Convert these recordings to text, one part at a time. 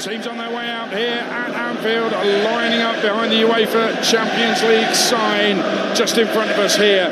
Teams on their way out here at Anfield, lining up behind the UEFA Champions League sign just in front of us here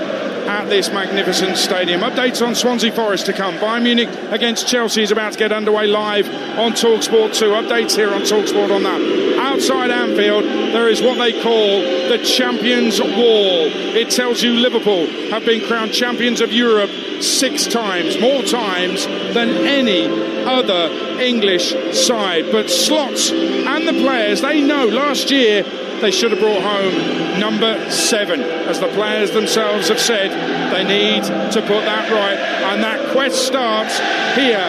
at this magnificent stadium. Updates on Swansea Forest to come. Bayern Munich against Chelsea is about to get underway live on Talksport 2. Updates here on Talksport on that. Outside Anfield, there is what they call the Champions Wall. It tells you Liverpool have been crowned champions of Europe 6 times, more times than any other English side. But Slots and the players, they know last year they should have brought home number 7. As the players themselves have said, they need to put that right. And that quest starts here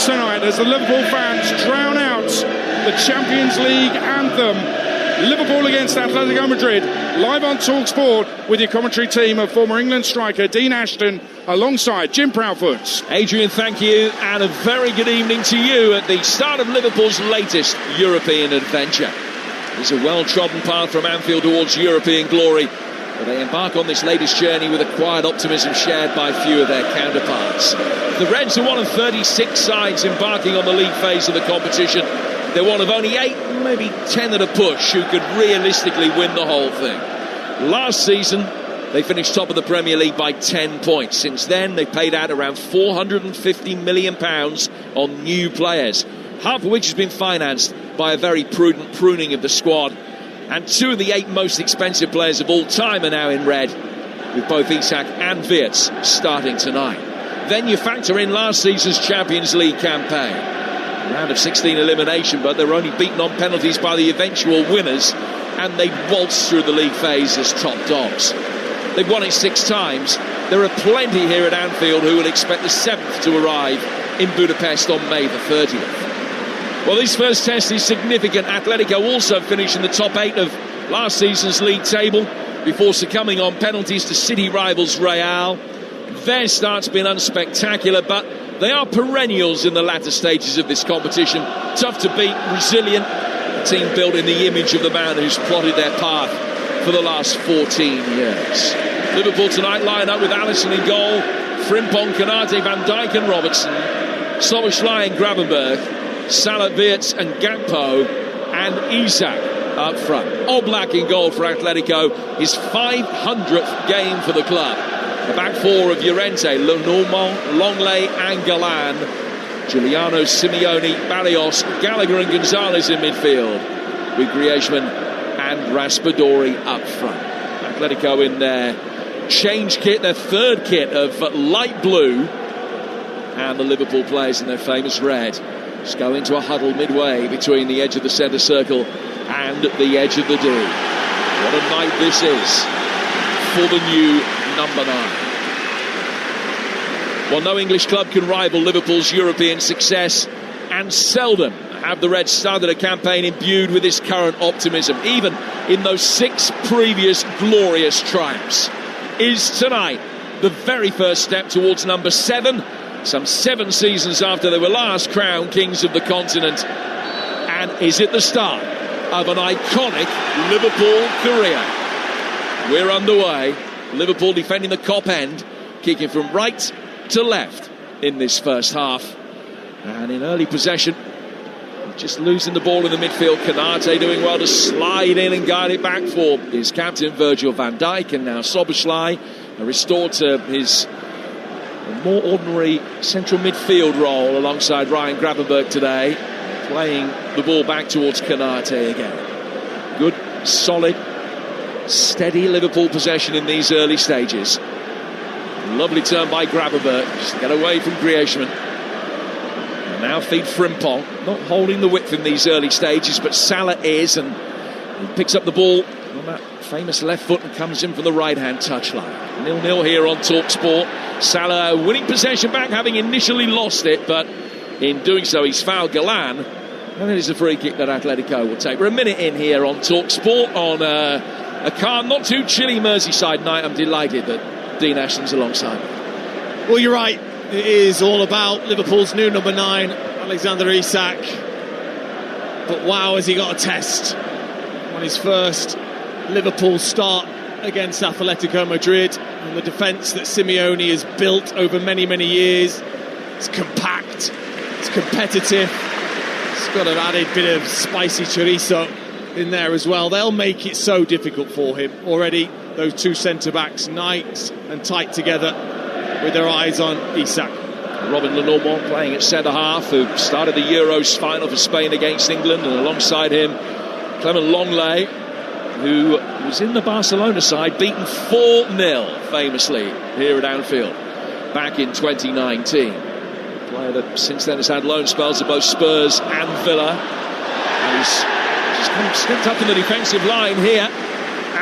tonight as the Liverpool fans drown out the Champions League anthem. Liverpool against Atletico Madrid, live on Talksport with your commentary team of former England striker Dean Ashton alongside Jim Proudfoot. Adrian, thank you, and a very good evening to you at the start of Liverpool's latest European adventure. It's a well-trodden path from Anfield towards European glory, but they embark on this latest journey with a quiet optimism shared by few of their counterparts. The Reds are one of 36 sides embarking on the league phase of the competition. They're one of only 8, maybe 10 at a push, who could realistically win the whole thing. Last season, they finished top of the Premier League by 10 points. Since then, they paid out around £450 million on new players, half of which has been financed by a very prudent pruning of the squad. And 2 of the 8 most expensive players of all time are now in red, with both Isak and Wirtz starting tonight. Then you factor in last season's Champions League campaign. Round of 16 elimination, but they were only beaten on penalties by the eventual winners, and they waltzed through the league phase as top dogs. They've won it 6 times. There are plenty here at Anfield who will expect the 7th to arrive in Budapest on May the 30th. Well, this first test is significant. Atletico also finished in the top 8 of last season's league table before succumbing on penalties to city rivals Real. Their start's been unspectacular, but they are perennials in the latter stages of this competition. Tough to beat, resilient, a team built in the image of the man who's plotted their path for the last 14 years. Liverpool tonight line up with Alisson in goal, Frimpong, Konate, Van Dijk and Robertson, Szoboszlai and Gravenberch, Salah, Wirtz and Gakpo, and Isak up front. Oblak in goal for Atletico, his 500th game for the club. The back 4 of Llorente, Lenormand, Longley and Galan, Giuliano, Simeone, Barrios, Gallagher and Gonzalez in midfield, with Griezmann and Raspadori up front. Atletico in their change kit, their 3rd kit of light blue, and the Liverpool players in their famous red. Just go into a huddle midway between the edge of the centre circle and the edge of the D. What a night this is for the new number 9. Well, no English club can rival Liverpool's European success, and seldom have the Reds started a campaign imbued with this current optimism, even in those 6 previous glorious triumphs. Is tonight the very first step towards number 7, some 7 seasons after they were last crowned kings of the continent? And is it the start of an iconic Liverpool career? We're underway. Liverpool defending the Kop end, kicking from right to left in this first half. And in early possession, just losing the ball in the midfield. Konate doing well to slide in and guide it back for his captain Virgil van Dijk. And now Szoboszlai restored to his more ordinary central midfield role alongside Ryan Gravenberch today, playing the ball back towards Konate again. Good, solid, steady Liverpool possession in these early stages. Lovely turn by Gravenberch, just to get away from Griezmann. And now feed Frimpong, not holding the width in these early stages, but Salah is, and he picks up the ball on that famous left foot and comes in from the right-hand touchline. 0-0 here on Talksport. Salah winning possession back, having initially lost it, but in doing so he's fouled Galan, and it is a free kick that Atletico will take. We're a minute in here on Talksport on a calm, not too chilly Merseyside night. I'm delighted that Dean Ashton's alongside me. Well, you're right. It is all about Liverpool's new number 9, Alexander Isak. But wow, has he got a test on his first Liverpool start against Atletico Madrid. And the defence that Simeone has built over many, many years. It's compact, it's competitive, It's got an added bit of spicy chorizo in there as well. They'll make it so difficult for him. Already, those two centre-backs, nice and tight together with their eyes on Isak. Robin Lenormand playing at centre-half, who started the Euros final for Spain against England, and alongside him, Clement Longley, who was in the Barcelona side, beaten 4-0 famously here at Anfield back in 2019. A player that since then has had loan spells at both Spurs and Villa. And he's just kind of stepped up in the defensive line here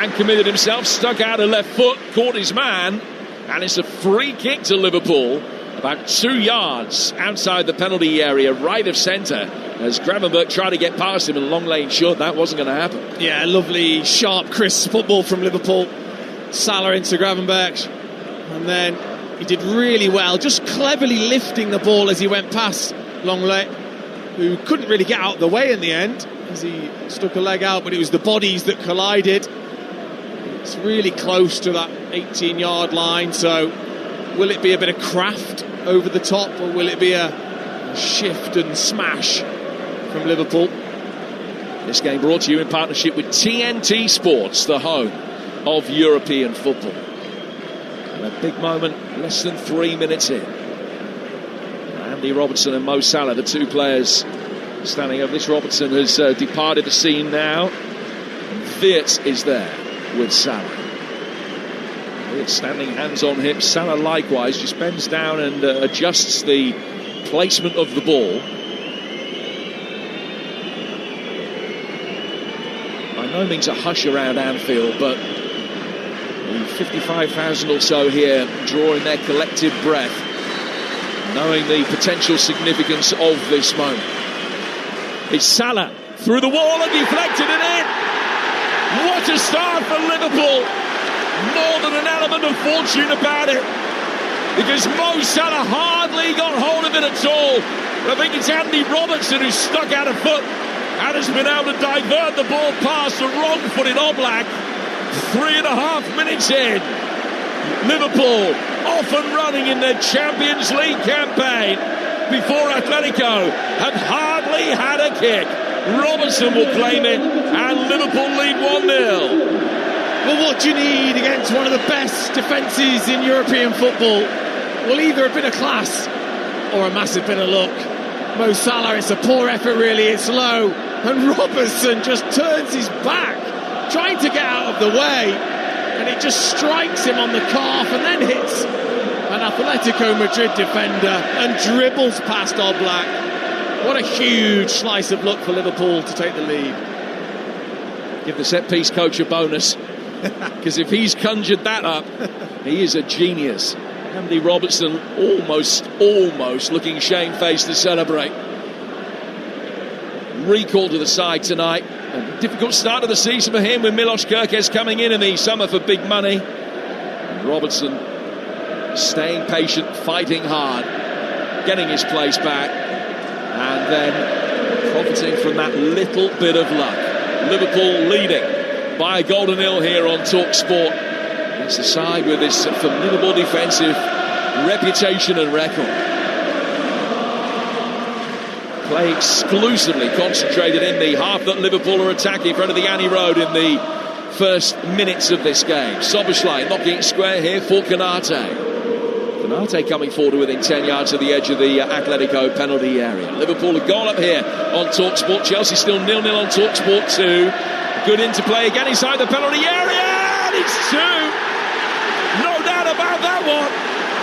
and committed himself, stuck out a left foot, caught his man, and it's a free kick to Liverpool about 2 yards outside the penalty area, right of centre, as Gravenberch tried to get past him, and Longley ensured that wasn't going to happen. Yeah, lovely, sharp, crisp football from Liverpool. Salah into Gravenberch, and then he did really well, just cleverly lifting the ball as he went past Longley, who couldn't really get out of the way in the end as he stuck a leg out, but it was the bodies that collided. It's really close to that 18-yard line, so will it be a bit of craft over the top, or will it be a shift and smash from Liverpool? This game brought to you in partnership with TNT Sports, the home of European football. And a big moment, less than 3 minutes in. Andy Robertson and Mo Salah, the two players standing over. This Robertson has departed the scene now. Wirtz is there with Salah. Wirtz standing hands on hips. Salah likewise just bends down and adjusts the placement of the ball. By no means a hush around Anfield, but 55,000 or so here drawing their collective breath, knowing the potential significance of this moment. It's Salah through the wall and deflected it in. What a start for Liverpool. More than an element of fortune about it, because Mo Salah hardly got hold of it at all. I think it's Andy Robertson who stuck out a foot and has been able to divert the ball past a wrong-footed Oblak. 3.5 minutes in, Liverpool off and running in their Champions League campaign before Atletico have hardly had a kick. Robertson will claim it and Liverpool lead 1-0. Well, what do you need against one of the best defences in European football? Well, either a bit of class or a massive bit of luck. Mo Salah, it's a poor effort really, it's low, and Robertson just turns his back, trying to get out of the way, and it just strikes him on the calf and then hits an Atletico Madrid defender and dribbles past Oblak. What a huge slice of luck for Liverpool to take the lead. Give the set-piece coach a bonus, because if he's conjured that up, he is a genius. Andy Robertson almost looking shamefaced to celebrate. Recall to the side tonight. A difficult start of the season for him with Milos Kerkez coming in the summer for big money. And Robertson staying patient, fighting hard, getting his place back, and then profiting from that little bit of luck. Liverpool leading by a golden nil here on Talksport. It's the side with this formidable defensive reputation and record. Play exclusively concentrated in the half that Liverpool are attacking in front of the Annie Road in the first minutes of this game. Szoboszlai knocking it square here for Konate. Konate coming forward within 10 yards of the edge of the Atletico penalty area. Liverpool a goal up here on Talksport. Chelsea still 0-0 on Talksport 2. Good interplay again inside the penalty area. And it's 2. No doubt about that one.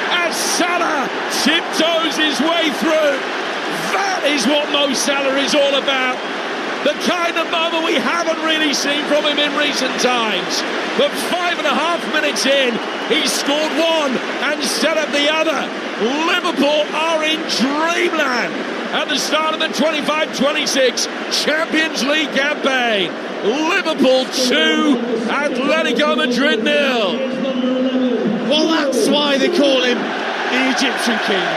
As Salah tiptoes his way through. That is what Mo Salah is all about. The kind of moment we haven't really seen from him in recent times. But 5.5 minutes in, he's scored one and set up the other. Liverpool are in dreamland at the start of the 25-26 Champions League campaign. Liverpool 2, Atletico Madrid 0. Well, that's why they call him the Egyptian King.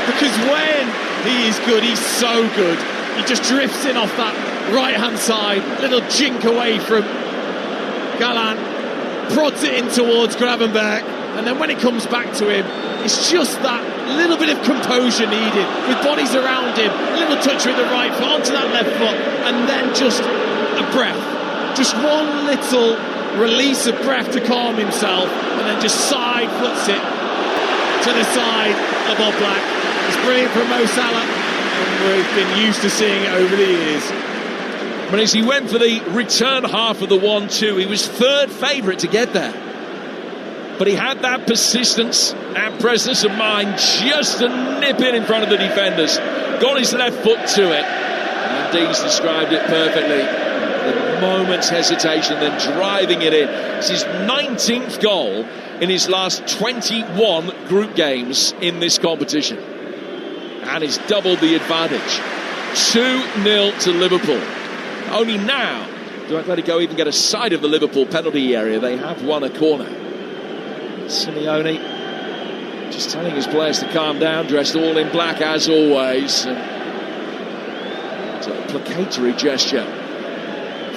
Because when he is good, he's so good. He just drifts in off that right-hand side, little jink away from Gallant, prods it in towards Gravenberch, and then when it comes back to him, it's just that A little bit of composure needed, with bodies around him, a little touch with the right foot onto that left foot, and then just a breath. Just one little release of breath to calm himself, and then just side foots it to the side of Oblak. It's brilliant from Mo Salah, and we've been used to seeing it over the years. But as he went for the return half of the 1-2, he was third favourite to get there. But he had that persistence and presence of mind just to nip in front of the defenders. Got his left foot to it. And Dean's described it perfectly. The moment's hesitation, then driving it in. It's his 19th goal in his last 21 group games in this competition. And he's doubled the advantage. 2-0 to Liverpool. Only now do Atletico even get a side of the Liverpool penalty area. They have won a corner. Simeone just telling his players to calm down, dressed all in black as always. And it's a placatory gesture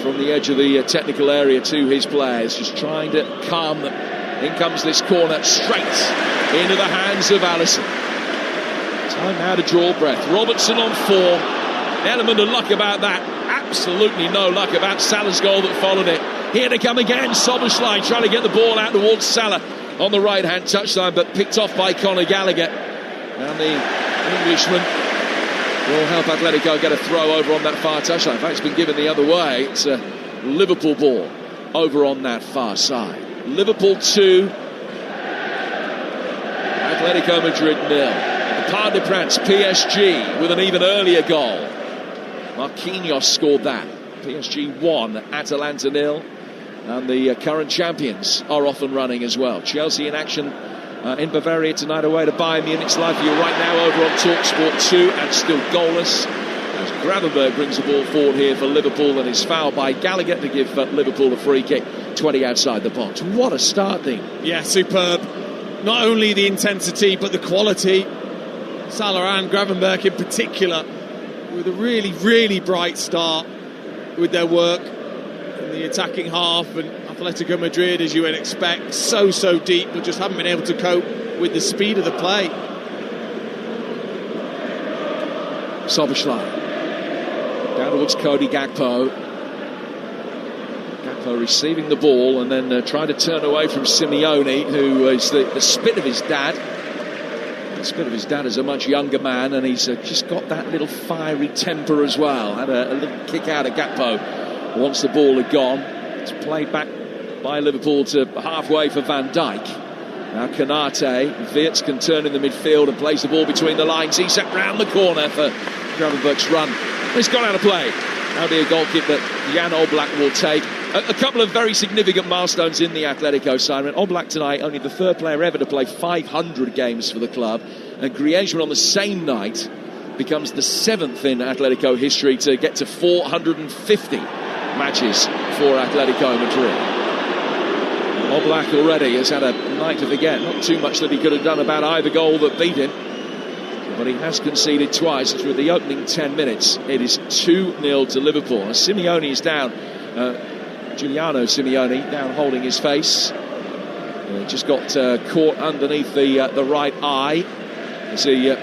from the edge of the technical area to his players, just trying to calm them. In comes this corner, straight into the hands of Alisson. Time now to draw breath. Robertson on 4. Element of luck about that. Absolutely no luck about Salah's goal that followed it. Here to come again, Szoboszlai trying to get the ball out towards Salah on the right-hand touchline, but picked off by Conor Gallagher. And the Englishman will help Atletico get a throw over on that far touchline. In fact, it's been given the other way. It's a Liverpool ball over on that far side. Liverpool 2, Atletico Madrid 0. The Parc des Princes, PSG with an even earlier goal. Marquinhos scored that. PSG 1, Atalanta 0. And the current champions are off and running as well. Chelsea in action in Bavaria tonight away to Bayern Munich's live for you right now over on Talksport 2, and still goalless as Gravenberch brings the ball forward here for Liverpool, and is fouled by Gallagher to give Liverpool a free kick 20 outside the box. What a start, Dean. Yeah, superb. Not only the intensity but the quality. Salah and Gravenberch in particular with a really, really bright start with their work in the attacking half, and Atletico Madrid, as you would expect, so deep, but just haven't been able to cope with the speed of the play. Szoboszlai down towards Cody Gakpo. Gakpo receiving the ball and then trying to turn away from Simeone, who is the spit of his dad. The spit of his dad is a much younger man, and he's just got that little fiery temper as well. Had a little kick out of Gakpo once the ball had gone. It's played back by Liverpool to halfway for Van Dijk. Now Konate, Wirtz can turn in the midfield and plays the ball between the lines. He's set round the corner for Gravenberch's run. It's gone out of play. That'll be a goal kick that Jan Oblak will take. A couple of very significant milestones in the Atletico side. Oblak tonight, only the third player ever to play 500 games for the club. And Griezmann on the same night becomes the 7th in Atletico history to get to 450 matches for Atletico Madrid. Oblak already has had a night to forget. Not too much that he could have done about either goal that beat him, but he has conceded twice through the opening 10 minutes. It is 2-0 to Liverpool. And Simeone is down. Giuliano Simeone down holding his face. He just got caught underneath the right eye as he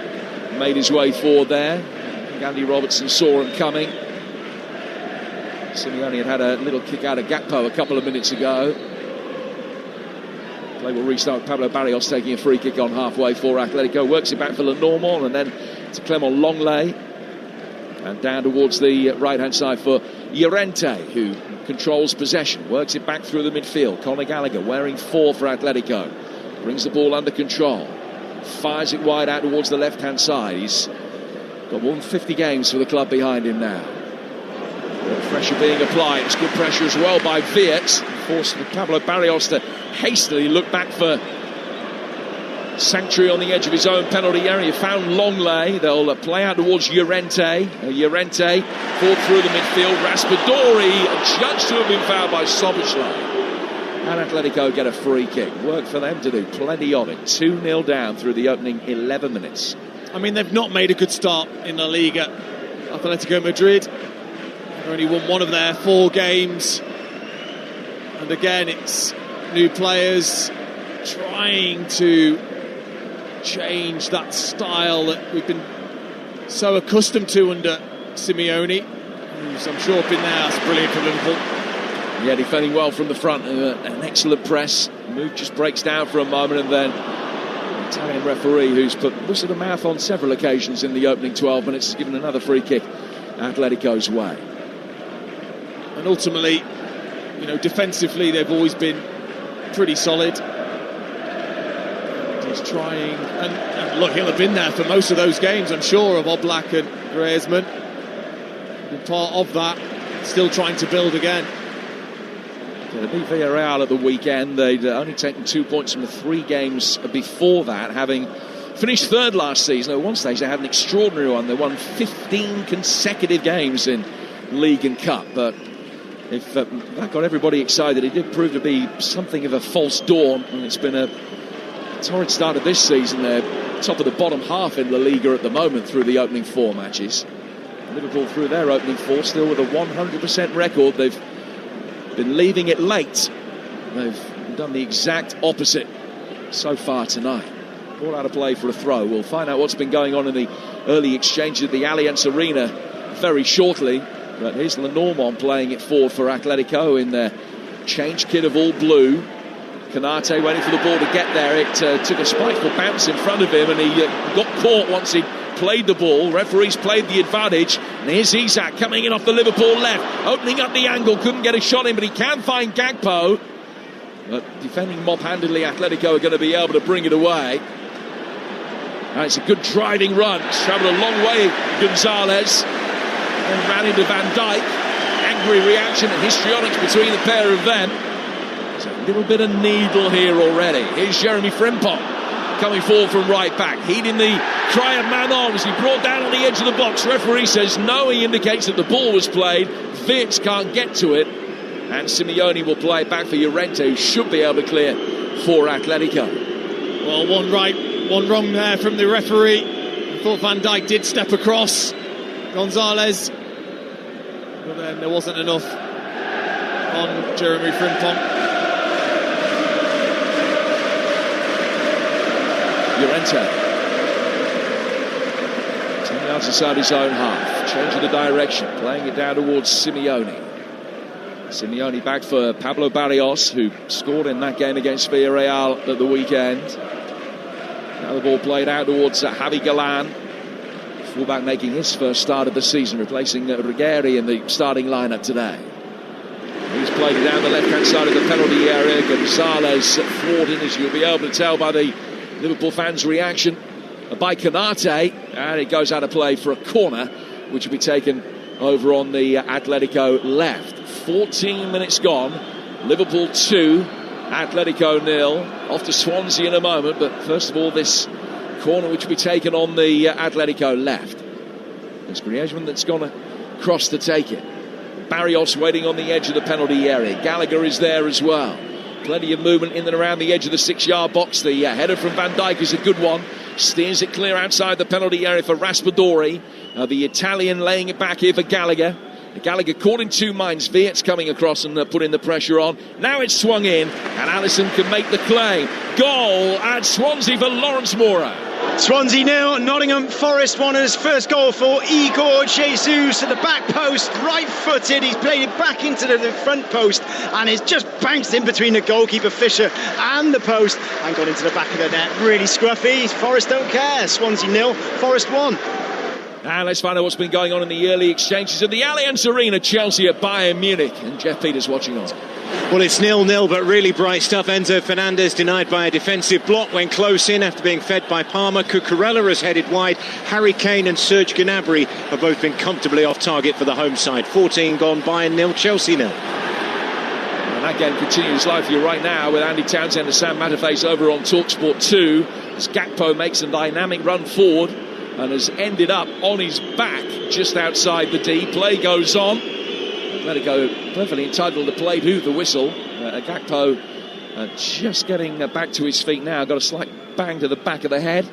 made his way forward there. Andy Robertson saw him coming. Simeone had a little kick out of Gakpo a couple of minutes ago. Play will restart with Pablo Barrios taking a free kick on halfway for Atletico. Works it back for Lenormand and then to Clement Longley. And down towards the right-hand side for Llorente, who controls possession. Works it back through the midfield. Conor Gallagher wearing 4 for Atletico. Brings the ball under control. Fires it wide out towards the left-hand side. He's got more than 50 games for the club behind him now. Pressure being applied. It's good pressure as well by Wirtz. Forced Pablo Barrios to hastily look back for sanctuary on the edge of his own penalty area. Found Longley. They'll play out towards Llorente. Llorente fought through the midfield. Raspadori judged to have been fouled by Szoboszlai. And Atletico get a free kick. Work for them to do. Plenty of it. 2-0 down through the opening 11 minutes. I mean, they've not made a good start in La Liga. Atletico Madrid only won 1 of their 4 games. And again, it's new players trying to change that style that we've been so accustomed to under Simeone, who's, I'm sure, been there. That's brilliant for Liverpool. Yeah, defending well from the front, an excellent press. The move just breaks down for a moment, and then the Italian referee, who's put most of the mouth on several occasions in the opening 12 minutes, has given another free kick Atletico's way. And ultimately, defensively, they've always been pretty solid. He's trying, and look, he'll have been there for most of those games, I'm sure, of Oblak and Griezmann. Been part of that, still trying to build again. They beat Villarreal at the weekend. They'd only taken 2 points from the 3 games before that, having finished third last season. At one stage, they had an extraordinary one. They won 15 consecutive games in League and Cup, but if that got everybody excited, it did prove to be something of a false dawn, and it's been a torrid start of this season. They're top of the bottom half in La Liga at the moment through the opening 4 matches. Liverpool, through their opening 4, still with a 100% record. They've been leaving it late. They've done the exact opposite so far tonight. Ball out of play for a throw. We'll find out what's been going on in the early exchange at the Allianz Arena very shortly. But here's Lenormand playing it forward for Atletico in their change kit of all blue. Canate waiting for the ball to get there. It took a spiteful bounce in front of him, and he got caught once he played the ball. Referees played the advantage, and here's Isak coming in off the Liverpool left, opening up the angle, couldn't get a shot in, but he can find Gakpo. But defending mob-handedly, Atletico are going to be able to bring it away. Now it's a good driving run. It's travelled a long way, Gonzalez, and ran into Van Dijk. Angry reaction and histrionics between the pair of them. There's a little bit of needle here already. Here's Jeremy Frimpong coming forward from right back, heeding the cry of man on as he brought down on the edge of the box. Referee says no. He indicates that the ball was played. Wirtz can't get to it, and Simeone will play it back for Llorente, who should be able to clear for Atletico. Well, one right, one wrong there from the referee. I thought Van Dijk did step across Gonzalez, but then there wasn't enough on Jeremy Frimpong. Llorente, 10 yards inside his own half, changing the direction, playing it down towards Simeone. Simeone back for Pablo Barrios, who scored in that game against Villarreal at the weekend. Now the ball played out towards Javi Galan, fullback making his first start of the season, replacing Ruggieri in the starting lineup today. He's played it down the left-hand side of the penalty area. Gonzalez thwarted, as you'll be able to tell by the Liverpool fans' reaction, by Canate, and it goes out of play for a corner, which will be taken over on the Atletico left. 14 minutes gone, Liverpool 2, Atletico 0. Off to Swansea in a moment, but first of all, this corner which will be taken on the Atletico left. It's Griezmann that's gone across to take it. Barrios waiting on the edge of the penalty area. Gallagher is there as well. Plenty of movement in and around the edge of the 6-yard box. The header from Van Dijk is a good one. Steers it clear outside the penalty area for Raspadori. The Italian laying it back here for Gallagher. Gallagher caught in 2 minds. Wirtz coming across and putting the pressure on. Now it's swung in, and Alisson can make the claim. Goal at Swansea for Lawrence Moura. Swansea 0, Nottingham Forest 1. His first goal for Igor Jesus at the back post, right-footed. He's played it back into the front post, and it's just bounced in between the goalkeeper Fisher and the post and gone into the back of the net. Really scruffy. Forest don't care. Swansea 0, Forest 1. And let's find out what's been going on in the early exchanges at the Allianz Arena. Chelsea at Bayern Munich, and Jeff Peters watching on. Well, it's 0-0, but really bright stuff. Enzo Fernandez denied by a defensive block when close in after being fed by Palmer. Cucurella has headed wide. Harry Kane and Serge Gnabry have both been comfortably off target for the home side. 14 gone, Bayern 0, Chelsea 0. And that game continues live for you right now with Andy Townsend and Sam Matterface over on Talksport 2 as Gakpo makes a dynamic run forward and has ended up on his back just outside the D. Play goes on. Atletico perfectly entitled to play to the whistle. Gakpo just getting back to his feet now. Got a slight bang to the back of the head.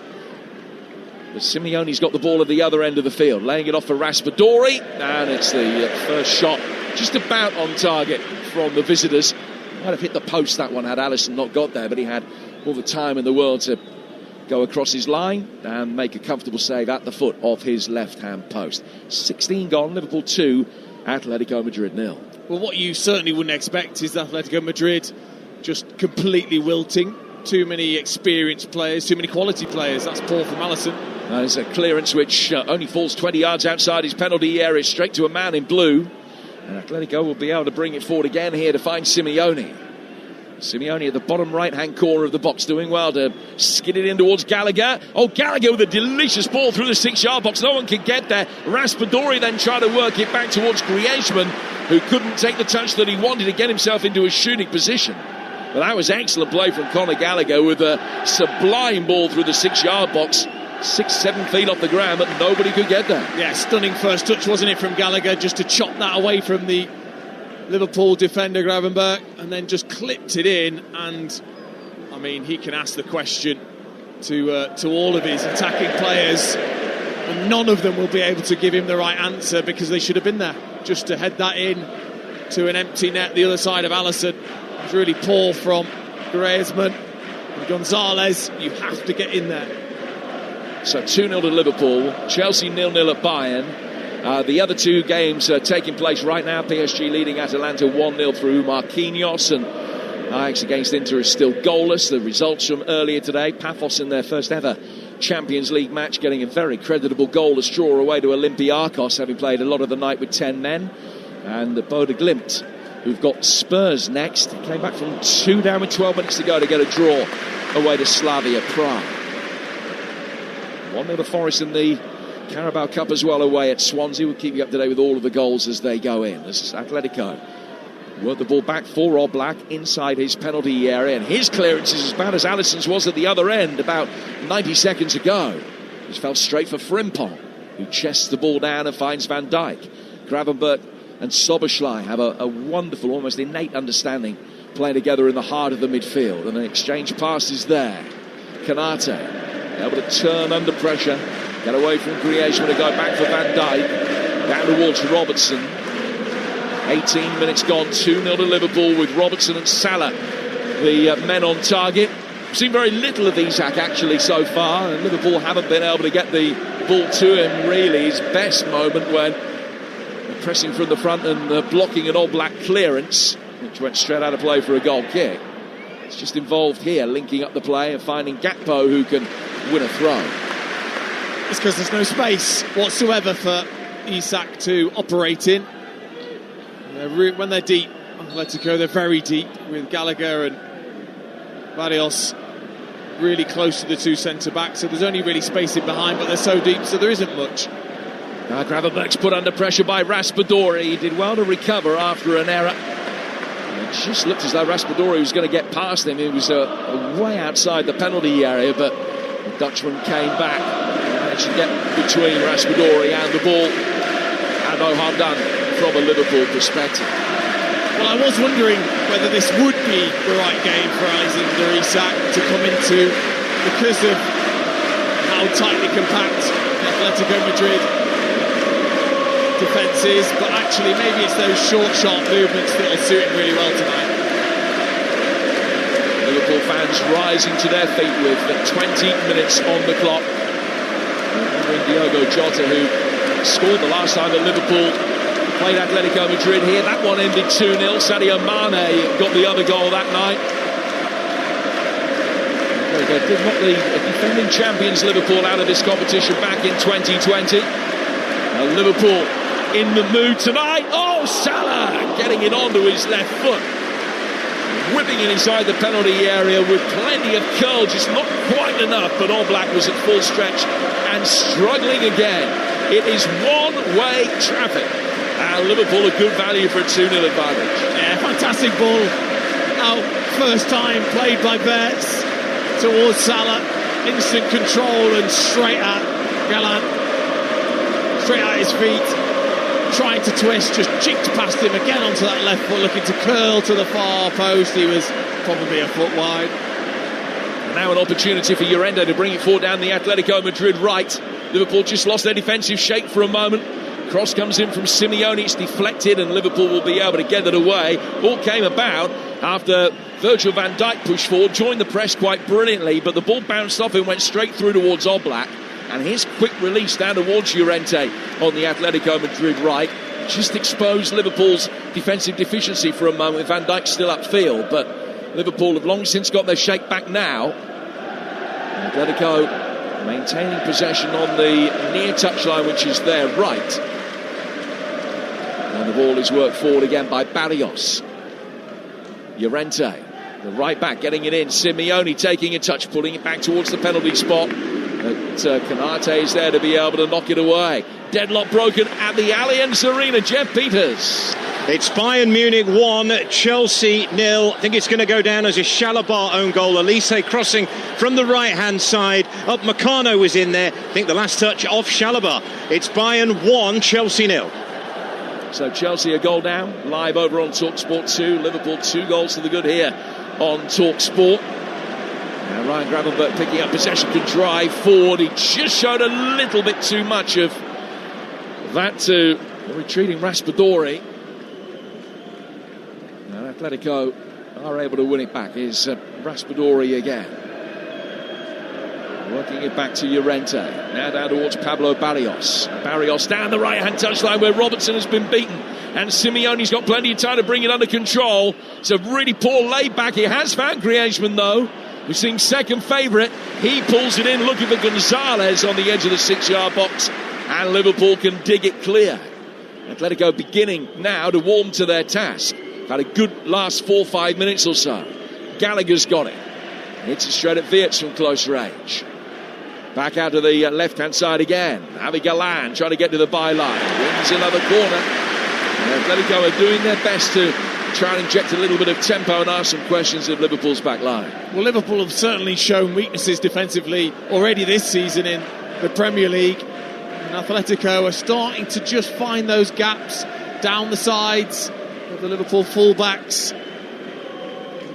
But Simeone's got the ball at the other end of the field, laying it off for Raspadori, and it's the first shot just about on target from the visitors. Might have hit the post, that one, had Alisson not got there, but he had all the time in the world to go across his line and make a comfortable save at the foot of his left-hand post. 16 gone, Liverpool 2, Atletico Madrid 0. Well, what you certainly wouldn't expect is Atletico Madrid just completely wilting. Too many experienced players, too many quality players. That's poor from Alisson. There's a clearance which only falls 20 yards outside his penalty area, straight to a man in blue. And Atletico will be able to bring it forward again here to find Simeone. Simeone at the bottom right-hand corner of the box, doing well to skid it in towards Gallagher. Oh, Gallagher with a delicious ball through the 6-yard box. No one can get there. Raspadori then tried to work it back towards Griezmann, who couldn't take the touch that he wanted to get himself into a shooting position. But that was excellent play from Conor Gallagher with a sublime ball through the 6-yard box. 6-7 feet off the ground, but nobody could get there. Yeah, stunning first touch, wasn't it, from Gallagher, just to chop that away from the Liverpool defender Gravenberch, and then just clipped it in. And I mean, he can ask the question to all of his attacking players, and none of them will be able to give him the right answer, because they should have been there. Just to head that in to an empty net the other side of Alisson was really poor from Griezmann and Gonzalez. You have to get in there. So 2-0 to Liverpool, Chelsea 0-0 at Bayern. The other two games are taking place right now. PSG leading Atalanta 1-0 through Marquinhos, and Ajax against Inter is still goalless. The results from earlier today, Paphos in their first ever Champions League match getting a very creditable goalless draw away to Olympiacos, having played a lot of the night with 10 men. And the Bodo Glimt, who've got Spurs next, came back from 2 down with 12 minutes to go to get a draw away to Slavia Prague. 1-0 to Forest in the Carabao Cup as well away at Swansea. We'll keep you up to date with all of the goals as they go in. This is Atletico. Work the ball back for Oblak inside his penalty area, and his clearance is as bad as Alisson's was at the other end about 90 seconds ago. Just fell straight for Frimpong, who chests the ball down and finds Van Dijk. Gravenberch and Soboslai have a wonderful, almost innate understanding playing together in the heart of the midfield, and an exchange passes there. Kanate able to turn under pressure, get away from Griezmann to go back for Van Dijk, down towards Robertson. 18 minutes gone, 2-0 to Liverpool with Robertson and Salah the men on target. We've seen very little of Isak actually so far, and Liverpool haven't been able to get the ball to him really. His best moment when pressing from the front and blocking an Oblak clearance, which went straight out of play for a goal kick. It's just involved here, linking up the play and finding Gakpo, who can win a throw. It's because there's no space whatsoever for Isak to operate in. When they're deep, Atletico, they're very deep, with Gallagher and Barrios really close to the two centre-backs, so there's only really space in behind, but they're so deep, so there isn't much. Now Gravenberch's put under pressure by Raspadori. He did well to recover after an error. It just looked as though Raspadori was going to get past him. He was way outside the penalty area, but the Dutchman came back and managed to get between Raspadori and the ball. And no harm done from a Liverpool perspective. Well, I was wondering whether this would be the right game for Alexander Isak to come into, because of how tightly compact the Atletico Madrid defence is, but actually maybe it's those short, sharp movements that will suit him really well tonight. Liverpool fans rising to their feet with 20 minutes on the clock. Remembering Diogo Jota, who scored the last time that Liverpool played Atletico Madrid here. That one ended 2-0. Sadio Mane got the other goal that night. Did knock the defending champions Liverpool out of this competition back in 2020. Liverpool in the mood tonight. Oh, Salah getting it onto his left foot, whipping it inside the penalty area with plenty of curl, just not quite enough, but Oblak was at full stretch and struggling again. It is one-way traffic. Liverpool a good value for a 2-0 advantage. Yeah, fantastic ball out first time, played by Bertz towards Salah. Instant control and straight at Gallant, straight at his feet, trying to twist, just jigged past him again onto that left foot, looking to curl to the far post. He was probably a foot wide. Now an opportunity for Llorente to bring it forward down the Atletico Madrid right. Liverpool just lost their defensive shape for a moment. Cross comes in from Simeone, it's deflected, and Liverpool will be able to get it away. All came about after Virgil van Dijk pushed forward, joined the press quite brilliantly, but the ball bounced off and went straight through towards Oblak, and his quick release down towards Llorente on the Atletico Madrid right just exposed Liverpool's defensive deficiency for a moment with Van Dijk still upfield, but Liverpool have long since got their shake back now. Atletico maintaining possession on the near touchline, which is their right. And the ball is worked forward again by Barrios. Llorente, the right back, getting it in. Simeone taking a touch, pulling it back towards the penalty spot. But Canate is there to be able to knock it away. Deadlock broken at the Allianz Arena. Jeff Peters. It's Bayern Munich 1, Chelsea 0. I think it's going to go down as a Chalobah own goal. Elise crossing from the right-hand side. Up Meccano was in there. I think the last touch off Chalobah. It's Bayern 1, Chelsea 0. So Chelsea a goal down, live over on Talksport 2. Liverpool 2 goals to the good here on Talksport. Now Ryan Gravenberch picking up possession, can drive forward. He just showed a little bit too much of that to the retreating Raspadori. Now Atletico are able to win it back. Is Raspadori again. Working it back to Llorente. Now down towards Pablo Barrios. Barrios down the right-hand touchline where Robertson has been beaten. And Simeone's got plenty of time to bring it under control. It's a really poor laid-back. He has found Griezmann, though. We're seeing second favourite. He pulls it in, looking for Gonzalez on the edge of the 6-yard box. And Liverpool can dig it clear. Atletico beginning now to warm to their task. Had a good last 4-5 minutes or so. Gallagher's got it. Hits it straight at Wirtz from close range. Back out to the left-hand side again. Javi Galán trying to get to the byline. Wins another corner. And Atletico are doing their best to try and inject a little bit of tempo and ask some questions of Liverpool's back line. Well, Liverpool have certainly shown weaknesses defensively already this season in the Premier League. And Atletico are starting to just find those gaps down the sides of the Liverpool fullbacks.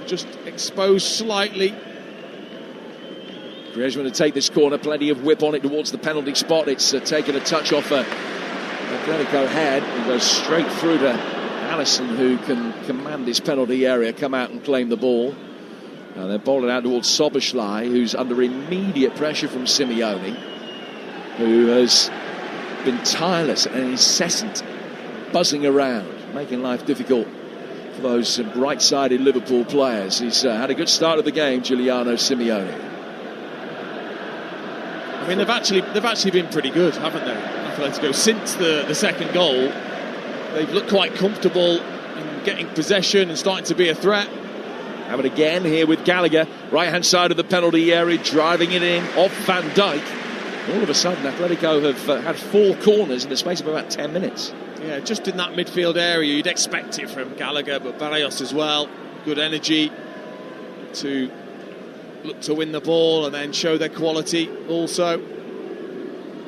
Just exposed slightly. Griezmann to take this corner, plenty of whip on it towards the penalty spot. It's taken a touch off Atletico head and goes straight through to Alisson, who can command his penalty area, come out and claim the ball. And they're bowling out towards Szoboszlai, who's under immediate pressure from Simeone, who has been tireless and incessant, buzzing around, making life difficult for those right-sided Liverpool players. He's had a good start of the game, Giuliano Simeone. I mean, they've actually been pretty good, haven't they, Atletico? Since the second goal, they've looked quite comfortable in getting possession and starting to be a threat. Have it again here with Gallagher, right-hand side of the penalty area, driving it in off Van Dijk. All of a sudden, Atletico have had 4 corners in the space of about 10 minutes. Yeah, just in that midfield area, you'd expect it from Gallagher, but Barrios as well. Good energy to look to win the ball and then show their quality also.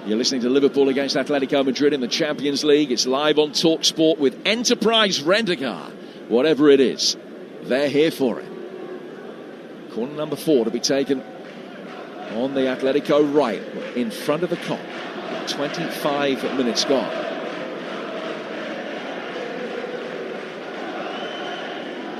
You're listening to Liverpool against Atletico Madrid in the Champions League. It's live on Talksport with Enterprise Rent-A-Car. Whatever it is, they're here for it. Corner number 4 to be taken on the Atletico right, in front of the Kop. 25 minutes gone.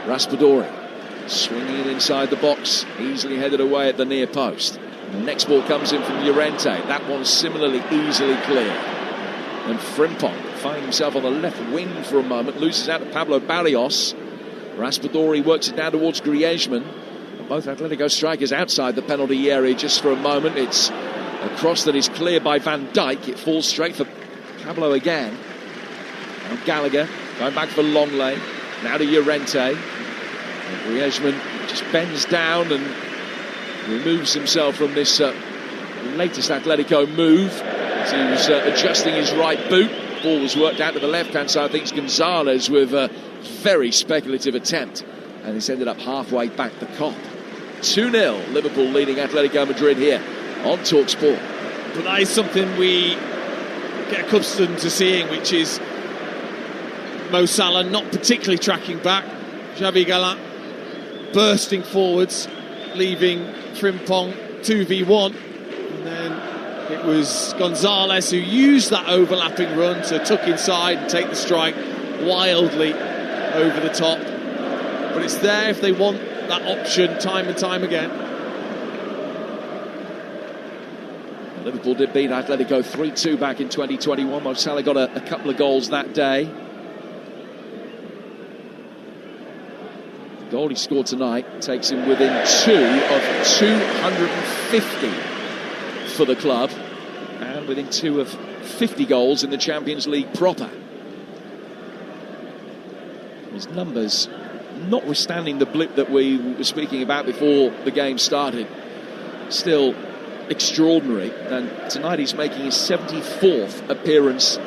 Raspadori swinging it inside the box, easily headed away at the near post. The next ball comes in from Llorente. That one's similarly easily clear. And Frimpong finding himself on the left wing for a moment, loses out to Pablo Barrios. Raspadori works it down towards Griezmann. Both Atletico strikers outside the penalty area just for a moment. It's a cross that is cleared by Van Dijk. It falls straight for Pablo again. And Gallagher going back for Longley. Now to Llorente. And Griezmann just bends down and removes himself from this latest Atletico move. As he was adjusting his right boot. Ball was worked out to the left-hand side. I think it's Gonzalez with a very speculative attempt. And it's ended up halfway back the Kop. 2-0, Liverpool leading Atletico Madrid here on Talksport. But that is something we get accustomed to seeing, which is Mo Salah not particularly tracking back. Javi Galán bursting forwards, leaving Frimpong 2v1. And then it was Gonzalez who used that overlapping run to tuck inside and take the strike wildly over the top. but it's there if they want that option time and time again. Liverpool did beat Atletico 3-2 back in 2021. Mo Salah got a couple of goals that day. The goal he scored tonight takes him within 2 of 250 for the club, and within 2 of 50 goals in the Champions League proper. His numbers, notwithstanding the blip that we were speaking about before the game started, still extraordinary. And tonight he's making his 74th appearance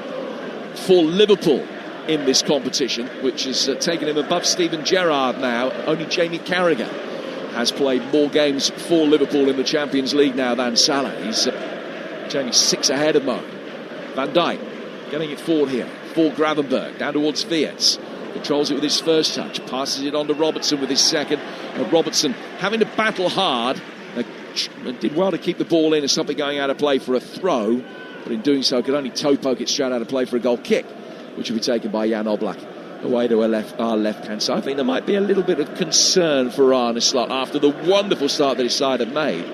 for Liverpool in this competition, which has taken him above Steven Gerrard now. Only Jamie Carragher has played more games for Liverpool in the Champions League now than Salah. He's only 6 ahead of Mo. Van Dijk getting it forward here for Gravenberch, down towards Fiat. Controls it with his first touch, passes it on to Robertson with his second. Robertson having to battle hard. Did well to keep the ball in and stop it going out of play for a throw, but in doing so could only toe poke it straight out of play for a goal kick, which will be taken by Jan Oblak away to our left-hand side. I think there might be a little bit of concern for Arne Slot after the wonderful start that his side have made.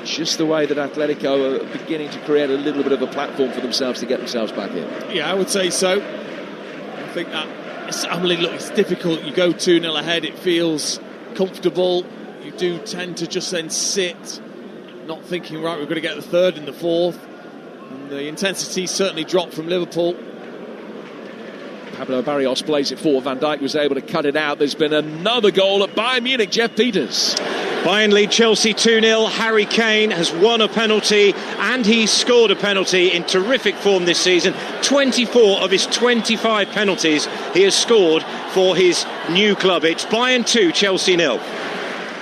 Just the way that Atletico are beginning to create a little bit of a platform for themselves to get themselves back in. Yeah, I would say so. I think that it's difficult. You go 2-0 ahead, it feels comfortable. You do tend to just then sit, not thinking, right, we're going to get the third and the fourth. And the intensity certainly dropped from Liverpool. Pablo Barrios plays it forward. Van Dijk was able to cut it out. There's been another goal at Bayern Munich. Jeff Peters. Bayern lead Chelsea 2-0. Harry Kane has won a penalty and he's scored a penalty in terrific form this season. 24 of his 25 penalties he has scored for his new club. It's Bayern 2, Chelsea 0.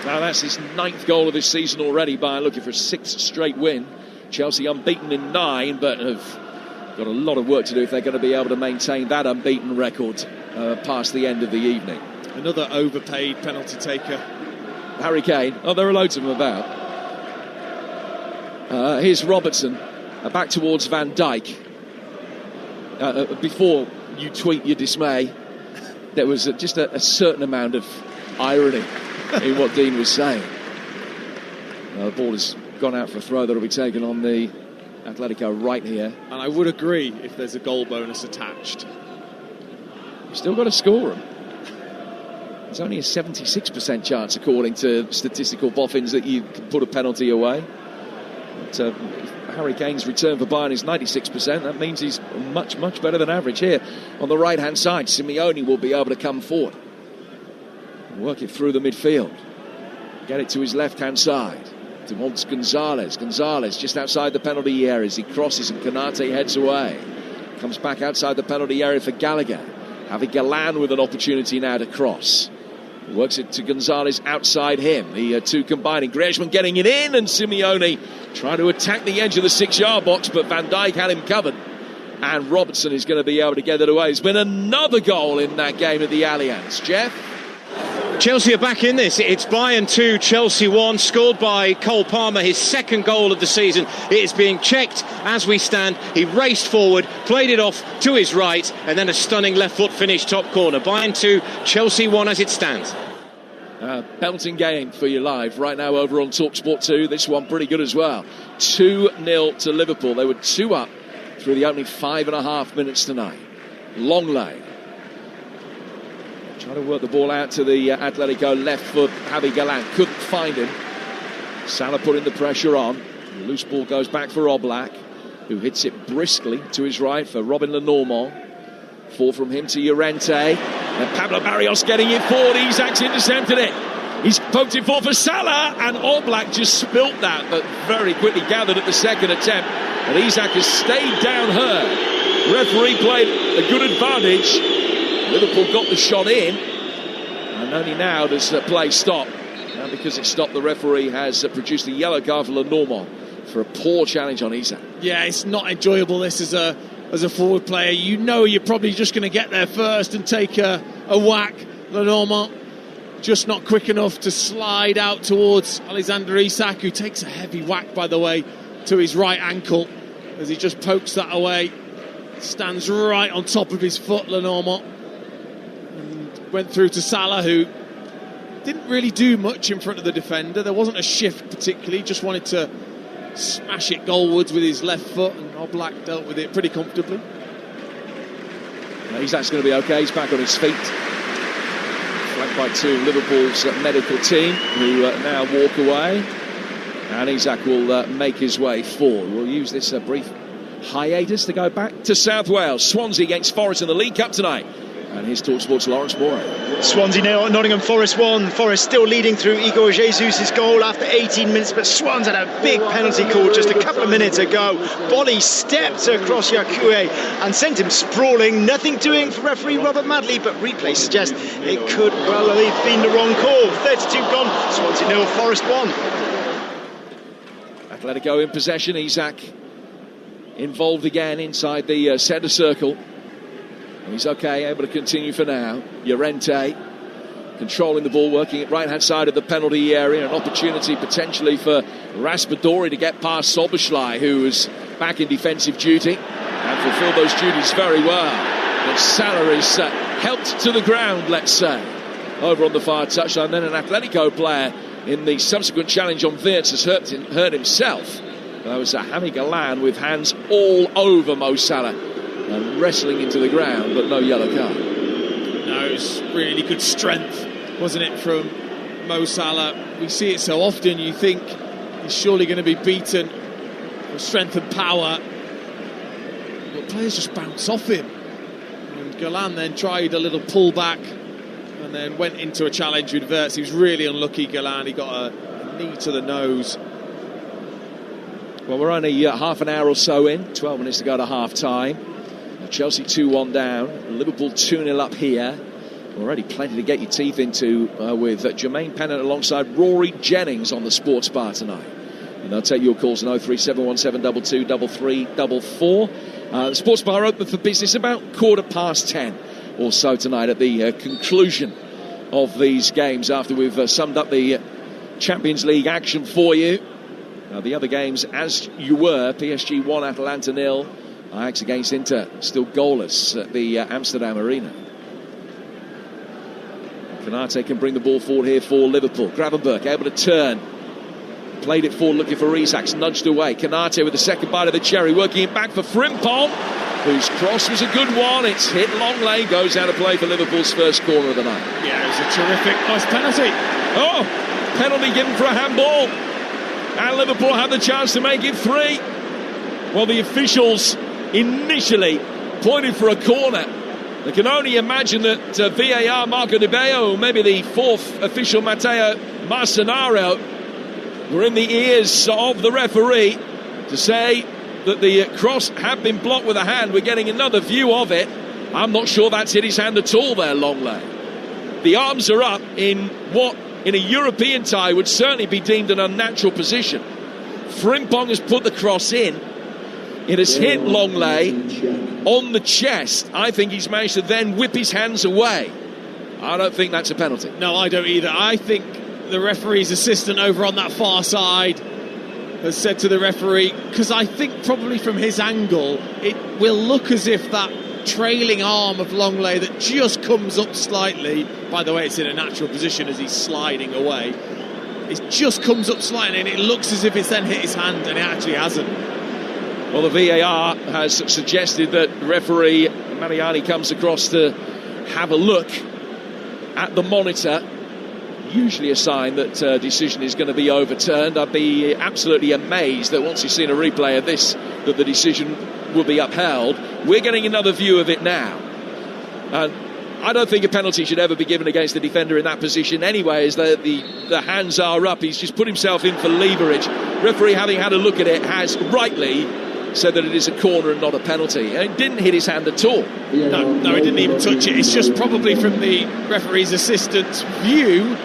Now that's his 9th goal of this season already. Bayern looking for a 6th straight win. Chelsea unbeaten in 9, but have got a lot of work to do if they're going to be able to maintain that unbeaten record past the end of the evening. Another overpaid penalty taker, Harry Kane. Oh, there are loads of them about. Here's Robertson, back towards Van Dijk. Before you tweet your dismay, there was just a certain amount of irony in what Dean was saying. The ball has gone out for a throw that will be taken on the Atletico right here. and I would agree if there's a goal bonus attached. You've still got to score them. There's only a 76% chance, according to statistical boffins, that you can put a penalty away. But Harry Kane's return for Bayern is 96%. That means he's much, much better than average here. On the right-hand side, Simeone will be able to come forward, work it through the midfield, get it to his left-hand side towards Gonzalez. Gonzalez just outside the penalty area as he crosses and Konate heads away. Comes back outside the penalty area for Gallagher. Having Galan with an opportunity now to cross. Works it to Gonzalez outside him. The two combining. Griezmann getting it in, and Simeone trying to attack the edge of the 6-yard box, but Van Dijk had him covered. And Robertson is going to be able to get it away. There's been another goal in that game at the Allianz. Jeff? Chelsea are back in this. It's Bayern 2, Chelsea 1, scored by Cole Palmer, his second goal of the season. It is being checked as we stand. He raced forward, played it off to his right, and then a stunning left foot finish top corner. Bayern 2, Chelsea 1 as it stands. Belting game for you live right now over on Talksport 2. This one pretty good as well. 2-0 to Liverpool. They were 2 up through the opening 5.5 minutes tonight. Long lay. Trying to work the ball out to the Atletico left foot. Javi Gallant couldn't find him. Salah putting the pressure on. The loose ball goes back for Oblak, who hits it briskly to his right for Robin Lenormand. 4 from him to Llorente. And Pablo Barrios getting it forward. Isak's intercepted it. He's poked it forward for Salah, and Oblak just spilt that, but very quickly gathered at the second attempt. And Isak has stayed down her. Referee played a good advantage. Liverpool got the shot in, and only now does play stop. And because it stopped, the referee has produced a yellow card for Lenormand for a poor challenge on Isak. Yeah, it's not enjoyable, this, as a forward player. You know you're probably just going to get there first and take a whack. Lenormand just not quick enough to slide out towards Alexander Isak, who takes a heavy whack, by the way, to his right ankle as he just pokes that away. Stands right on top of his foot, Lenormand. Went through to Salah, who didn't really do much in front of the defender. There wasn't a shift particularly, just wanted to smash it goalwards with his left foot, and Oblak dealt with it pretty comfortably. Isak's going to be okay, he's back on his feet. Flanked by two of Liverpool's medical team who now walk away. And Isak will make his way forward. We'll use this brief hiatus to go back to South Wales. Swansea against Forest in the League Cup tonight. And here's Talksport's Lawrence Moore. Swansea 0, Nottingham Forest 1. Forest still leading through Igor Jesus' goal after 18 minutes, but Swans had a big penalty call just a couple of minutes ago. Volley stepped across Yakue and sent him sprawling. Nothing doing for referee Robert Madley, but replay suggests it could well have been the wrong call. 32 gone, Swansea 0, Forest 1. Atletico in possession. Isak involved again inside the centre circle. He's okay, able to continue for now. Llorente controlling the ball, working at right-hand side of the penalty area. An opportunity potentially for Raspadori to get past Soboslai, who was back in defensive duty and fulfilled those duties very well. But Salah is helped to the ground, let's say, over on the far touchline. Then an Atletico player in the subsequent challenge on Wirtz has hurt himself. That was Hami Galan with hands all over Mo Salah and wrestling into the ground, but no yellow card. No, it was really good strength, wasn't it, from Mo Salah? We see it so often, you think he's surely going to be beaten for strength and power, but players just bounce off him. And Galan then tried a little pull back and then went into a challenge with Wirtz. He was really unlucky, Galan. He got a knee to the nose. Well, we're only half an hour or so in, 12 minutes to go to half-time. Chelsea 2-1 down, Liverpool 2-0 up here. Already plenty to get your teeth into with Jermaine Pennant alongside Rory Jennings on the sports bar tonight. And I'll take your calls on 03717 223344. The sports bar open for business about 10:15 or so tonight at the conclusion of these games after we've summed up the Champions League action for you. The other games as you were, PSG 1, Atalanta 0. Ajax against Inter, still goalless at the Amsterdam Arena. Konate can bring the ball forward here for Liverpool. Gravenberch able to turn. Played it forward looking for Isak's, nudged away. Konate with the second bite of the cherry, working it back for Frimpong, whose cross was a good one. It's hit Longley, goes out of play for Liverpool's first corner of the night. Yeah, it was a terrific, nice penalty. Oh, penalty given for a handball. And Liverpool had the chance to make it 3. Well, the officials initially pointed for a corner. I can only imagine that VAR Marco Di Beo, or maybe the fourth official Matteo Marcenaro, were in the ears of the referee to say that the cross had been blocked with a hand. We're getting another view of it. I'm not sure that's hit his hand at all there, Longley. The arms are up in what in a European tie would certainly be deemed an unnatural position. Frimpong has put the cross in. It has hit Longley on the chest. I think he's managed to then whip his hands away. I don't think that's a penalty. No, I don't either. I think the referee's assistant over on that far side has said to the referee, because I think probably from his angle, it will look as if that trailing arm of Longley that just comes up slightly, by the way, it's in a natural position as he's sliding away, it just comes up slightly and it looks as if it's then hit his hand, and it actually hasn't. Well, the VAR has suggested that referee Mariani comes across to have a look at the monitor. Usually a sign that decision is going to be overturned. I'd be absolutely amazed that once you've seen a replay of this, that the decision will be upheld. We're getting another view of it now. And I don't think a penalty should ever be given against the defender in that position anyway, as the hands are up. He's just put himself in for leverage. Referee, having had a look at it, has rightly said that it is a corner and not a penalty. And it didn't hit his hand at all. No, he didn't even touch it. It's just probably from the referee's assistant's view,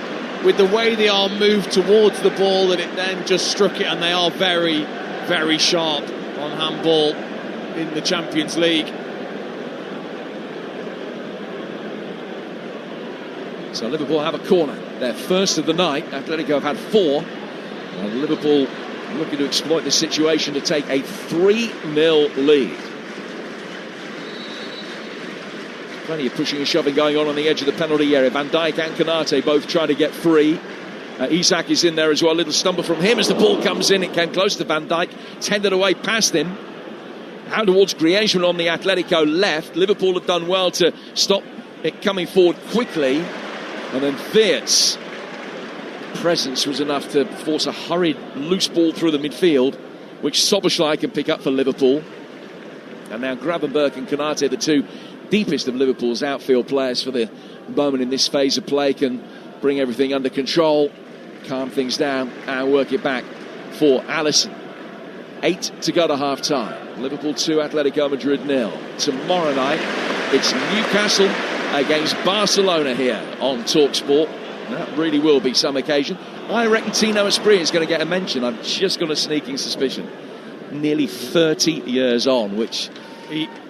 with the way the arm moved towards the ball, that it then just struck it, and they are very, very sharp on handball in the Champions League. So Liverpool have a corner, their first of the night. Atletico have had 4. And Liverpool looking to exploit the situation to take a 3-0 lead. Plenty of pushing and shoving going on the edge of the penalty area. Van Dijk and Konate both trying to get free. Isak is in there as well. A little stumble from him as the ball comes in. It came close to Van Dijk, tended away past him. Out towards Griezmann on the Atletico left. Liverpool have done well to stop it coming forward quickly. And then Weert's presence was enough to force a hurried loose ball through the midfield, which Szoboszlai can pick up for Liverpool. And now Gravenberch and Konate, the two deepest of Liverpool's outfield players for the moment in this phase of play, can bring everything under control, calm things down and work it back for Alisson. 8 to go to half time. Liverpool 2, Atletico Madrid 0. Tomorrow night it's Newcastle against Barcelona here on Talksport. That really will be some occasion. I reckon Tino Asprilla is going to get a mention. I've just got a sneaking suspicion. Nearly 30 years on, which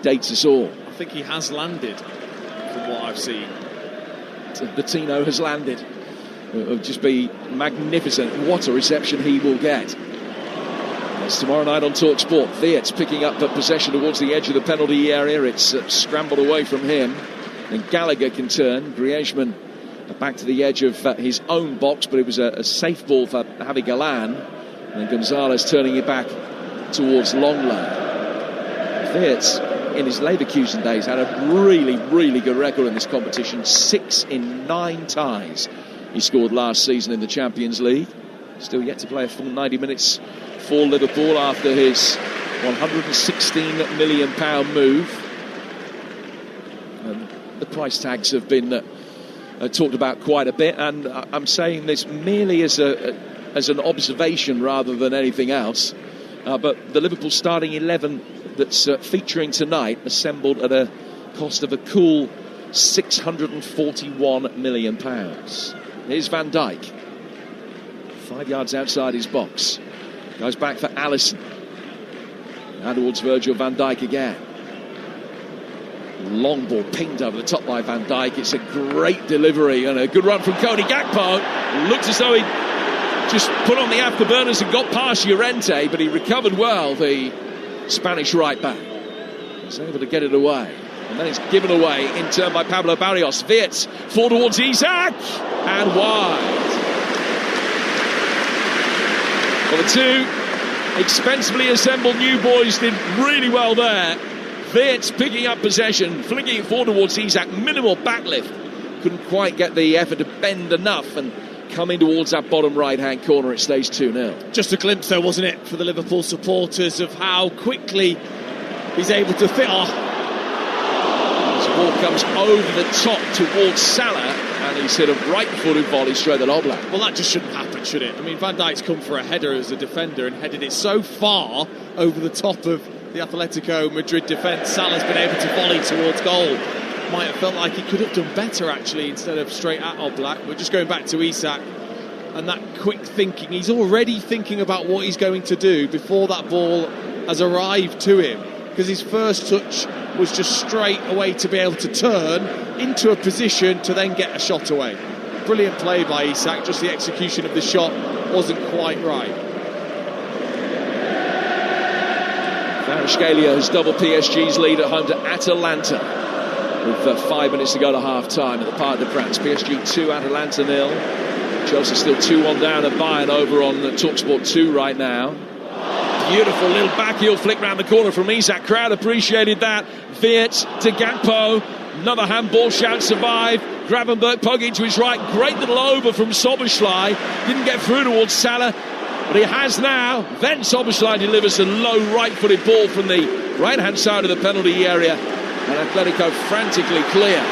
dates us all. I think he has landed, from what I've seen. The Tino has landed. It will just be magnificent. What a reception he will get. It's tomorrow night on Talksport. Weert's picking up the possession towards the edge of the penalty area. It's scrambled away from him. And Gallagher can turn. Griezmann back to the edge of his own box, but it was a safe ball for Javi Galán. And Gonzalez turning it back towards Longlow. Weert's, in his Leverkusen days, had a really, really good record in this competition. 6 in 9 ties he scored last season in the Champions League. Still yet to play a full 90 minutes for Liverpool after his £116 million move. The price tags have been talked about quite a bit, and I'm saying this merely as an observation rather than anything else. But the Liverpool starting 11 that's featuring tonight, assembled at a cost of a cool £641 million. Here's Van Dijk, 5 yards outside his box. Goes back for Alisson. Now towards Virgil van Dijk again. Long ball pinged over the top by Van Dijk. It's a great delivery and a good run from Cody Gakpo. Looked as though he just put on the afterburners and got past Llorente, but he recovered well, the Spanish right back. He's able to get it away. And then it's given away in turn by Pablo Barrios. Weert's forward towards Isak and wide. Well, the two expensively assembled new boys did really well there. Weert's picking up possession, flicking it forward towards Isak. Minimal backlift. Couldn't quite get the effort to bend enough and coming towards that bottom right-hand corner. It stays 2-0. Just a glimpse, though, wasn't it, for the Liverpool supporters of how quickly he's able to fit off. As the ball comes over the top towards Salah, and he's hit a right-footed volley straight at Oblak. Well, that just shouldn't happen, should it? I mean, Van Dijk's come for a header as a defender and headed it so far over the top of the Atletico Madrid defence. Salah's been able to volley towards goal. Might have felt like he could have done better, actually, instead of straight at Oblak. We're just going back to Isak and that quick thinking. He's already thinking about what he's going to do before that ball has arrived to him, because his first touch was just straight away to be able to turn into a position to then get a shot away. Brilliant play by Isak, just the execution of the shot wasn't quite right. Kvaratskhelia has doubled PSG's lead at home to Atalanta with 5 minutes to go to half-time at the Parc des Princes. PSG 2, Atalanta 0. Chelsea still 2-1 down at Bayern over on Talksport 2 right now. Beautiful little backheel flick round the corner from Isak. Crowd appreciated that. Weert's to Gakpo. Another handball shout survived. Gravenberch poking to his right. Great little over from Szoboszlai. Didn't get through towards Salah, but he has now. Then Szoboszlai delivers a low right-footed ball from the right-hand side of the penalty area. And Atletico frantically clear.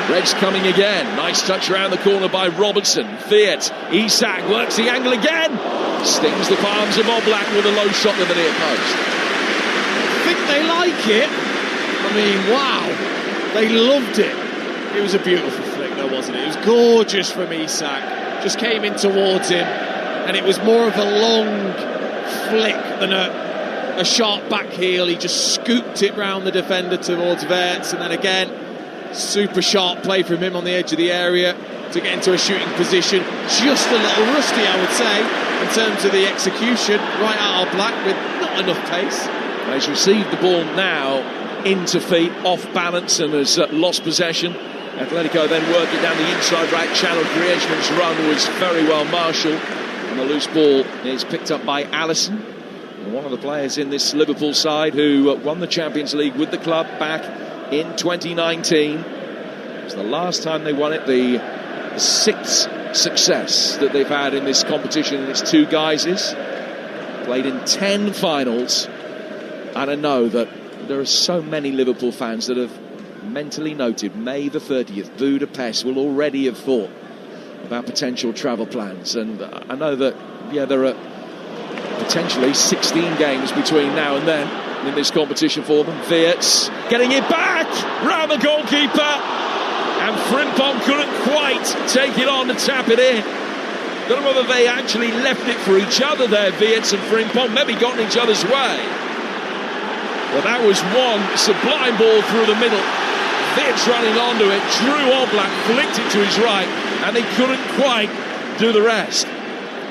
Reds coming again. Nice touch around the corner by Robertson. Weert's. Isak works the angle again. Stings the palms of Oblak with a low shot to the near post. I think they like it. I mean, wow. They loved it. It was a beautiful flick, though, wasn't it? It was gorgeous from Isak. Just came in towards him, and it was more of a long flick than a sharp back heel. He just scooped it round the defender towards Weert's, and then again, super sharp play from him on the edge of the area to get into a shooting position. Just a little rusty, I would say, in terms of the execution. Right out of Black with not enough pace. He's received the ball now into feet, off balance, and has lost possession. Atletico then working down the inside right channel. Griezmann's run was very well marshalled, and the loose ball is picked up by Alisson, one of the players in this Liverpool side who won the Champions League with the club back in 2019. It was the last time they won it, the sixth success that they've had in this competition in its two guises. Played in 10 finals, and I know that there are so many Liverpool fans that have mentally noted May the 30th, Budapest, will already have thought about potential travel plans. And I know that, there are potentially 16 games between now and then in this competition for them. Wirtz getting it back round the goalkeeper, and Frimpong couldn't quite take it on to tap it in. Don't know whether they actually left it for each other there, Wirtz and Frimpong, maybe got in each other's way. Well, that was one sublime ball through the middle. Wirtz running onto it, Drew Oblak flicked it to his right, and they couldn't quite do the rest.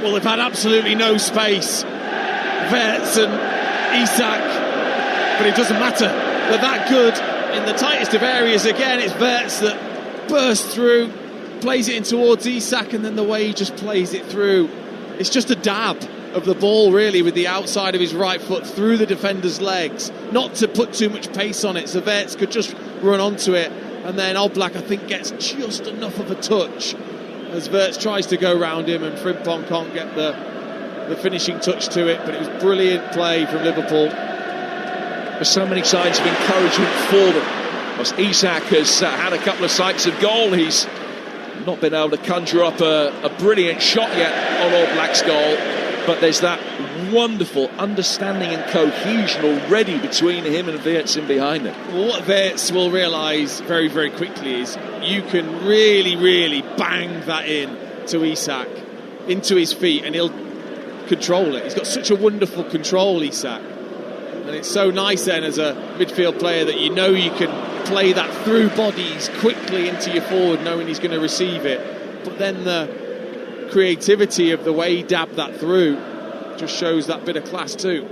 Well, they've had absolutely no space, Wirtz and Isak, but it doesn't matter. They're that good in the tightest of areas. Again, it's Wirtz that bursts through, plays it in towards Isak, and then the way he just plays it through, it's just a dab of the ball really with the outside of his right foot through the defender's legs, not to put too much pace on it, so Wirtz could just run onto it, and then Oblak I think gets just enough of a touch as Wirtz tries to go round him, and Frimpong can't get the finishing touch to it. But it was brilliant play from Liverpool. There's so many signs of encouragement for them. As Isak has had a couple of sights of goal, he's not been able to conjure up a brilliant shot yet on Oblak's goal, but there's that wonderful understanding and cohesion already between him and Wirtz in behind him. Well, what Wirtz will realise very, very quickly is you can really, really bang that in to Isak, into his feet, and he'll control it. He's got such a wonderful control, Isak. And it's so nice then as a midfield player that you know you can play that through bodies quickly into your forward, knowing he's going to receive it. But then the creativity of the way he dabbed that through just shows that bit of class too.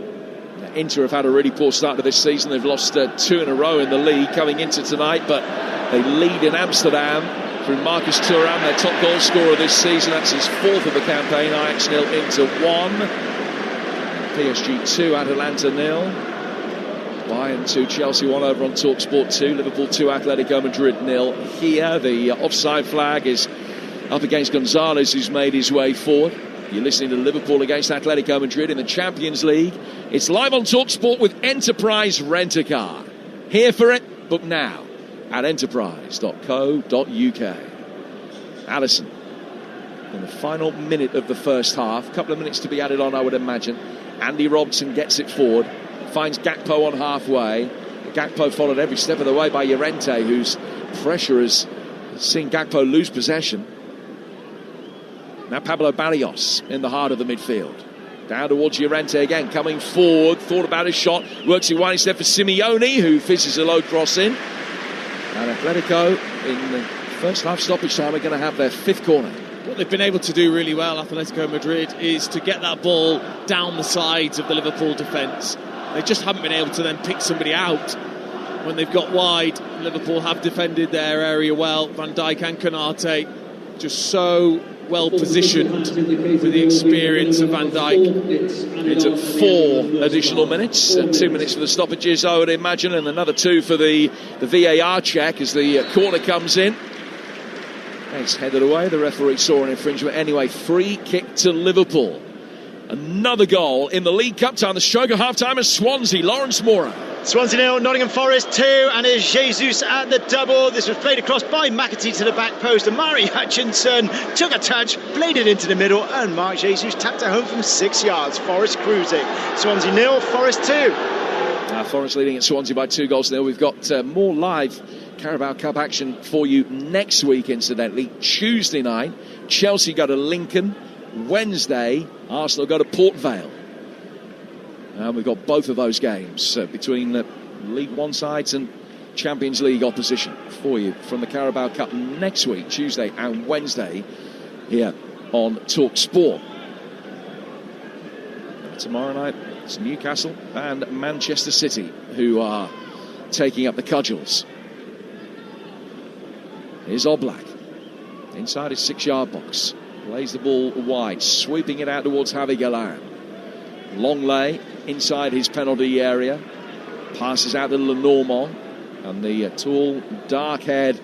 Inter have had a really poor start to this season. They've lost 2 in a row in the league coming into tonight, but they lead in Amsterdam through Marcus Thuram, their top goal scorer this season. That's his 4th of the campaign. Ajax 0 Inter 1. PSG 2, Atalanta 0. Bayern 2, Chelsea 1 over on Talksport 2. Liverpool 2, Atletico Madrid 0. Here the offside flag is up against Gonzalez, who's made his way forward. You're listening to Liverpool against Atletico Madrid in the Champions League. It's live on Talksport with Enterprise Rent-A-Car. Here for it, book now at enterprise.co.uk. Alisson in the final minute of the first half. A couple of minutes to be added on, I would imagine. Andy Robertson gets it forward, finds Gakpo on halfway. Gakpo followed every step of the way by Llorente, whose pressure has seen Gakpo lose possession. Now Pablo Barrios in the heart of the midfield. Down towards Llorente again, coming forward, thought about his shot, works it wide instead for Simeone, who fizzes a low cross in. And Atletico in the first half stoppage time are going to have their 5th corner. What they've been able to do really well, Atletico Madrid, is to get that ball down the sides of the Liverpool defence. They just haven't been able to then pick somebody out when they've got wide. Liverpool have defended their area well. Van Dijk and Konate just so well positioned with the experience of Van Dijk. It took 4 additional minutes, 2 minutes for the stoppages, I would imagine, and another 2 for the VAR check as the corner comes in. It's headed away. The referee saw an infringement. Anyway, free kick to Liverpool. Another goal in the League Cup time. The stroke of half-time is Swansea. Lawrence Moura. Swansea 0, Nottingham Forest 2, and is Jesus at the double. This was played across by McAtee to the back post, and Mari Hutchinson took a touch, played it into the middle, and Mark Jesus tapped it home from 6 yards. Forest cruising. Swansea 0, Forest 2. Forest leading at Swansea by 2-0. We've got more live Carabao Cup action for you next week, incidentally. Tuesday night, Chelsea go to Lincoln. Wednesday, Arsenal go to Port Vale. And we've got both of those games between the League One sides and Champions League opposition for you from the Carabao Cup next week, Tuesday and Wednesday, here on Talksport. Tomorrow night, it's Newcastle and Manchester City who are taking up the cudgels. Here's Oblak. Inside his 6-yard box. Plays the ball wide, sweeping it out towards Javi Galán. Longley inside his penalty area. Passes out to Lenormand. And the tall, dark-haired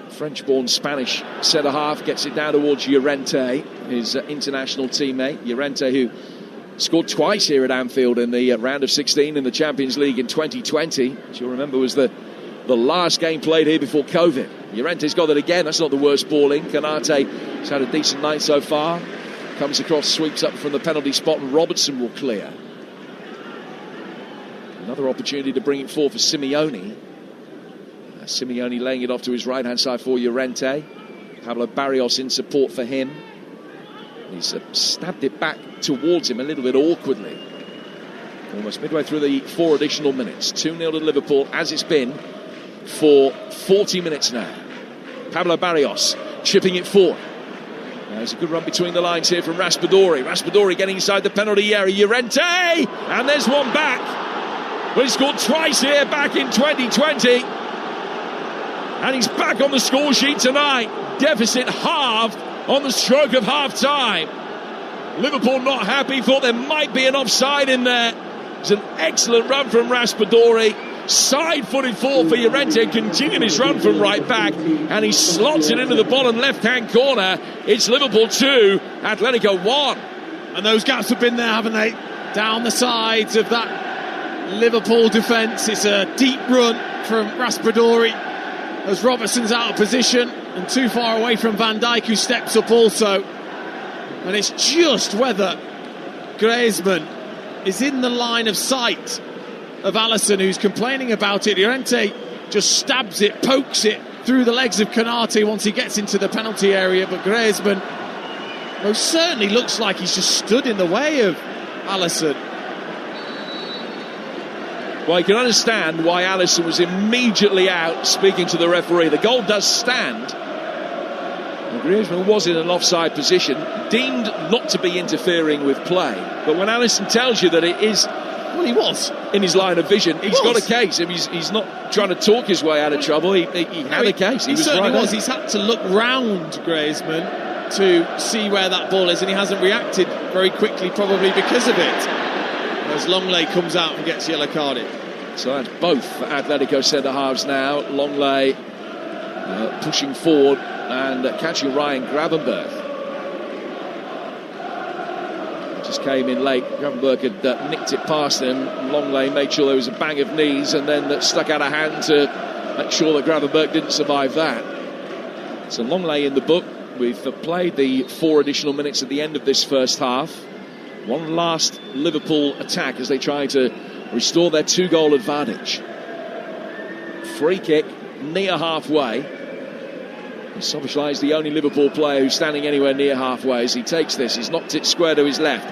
French-born Spanish centre-half gets it down towards Llorente, his international teammate. Llorente, who scored twice here at Anfield in the round of 16 in the Champions League in 2020. As you'll remember, was the last game played here before COVID. Llorente's got it again. That's not the worst balling. Canate has had a decent night so far. Comes across, sweeps up from the penalty spot, and Robertson will clear. Another opportunity to bring it forward for Simeone. Simeone laying it off to his right-hand side for Llorente. Pablo Barrios in support for him. He's stabbed it back towards him a little bit awkwardly. Almost midway through the 4 additional minutes. 2-0 to Liverpool, as it's been for 40 minutes now. Pablo Barrios chipping it forward. There's a good run between the lines here from Raspadori. Raspadori getting inside the penalty area. Llorente! And there's one back. Well, he scored twice here back in 2020. And he's back on the score sheet tonight. Deficit halved on the stroke of half-time. Liverpool not happy, thought there might be an offside in there. It's an excellent run from Raspadori. Side-footed forward for Llorente, continuing his run from right back, and he slots it into the bottom left-hand corner. It's Liverpool 2, Atletico 1. And those gaps have been there, haven't they? Down the sides of that Liverpool defence. It's a deep run from Raspadori as Robertson's out of position and too far away from Van Dijk, who steps up also. And it's just whether Griezmann is in the line of sight of Alisson, who's complaining about it. Llorente just stabs it, pokes it through the legs of Canate once he gets into the penalty area, but Griezmann most certainly looks like he's just stood in the way of Alisson. Well, you can understand why Alisson was immediately out speaking to the referee. The goal does stand. And Griezmann was in an offside position, deemed not to be interfering with play. But when Alisson tells you that it is... Well, he was in his line of vision. He's got a case. He's not trying to talk his way out of trouble. He had a case. He was certainly right. He's had to look round Griezmann to see where that ball is, and he hasn't reacted very quickly, probably because of it. As Longley comes out and gets yellow carded. So that's both for Atletico centre-halves now. Longley pushing forward and catching Ryan Gravenberch. Just came in late. Gravenberch had nicked it past him. Longley made sure there was a bang of knees and then stuck out a hand to make sure that Gravenberch didn't survive that. So Longley in the book. We've played the 4 additional minutes at the end of this first half. One last Liverpool attack as they try to restore their 2-goal advantage. Free kick near halfway. Soboslai is the only Liverpool player who's standing anywhere near halfway as he takes this. He's knocked it square to his left.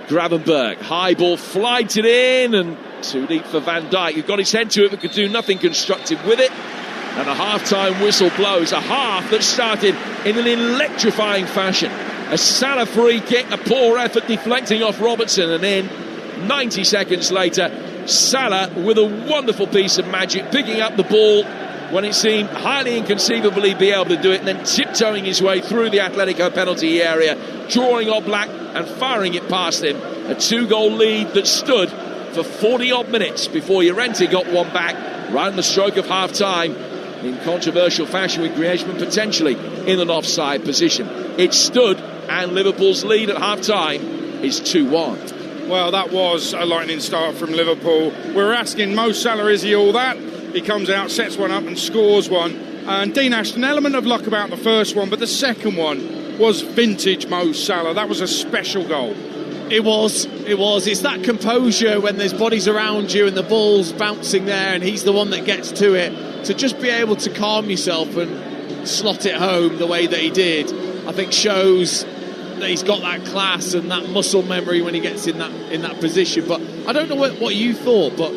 Gravenberch, high ball, flighted in, and too deep for Van Dijk, who got his head to it but could do nothing constructive with it. And a half-time whistle blows. A half that started in an electrifying fashion. A Salah free kick, a poor effort deflecting off Robertson, and then 90 seconds later, Salah with a wonderful piece of magic, picking up the ball when it seemed highly inconceivable he'd be able to do it, and then tiptoeing his way through the Atletico penalty area, drawing Oblak and firing it past him. A 2-goal lead that stood for 40-odd minutes before Llorente got one back right on the stroke of half-time in controversial fashion, with Griezmann potentially in an offside position. It stood, and Liverpool's lead at half-time is 2-1. Well, that was a lightning start from Liverpool. We're asking Mo Salah, is he all that? He comes out, sets one up and scores one. And Dean Ashton, an element of luck about the first one, but the second one was vintage Mo Salah. That was a special goal. It was. It's that composure when there's bodies around you and the ball's bouncing there and he's the one that gets to it. To just be able to calm yourself and slot it home the way that he did, I think shows that he's got that class and that muscle memory when he gets in that position. But I don't know what you thought, but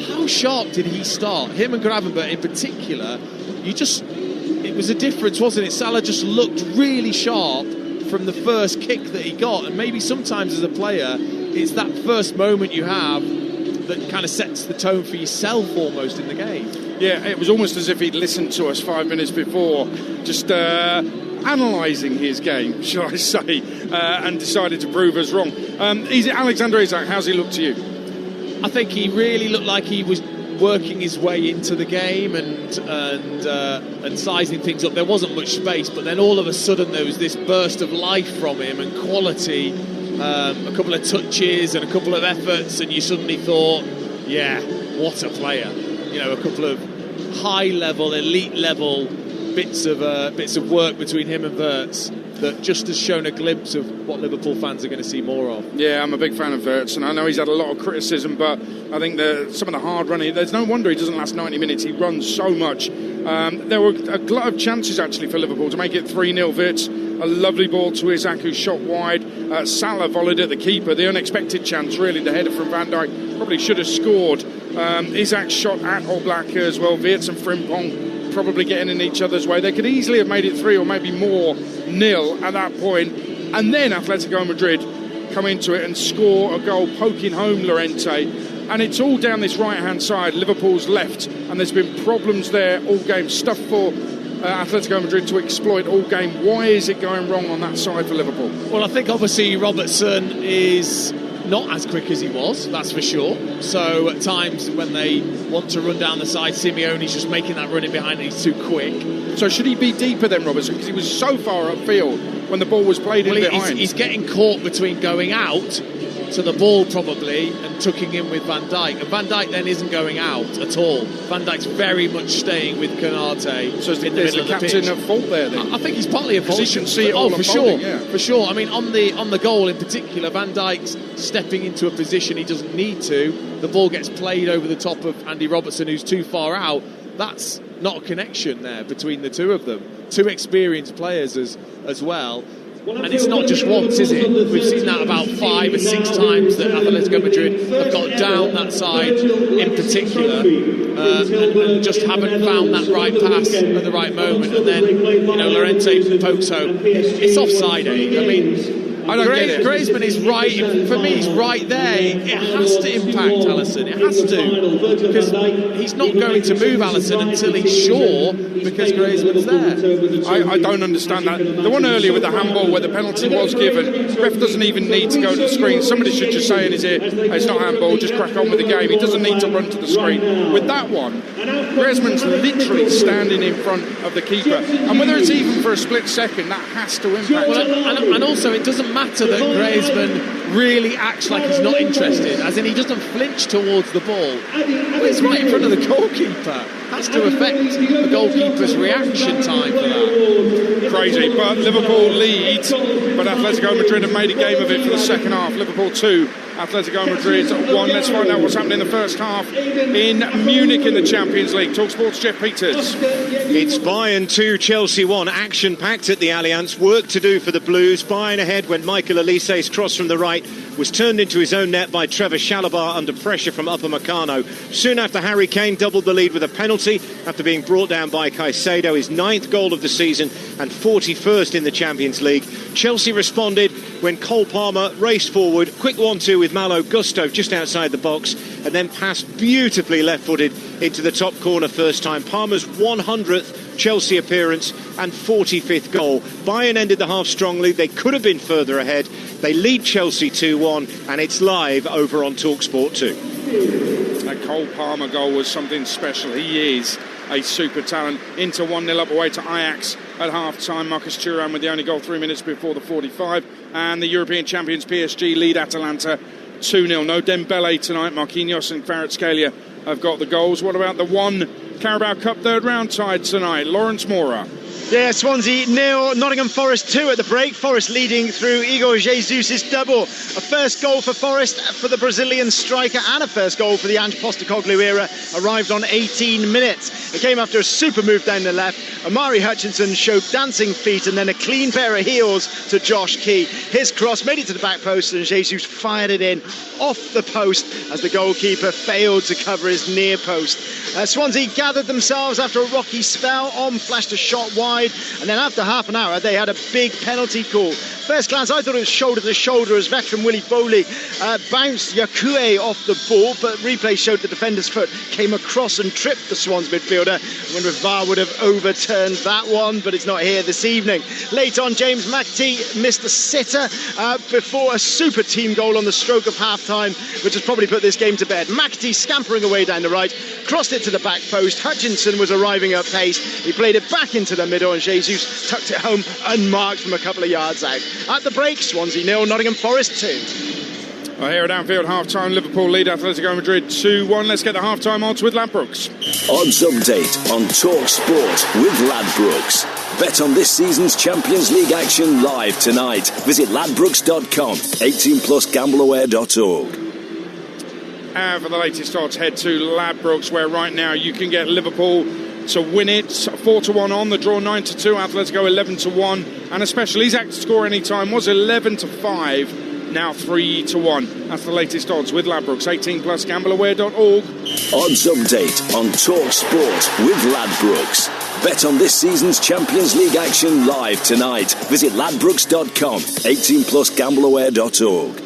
how sharp did he start? Him and Gravenberch in particular, it was a difference, wasn't it? Salah just looked really sharp from the first kick that he got, and maybe sometimes as a player it's that first moment you have that kind of sets the tone for yourself almost in the game. Yeah, it was almost as if he'd listened to us 5 minutes before, just analysing his game, shall I say, and decided to prove us wrong. Alexander Isak, how's he look to you? I think he really looked like he was working his way into the game and sizing things up. There wasn't much space, but then all of a sudden there was this burst of life from him and quality, a couple of touches and a couple of efforts, and you suddenly thought, yeah, what a player. You know, a couple of high-level, elite-level bits of work between him and Wirtz that just has shown a glimpse of what Liverpool fans are going to see more of. Yeah, I'm a big fan of Wirtz, and I know he's had a lot of criticism, but I think some of the hard running, there's no wonder he doesn't last 90 minutes. He runs so much. There were a lot of chances actually for Liverpool to make it 3-0. Wirtz, a lovely ball to Isak, who shot wide. Salah volleyed at the keeper. The unexpected chance, really, the header from Van Dijk, probably should have scored. Isak shot at Oblak as well. Wirtz and Frimpong probably getting in each other's way. They could easily have made it 3 or maybe more 0 at that point. And then Atletico Madrid come into it and score a goal poking home Llorente. And it's all down this right-hand side, Liverpool's left. And there's been problems there all game. Stuff for Atletico Madrid to exploit all game. Why is it going wrong on that side for Liverpool? Well, I think obviously Robertson is not as quick as he was, that's for sure. So at times when they want to run down the side, Simeone's just making that running behind and he's too quick. So should he be deeper than Robertson? Because he was so far upfield when the ball was played in behind. He's getting caught between going out to the ball probably and tucking in with Van Dijk. And Van Dijk then isn't going out at all. Van Dijk's very much staying with Konate. So there's the captain at fault there then? I think he's partly at fault. He can see it all for sure. Yeah. For sure. I mean, on the goal in particular, Van Dijk's stepping into a position he doesn't need to. The ball gets played over the top of Andy Robertson, who's too far out. That's not a connection there between the two of them. Two experienced players as well. And it's not just once, is it? We've seen that about 5 or 6 times that Atletico Madrid have got down that side in particular and just haven't found that right pass at the right moment. And then, Llorente pokes home. It's offside, I mean, I don't get it. Griezmann is right, for me, he's right there. It has to impact Alisson. It has to. Because he's not going to move Alisson until he's sure, because Griezmann's there. I don't understand that. The one earlier with the handball where the penalty was given, ref doesn't even need to go to the screen. Somebody should just say in his ear, hey, it's not handball, just crack on with the game. He doesn't need to run to the screen. With that one, Griezmann's literally standing in front of the keeper. And whether it's even for a split second, that has to impact. Well, and also, it doesn't matter that Griezmann really acts like he's not interested, as in he doesn't flinch towards the ball. Well, it's right in front of the goalkeeper. Has to affect the goalkeeper's reaction time for that. Crazy, but Liverpool lead, but Atletico Madrid have made a game of it for the second half. Liverpool 2, Atletico Madrid 1. Let's find out what's happening in the first half in Munich in the Champions League. Talksport's Jeff Peters. It's Bayern 2, Chelsea 1. Action-packed at the Allianz. Work to do for the Blues. Bayern ahead when Michael Olise's cross from the right was turned into his own net by Trevor Chalobah under pressure from Upamecano. Soon after, Harry Kane doubled the lead with a penalty after being brought down by Caicedo, his 9th goal of the season and 41st in the Champions League. Chelsea responded when Cole Palmer raced forward, quick 1-2 with Malo Gusto just outside the box, and then passed beautifully left-footed into the top corner first time. Palmer's 100th Chelsea appearance and 45th goal. Bayern ended the half strongly. They could have been further ahead. They lead Chelsea 2-1, and it's live over on Talksport 2. That Cole Palmer goal was something special. He is a super talent. Inter 1-0 up away to Ajax at half-time. Marcus Thuram with the only goal 3 minutes before the 45. And the European champions PSG lead Atalanta 2-0. No Dembele tonight. Marquinhos and Kvaratskhelia have got the goals. What about the one Carabao Cup third round tied tonight? Lawrence Mora. Yeah, Swansea 0, Nottingham Forest 2 at the break. Forest leading through Igor Jesus' double. A first goal for Forest for the Brazilian striker and a first goal for the Ange Postecoglou era arrived on 18 minutes. It came after a super move down the left. Amari Hutchinson showed dancing feet and then a clean pair of heels to Josh Key. His cross made it to the back post and Jesus fired it in off the post as the goalkeeper failed to cover his near post. Swansea gathered themselves after a rocky spell. On flashed a shot wide, and then after half an hour they had a big penalty call. first glance, I thought it was shoulder to shoulder as veteran Willy Bowley bounced Yakue off the ball, but replay showed the defender's foot came across and tripped the Swans midfielder. I wonder if VAR would have overturned that one, but it's not here this evening. Late on, James McAtee missed a sitter before a super team goal on the stroke of half-time, which has probably put this game to bed. McAtee scampering away down the right, crossed it to the back post. Hutchinson was arriving at pace. He played it back into the middle, and Jesus tucked it home unmarked from a couple of yards out. At the break, Swansea 0, Nottingham Forest 2. Well, here at Anfield, half-time, Liverpool lead Atletico Madrid 2-1. Let's get the half-time odds with Ladbrokes. Odds update on Talksport with Ladbrokes. Bet on this season's Champions League action live tonight. Visit ladbrokes.com, 18plusgambleaware.org. And for the latest odds, head to Ladbrokes, where right now you can get Liverpool to win it 4-1 on the draw, 9-2. Atletico 11-1, and especially Isaac to score any time was 11-5. Now 3-1. That's the latest odds with Ladbrokes. 18plusgambleaware.org. Odds update on Talksport with Ladbrokes. Bet on this season's Champions League action live tonight. Visit ladbrokes.com, 18plusgambleaware.org.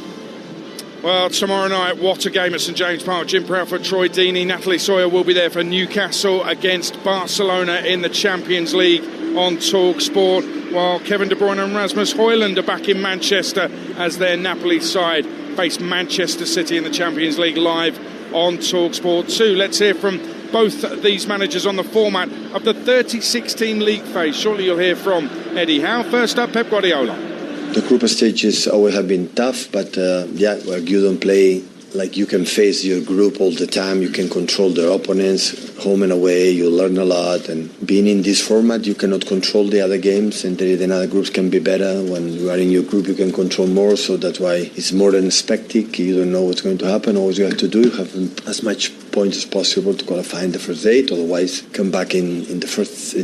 Well, tomorrow night, what a game at St James Park. Jim Proudfoot, Troy Deeney, Natalie Sawyer will be there for Newcastle against Barcelona in the Champions League on Talksport, while Kevin De Bruyne and Rasmus Højlund are back in Manchester as their Napoli side face Manchester City in the Champions League live on Talksport 2. Let's hear from both these managers on the format of the 36-team league phase. Shortly you'll hear from Eddie Howe. First up, Pep Guardiola. The group stages always have been tough, but where you don't play, like you can face your group all the time, you can control their opponents, home and away, you learn a lot, and being in this format, you cannot control the other games, and the other groups can be better. When you are in your group, you can control more, so that's why it's more than spectac. You don't know what's going to happen. All you have to do, you have as much points as possible to qualify in the first 8, otherwise come back in the first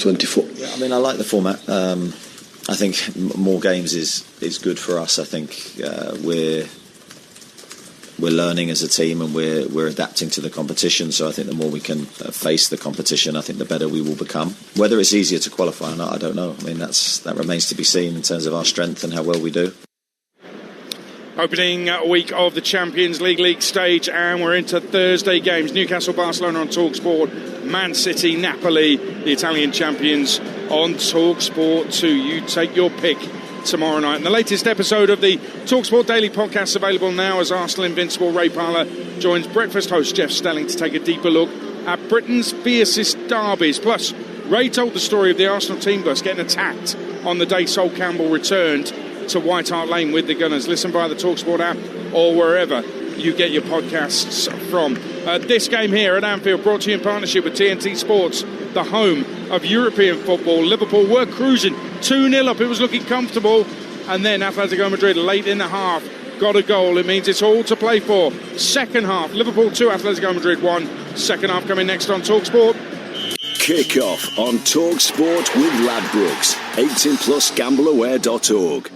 24. Yeah, I mean, I like the format. I think more games is good for us. I think we're learning as a team, and we're adapting to the competition. So I think the more we can face the competition, I think the better we will become. Whether it's easier to qualify or not, I don't know. I mean, that remains to be seen in terms of our strength and how well we do. Opening week of the Champions League stage, and we're into Thursday games. Newcastle, Barcelona on Talksport, Man City, Napoli, the Italian champions on Talksport 2. You take your pick tomorrow night. And the latest episode of the Talksport Daily Podcast is available now as Arsenal invincible Ray Parlour joins breakfast host Jeff Stelling to take a deeper look at Britain's fiercest derbies. Plus, Ray told the story of the Arsenal team bus getting attacked on the day Sol Campbell returned to White Hart Lane with the Gunners. Listen via the Talksport app or wherever you get your podcasts from. This game here at Anfield brought to you in partnership with TNT Sports, the home of European football. Liverpool were cruising 2-0 up. It was looking comfortable. And then Atletico Madrid late in the half got a goal. It means it's all to play for. Second half, Liverpool 2, Atletico Madrid 1. Second half coming next on Talksport. Kick off on Talksport with Ladbrokes, 18plusgambleaware.org.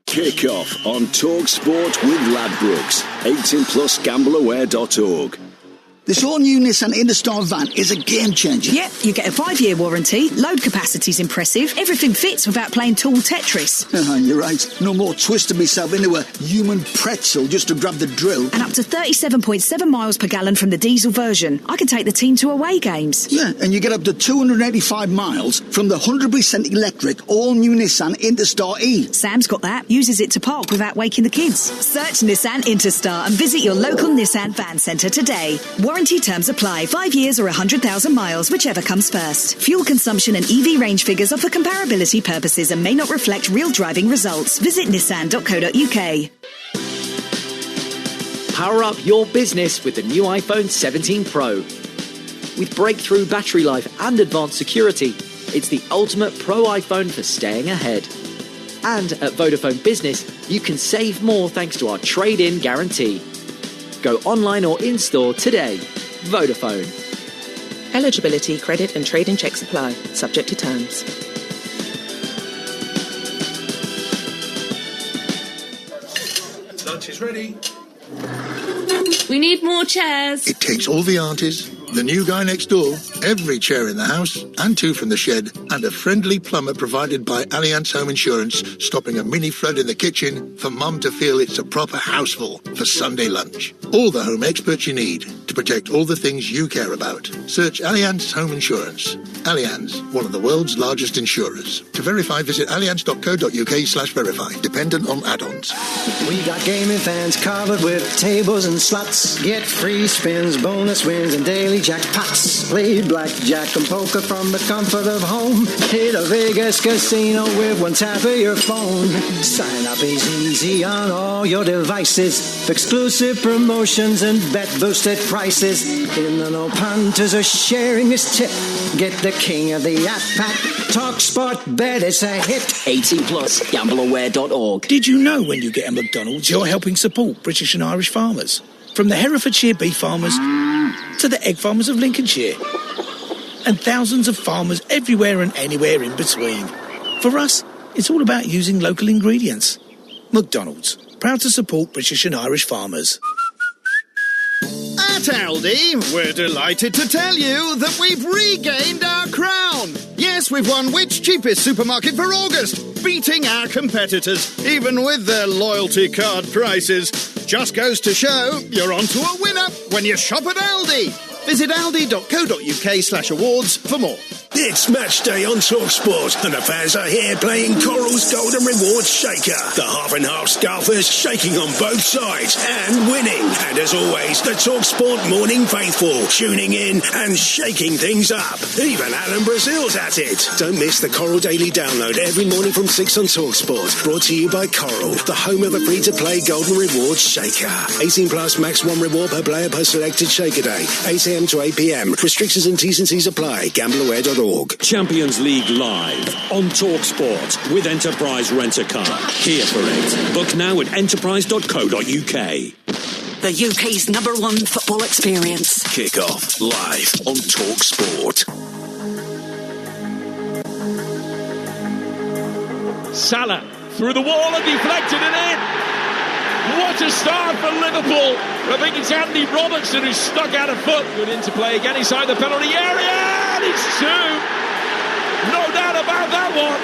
Kick off on Talksport with Ladbrokes, 18plusgambleaware.org. This all-new Nissan Interstar van is a game-changer. Yep, you get a 5-year warranty, load capacity's impressive, everything fits without playing tall Tetris. You're right. No more twisting myself into a human pretzel just to grab the drill. And up to 37.7 miles per gallon from the diesel version. I can take the team to away games. Yeah, and you get up to 285 miles from the 100% electric all-new Nissan Interstar E. Sam's got that. Uses it to park without waking the kids. Search Nissan Interstar and visit your local Nissan van centre today. Warranty terms apply. 5 years or 100,000 miles, whichever comes first. Fuel consumption and EV range figures are for comparability purposes and may not reflect real driving results. Visit nissan.co.uk. Power up your business with the new iPhone 17 Pro. With breakthrough battery life and advanced security, it's the ultimate Pro iPhone for staying ahead. And at Vodafone Business, you can save more thanks to our trade-in guarantee. Go online or in-store today. Vodafone. Eligibility, credit and trade-in check supply. Subject to terms. Lunch is ready. We need more chairs. It takes all the aunties, the new guy next door, every chair in the house, and 2 from the shed, and a friendly plumber provided by Allianz Home Insurance, stopping a mini flood in the kitchen for Mum to feel it's a proper houseful for Sunday lunch. All the home experts you need to protect all the things you care about. Search Allianz Home Insurance. Allianz, one of the world's largest insurers. To verify, visit allianz.co.uk/verify. Dependent on add-ons. We got gaming fans covered with tables and slots. Get free spins, bonus wins, and daily jackpots. Play blackjack and poker from the comfort of home. Hit a Vegas casino with one tap of your phone. Sign up is easy on all your devices. Exclusive promotions and bet-boosted prices. In the no punters are sharing this tip. Get the king of the app pack. Talksport bet, it's a hit. 18 plus, gambleaware.org. Did you know when you get a McDonald's, you're helping support British and Irish farmers? From the Herefordshire beef farmers to the egg farmers of Lincolnshire. And thousands of farmers everywhere and anywhere in between. For us, it's all about using local ingredients. McDonald's, proud to support British and Irish farmers. At Aldi, we're delighted to tell you that we've regained our crown. Yes, we've won Which Cheapest Supermarket for August, beating our competitors, even with their loyalty card prices. Just goes to show you're onto a winner when you shop at Aldi. Visit aldi.co.uk/awards for more. It's match day on Talksport, and the fans are here playing Coral's Golden Rewards Shaker. The half-and-half scarfers shaking on both sides and winning. And as always, the Talksport morning faithful tuning in and shaking things up. Even Alan Brazil's at it. Don't miss the Coral Daily Download every morning from 6 on Talksport. Brought to you by Coral, the home of the free-to-play Golden Rewards Shaker. 18 plus, max 1 reward per player per selected Shaker day. 8 a.m. to 8 p.m. Restrictions and T's and C's apply. Gambleaware.org. Champions League live on Talksport with Enterprise Rent-A-Car. Here for it. Book now at enterprise.co.uk. The UK's #1 football experience. Kick off live on Talksport. Salah through the wall and deflected it in. What a start for Liverpool. I think it's Andy Robertson who's stuck out of foot. Good interplay again inside the penalty area. And it's 2. No doubt about that one.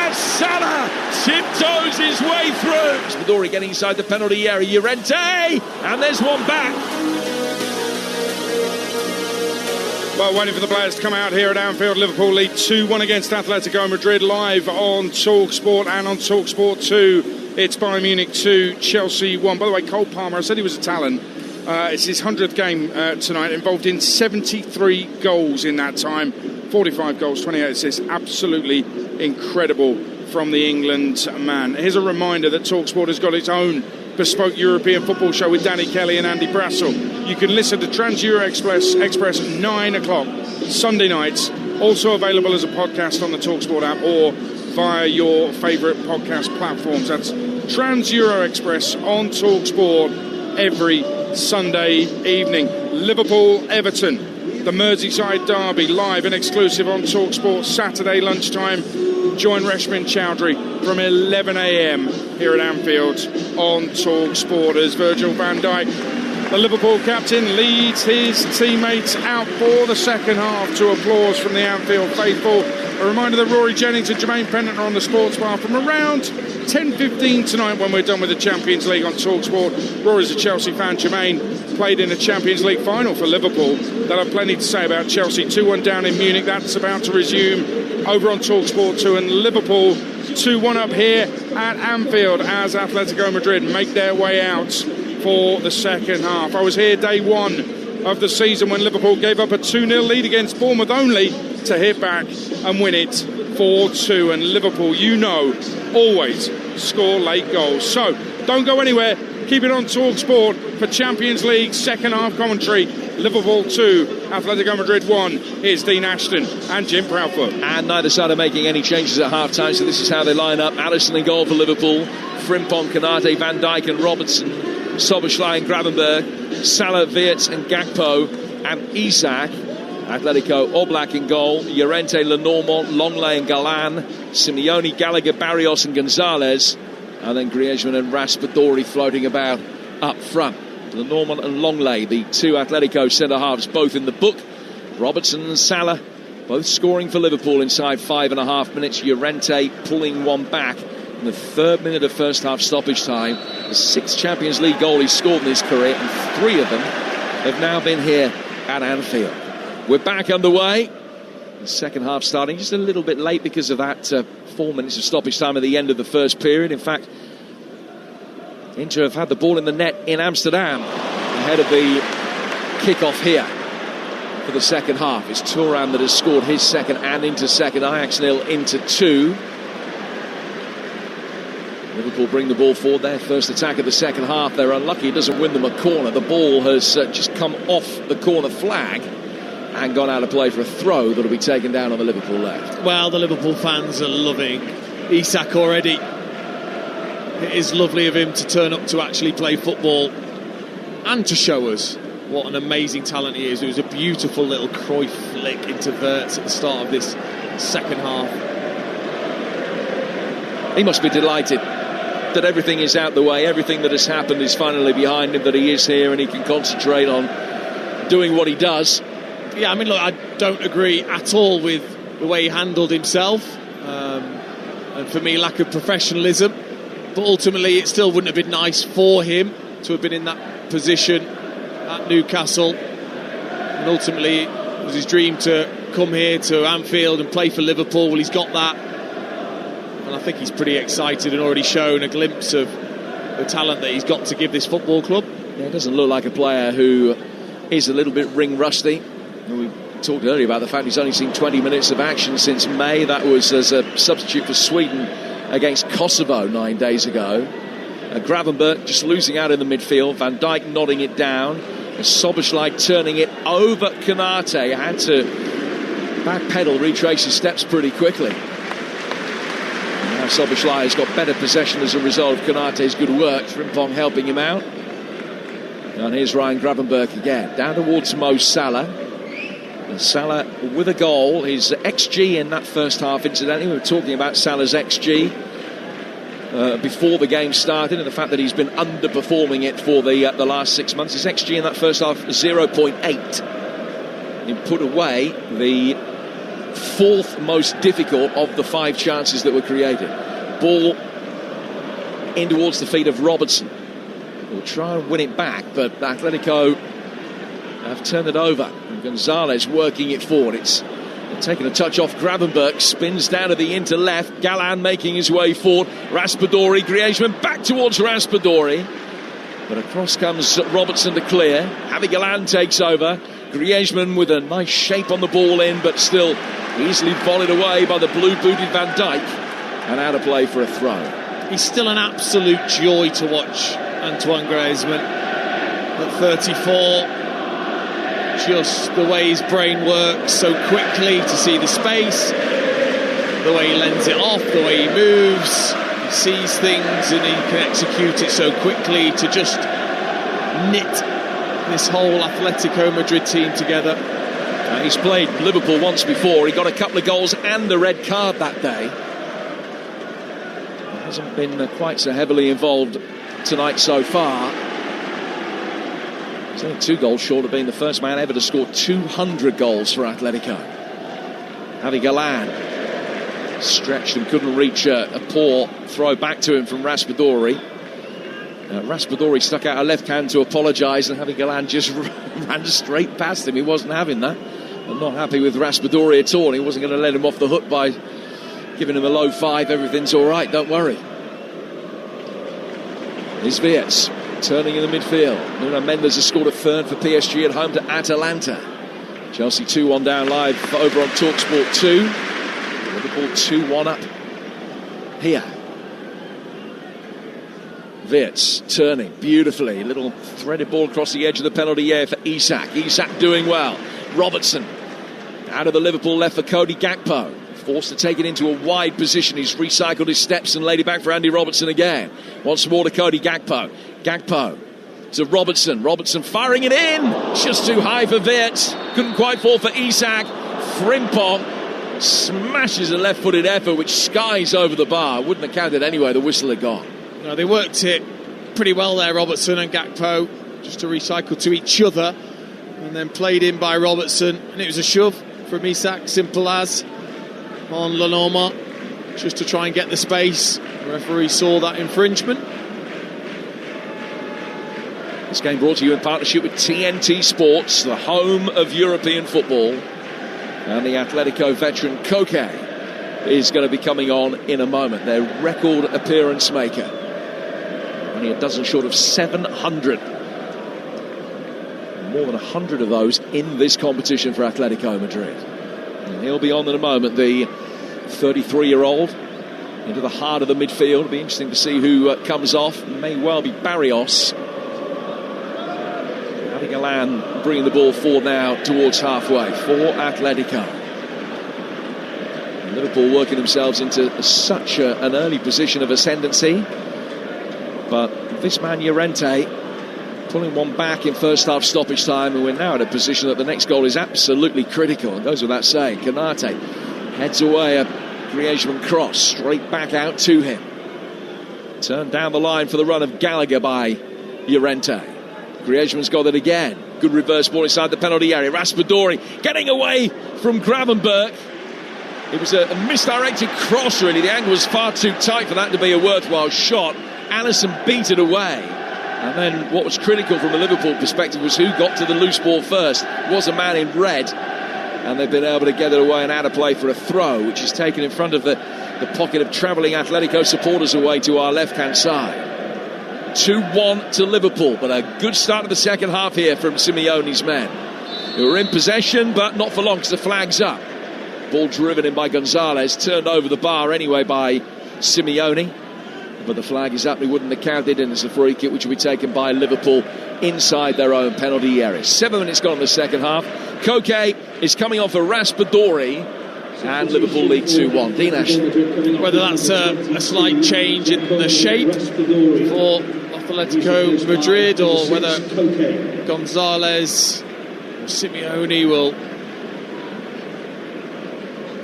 And Salah tiptoes his way through. Spadori getting inside the penalty area. Llorente. And there's one back. Well, waiting for the players to come out here at Anfield. Liverpool lead 2-1 against Atletico Madrid, live on Talksport and on Talksport 2. It's Bayern Munich 2, Chelsea 1. By the way, Cole Palmer, I said he was a talent. It's his 100th game tonight, involved in 73 goals in that time. 45 goals, 28 assists. Absolutely incredible from the England man. Here's a reminder that Talksport has got its own bespoke European football show with Danny Kelly and Andy Brassel. You can listen to Trans-Euro Express at 9 o'clock Sunday nights. Also available as a podcast on the Talksport app or via your favourite podcast platforms. That's Trans-Euro Express on Talksport every Sunday evening. Liverpool-Everton, the Merseyside derby, live and exclusive on Talksport Saturday lunchtime. Join Reshmin Chowdhury from 11 a.m. here at Anfield on Talksport as Virgil van Dijk, the Liverpool captain, leads his teammates out for the second half to applause from the Anfield faithful. A reminder that Rory Jennings and Jermaine Pennant are on the sports bar from around 10:15 tonight when we're done with the Champions League on Talksport. Rory's a Chelsea fan. Jermaine played in a Champions League final for Liverpool. They'll have plenty to say about Chelsea. 2-1 down in Munich. That's about to resume over on Talksport 2. And Liverpool 2-1 up here at Anfield as Atletico Madrid make their way out for the second half. I was here day one of the season when Liverpool gave up a 2-0 lead against Bournemouth, only to hit back and win it 4-2. And Liverpool, you know, always score late goals. So don't go anywhere. Keep it on Talksport for Champions League second half commentary. Liverpool 2, Atletico Madrid 1. Here's Dean Ashton and Jim Proudfoot. And neither side are making any changes at half-time, so this is how they line up. Alisson in goal for Liverpool. Frimpong, Konate, Van Dijk and Robertson. Szoboszlai and Gravenberg. Salah, Wirtz and Gakpo and Isak. Atletico, Oblak in goal. Llorente, Lenormand, Longley and Galan. Simeone, Gallagher, Barrios and Gonzalez. And then Griezmann and Raspadori floating about up front. The Norman and Longley, the two Atletico centre-halves, both in the book. Robertson and Salah, both scoring for Liverpool inside 5.5 minutes. Llorente pulling one back in the 3rd minute of first half stoppage time. The 6th Champions League goal he's scored in his career, and 3 of them have now been here at Anfield. We're back underway. The second half starting just a little bit late because of that 4 minutes of stoppage time at the end of the first period. In fact, Inter have had the ball in the net in Amsterdam ahead of the kick-off here for the second half. It's Thuram that has scored his second and Inter second. Ajax 0, Inter 2. Liverpool bring the ball forward. Their first attack of the second half. They're unlucky. It doesn't win them a corner. The ball has just come off the corner flag and gone out of play for a throw that will be taken down on the Liverpool left. Well, the Liverpool fans are loving Isak already. It is lovely of him to turn up to actually play football and to show us what an amazing talent he is. It was a beautiful little Cruyff flick into Wirtz at the start of this second half. He must be delighted that everything is out the way, everything that has happened is finally behind him, that he is here and he can concentrate on doing what he does. Yeah, I mean, look, I don't agree at all with the way he handled himself, and for me, lack of professionalism. But ultimately, it still wouldn't have been nice for him to have been in that position at Newcastle. And ultimately, it was his dream to come here to Anfield and play for Liverpool. Well, he's got that. And I think he's pretty excited and already shown a glimpse of the talent that he's got to give this football club. Yeah, it doesn't look like a player who is a little bit ring rusty. We talked earlier about the fact he's only seen 20 minutes of action since May. That was as a substitute for Sweden against Kosovo 9 days ago. Gravenberch just losing out in the midfield. Van Dijk nodding it down. Szoboszlai turning it over Konate. Had to backpedal, retrace his steps pretty quickly. Now Szoboszlai has got better possession as a result of Konate's good work. Frimpong helping him out. And here's Ryan Gravenberch again. Down towards Mo Salah. And Salah with a goal. His XG in that first half, incidentally, we were talking about Salah's XG before the game started, and the fact that he's been underperforming it for the last 6 months. His XG in that first half, 0.8. He put away the 4th most difficult of the 5 chances that were created. Ball in towards the feet of Robertson. Will try and win it back, but Atletico have turned it over. And Gonzalez working it forward. It's taken a touch off Gravenberch, spins down to the Inter left. Galán making his way forward. Raspadori, Griezmann back towards Raspadori. But across comes Robertson to clear. Javi Galán takes over. Griezmann with a nice shape on the ball in, but still easily volleyed away by the blue-booted Van Dijk. And out of play for a throw. He's still an absolute joy to watch, Antoine Griezmann. At 34, just the way his brain works so quickly to see the space, the way he lends it off, the way he moves, he sees things and he can execute it so quickly to just knit this whole Atletico Madrid team together. He's played Liverpool once before. He got a couple of goals and a red card that day. He hasn't been quite so heavily involved tonight so far. He's only 2 goals short of being the first man ever to score 200 goals for Atletico. Javi Galán stretched and couldn't reach a poor throw back to him from Raspadori. Raspadori stuck out a left hand to apologise, and Javi Galán just ran straight past him. He wasn't having that. I'm not happy with Raspadori at all. He wasn't going to let him off the hook by giving him a low 5. Everything's all right, don't worry. Here's Wirtz turning in the midfield. Nuno Mendes has scored a third for PSG at home to Atalanta. Chelsea 2-1 down live over on Talksport 2. Liverpool 2-1 up here. Wirtz turning beautifully. Little threaded ball across the edge of the penalty area for Isak. Isak doing well. Robertson out of the Liverpool left for Cody Gakpo. Forced to take it into a wide position. He's recycled his steps and laid it back for Andy Robertson again. Once more to Cody Gakpo. Gakpo to Robertson. Robertson firing it in. Just too high for Wirtz. Couldn't quite fall for Isak. Frimpong smashes a left-footed effort which skies over the bar. Wouldn't have counted anyway. The whistle had gone. No, they worked it pretty well there, Robertson and Gakpo. just to recycle to each other, and then played in by Robertson, and it was a shove from Isak, simple as, on Lenormand, just to try and get the space. The referee saw that infringement. This game brought to you in partnership with TNT Sports, the home of European football. And the Atletico veteran Koke is going to be coming on in a moment. Their record appearance maker. Only a dozen short of 700. More than 100 of those in this competition for Atletico Madrid. And he'll be on in a moment, the 33-year-old, into the heart of the midfield. It'll be interesting to see who comes off. It may well be Barrios. Alan bringing the ball forward now towards halfway for Atletico. And Liverpool working themselves into such an early position of ascendancy. But this man Llorente pulling one back in first half stoppage time, and we're now in a position that the next goal is absolutely critical. It goes without saying. Konate heads away, a Griezmann cross straight back out to him. Turned down the line for the run of Gallagher by Llorente. Griezmann's got it again. Good reverse ball inside the penalty area. Raspadori getting away from Gravenberch. It was a misdirected cross, really. The angle was far too tight for that to be a worthwhile shot. Alisson beat it away. And then what was critical from a Liverpool perspective was who got to the loose ball first. It was a man in red. And they've been able to get it away and out of play for a throw, which is taken in front of the pocket of travelling Atletico supporters away to our left-hand side. 2-1 to Liverpool, but a good start of the second half here from Simeone's men. They were in possession, but not for long because the flag's up. Ball driven in by Gonzalez, turned over the bar anyway by Simeone. But the flag is up, he wouldn't have counted in as a free kick, which will be taken by Liverpool inside their own penalty area. 7 minutes gone in the second half. Koke is coming off a Raspadori, and Liverpool lead 2-1. Dinesh. Whether that's a slight change in the shape for Atletico Madrid, or whether Gonzalez or Simeone will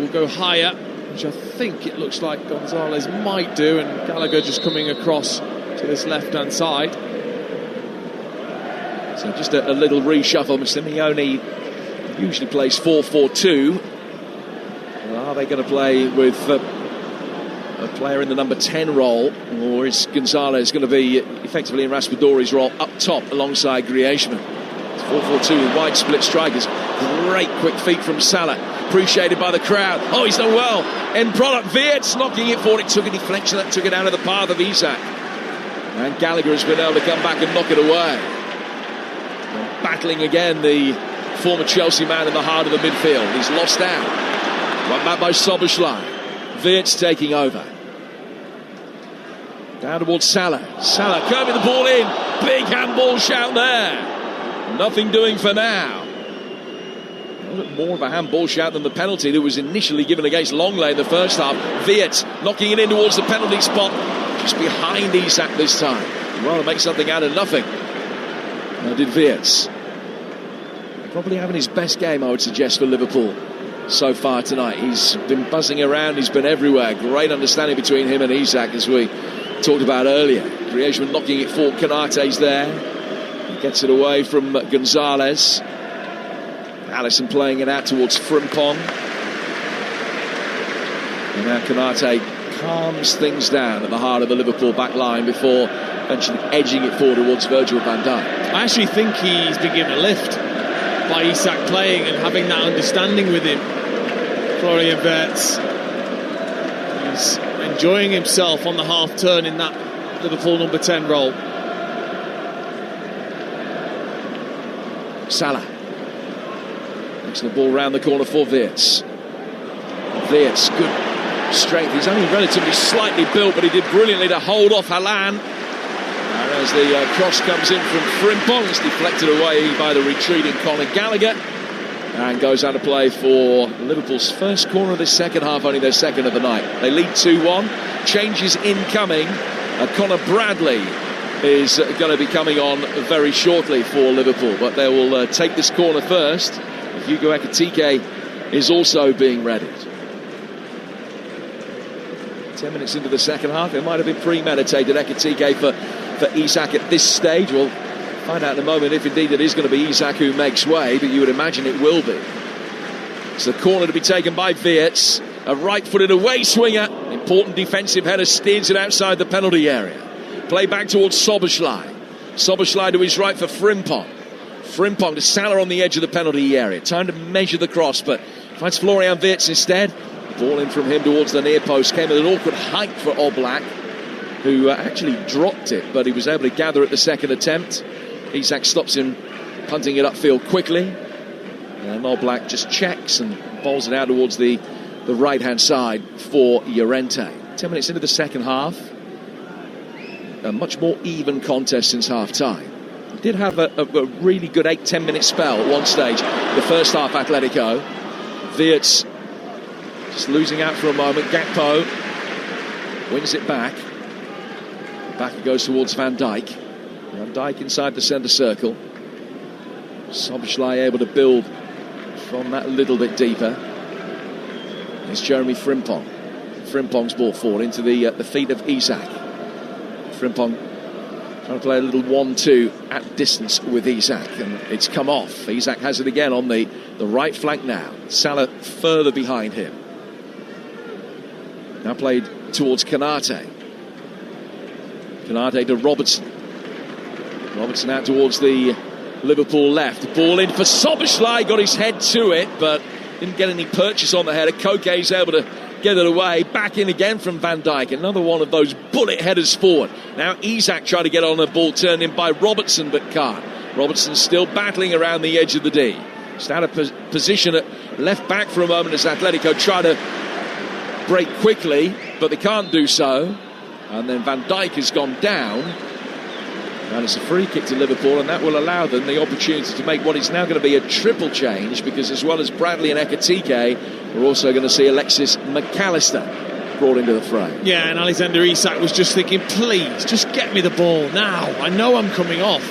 go higher, which I think it looks like Gonzalez might do, and Gallagher just coming across to this left-hand side. So just a little reshuffle. Simeone usually plays 4-4-2. Well, are they going to play with a player in the number 10 role, or is Gonzalez going to be effectively in Raspadori's role up top alongside Griezmann? It's 4-4-2 with wide split strikers. Great quick feet from Salah, appreciated by the crowd. Oh, he's done well. End product, Wirtz knocking it forward. It took a deflection that took it out of the path of Isak. And Gallagher has been able to come back and knock it away. And battling again, the former Chelsea man in the heart of the midfield. He's lost out. Run back by Szoboszlai. Wirtz taking over. Down towards Salah. Salah curving the ball in. Big handball shout there. Nothing doing for now. A little more of a handball shout than the penalty that was initially given against Longley in the first half. Wirtz knocking it in towards the penalty spot. Just behind Isak this time. Well, to make something out of nothing. Now did Wirtz. Probably having his best game, I would suggest, for Liverpool so far tonight. He's been buzzing around, he's been everywhere. Great understanding between him and Isak, as we talked about earlier. Griezmann knocking it forward. Konate's there. He gets it away from Gonzalez. Alisson playing it out towards Frimpong. And now Konate calms things down at the heart of the Liverpool back line before eventually edging it forward towards Virgil van Dijk. I actually think he's been given a lift by Isak playing and having that understanding with him. Florian Wirtz. He's enjoying himself on the half turn in that Liverpool number 10 role. Salah. Makes the ball round the corner for Wirtz. Wirtz, good strength. He's only relatively slightly built, but he did brilliantly to hold off Haaland. And as the cross comes in from Frimpong, it's deflected away by the retreating Conor Gallagher. And goes out of play for Liverpool's first corner of this second half, only their second of the night. They lead 2-1. Changes incoming. Conor Bradley is going to be coming on very shortly for Liverpool, but they will take this corner first. Hugo Ekitike is also being readied. 10 minutes into the second half, it might have been premeditated. Ekitike for Isak at this stage. Well, Find out in a moment if indeed it is going to be Isak who makes way, but you would imagine it will be. It's the corner to be taken by Wirtz, a right-footed away swinger. Important defensive header, steers it outside the penalty area. Play back towards Szoboszlai. Szoboszlai to his right for Frimpong. Frimpong to Salah on the edge of the penalty area. Time to measure the cross, but finds Florian Wirtz instead. Ball in from him towards the near post. Came at an awkward height for Oblak, who actually dropped it, but he was able to gather at the second attempt. Isak stops him, punting it upfield quickly. And Oblak just checks and bowls it out towards the right-hand side for Llorente. 10 minutes into the second half. A much more even contest since half-time. Did have a really good 8-10 minute spell at one stage, the first half. Atletico. Wirtz just losing out for a moment. Gakpo wins it back. Back it goes towards Van Dijk. Van Dijk inside the centre circle. Szoboszlai able to build from that a little bit deeper. It's Jeremy Frimpong. Frimpong's ball forward into the feet of Isak. Frimpong trying to play a little 1-2 at distance with Isak, and it's come off. Isak has it again on the right flank now. Salah further behind him. Now played towards Konate. Konate to Robertson. Robertson out towards the Liverpool left. Ball in for Szoboszlai. Got his head to it, but didn't get any purchase on the header. Koke's able to get it away. Back in again from Van Dijk. Another one of those bullet headers forward. Now Isak tried to get on the ball, turned in by Robertson, but can't. Robertson still battling around the edge of the D. Just out of position at left back for a moment as Atletico try to break quickly, but they can't do so. And then Van Dijk has gone down. And it's a free kick to Liverpool, and that will allow them the opportunity to make what is now going to be a triple change, because as well as Bradley and Ekitike, we're also going to see Alexis McAllister brought into the fray. Yeah, and Alexander Isak was just thinking, please, just get me the ball now. I know I'm coming off.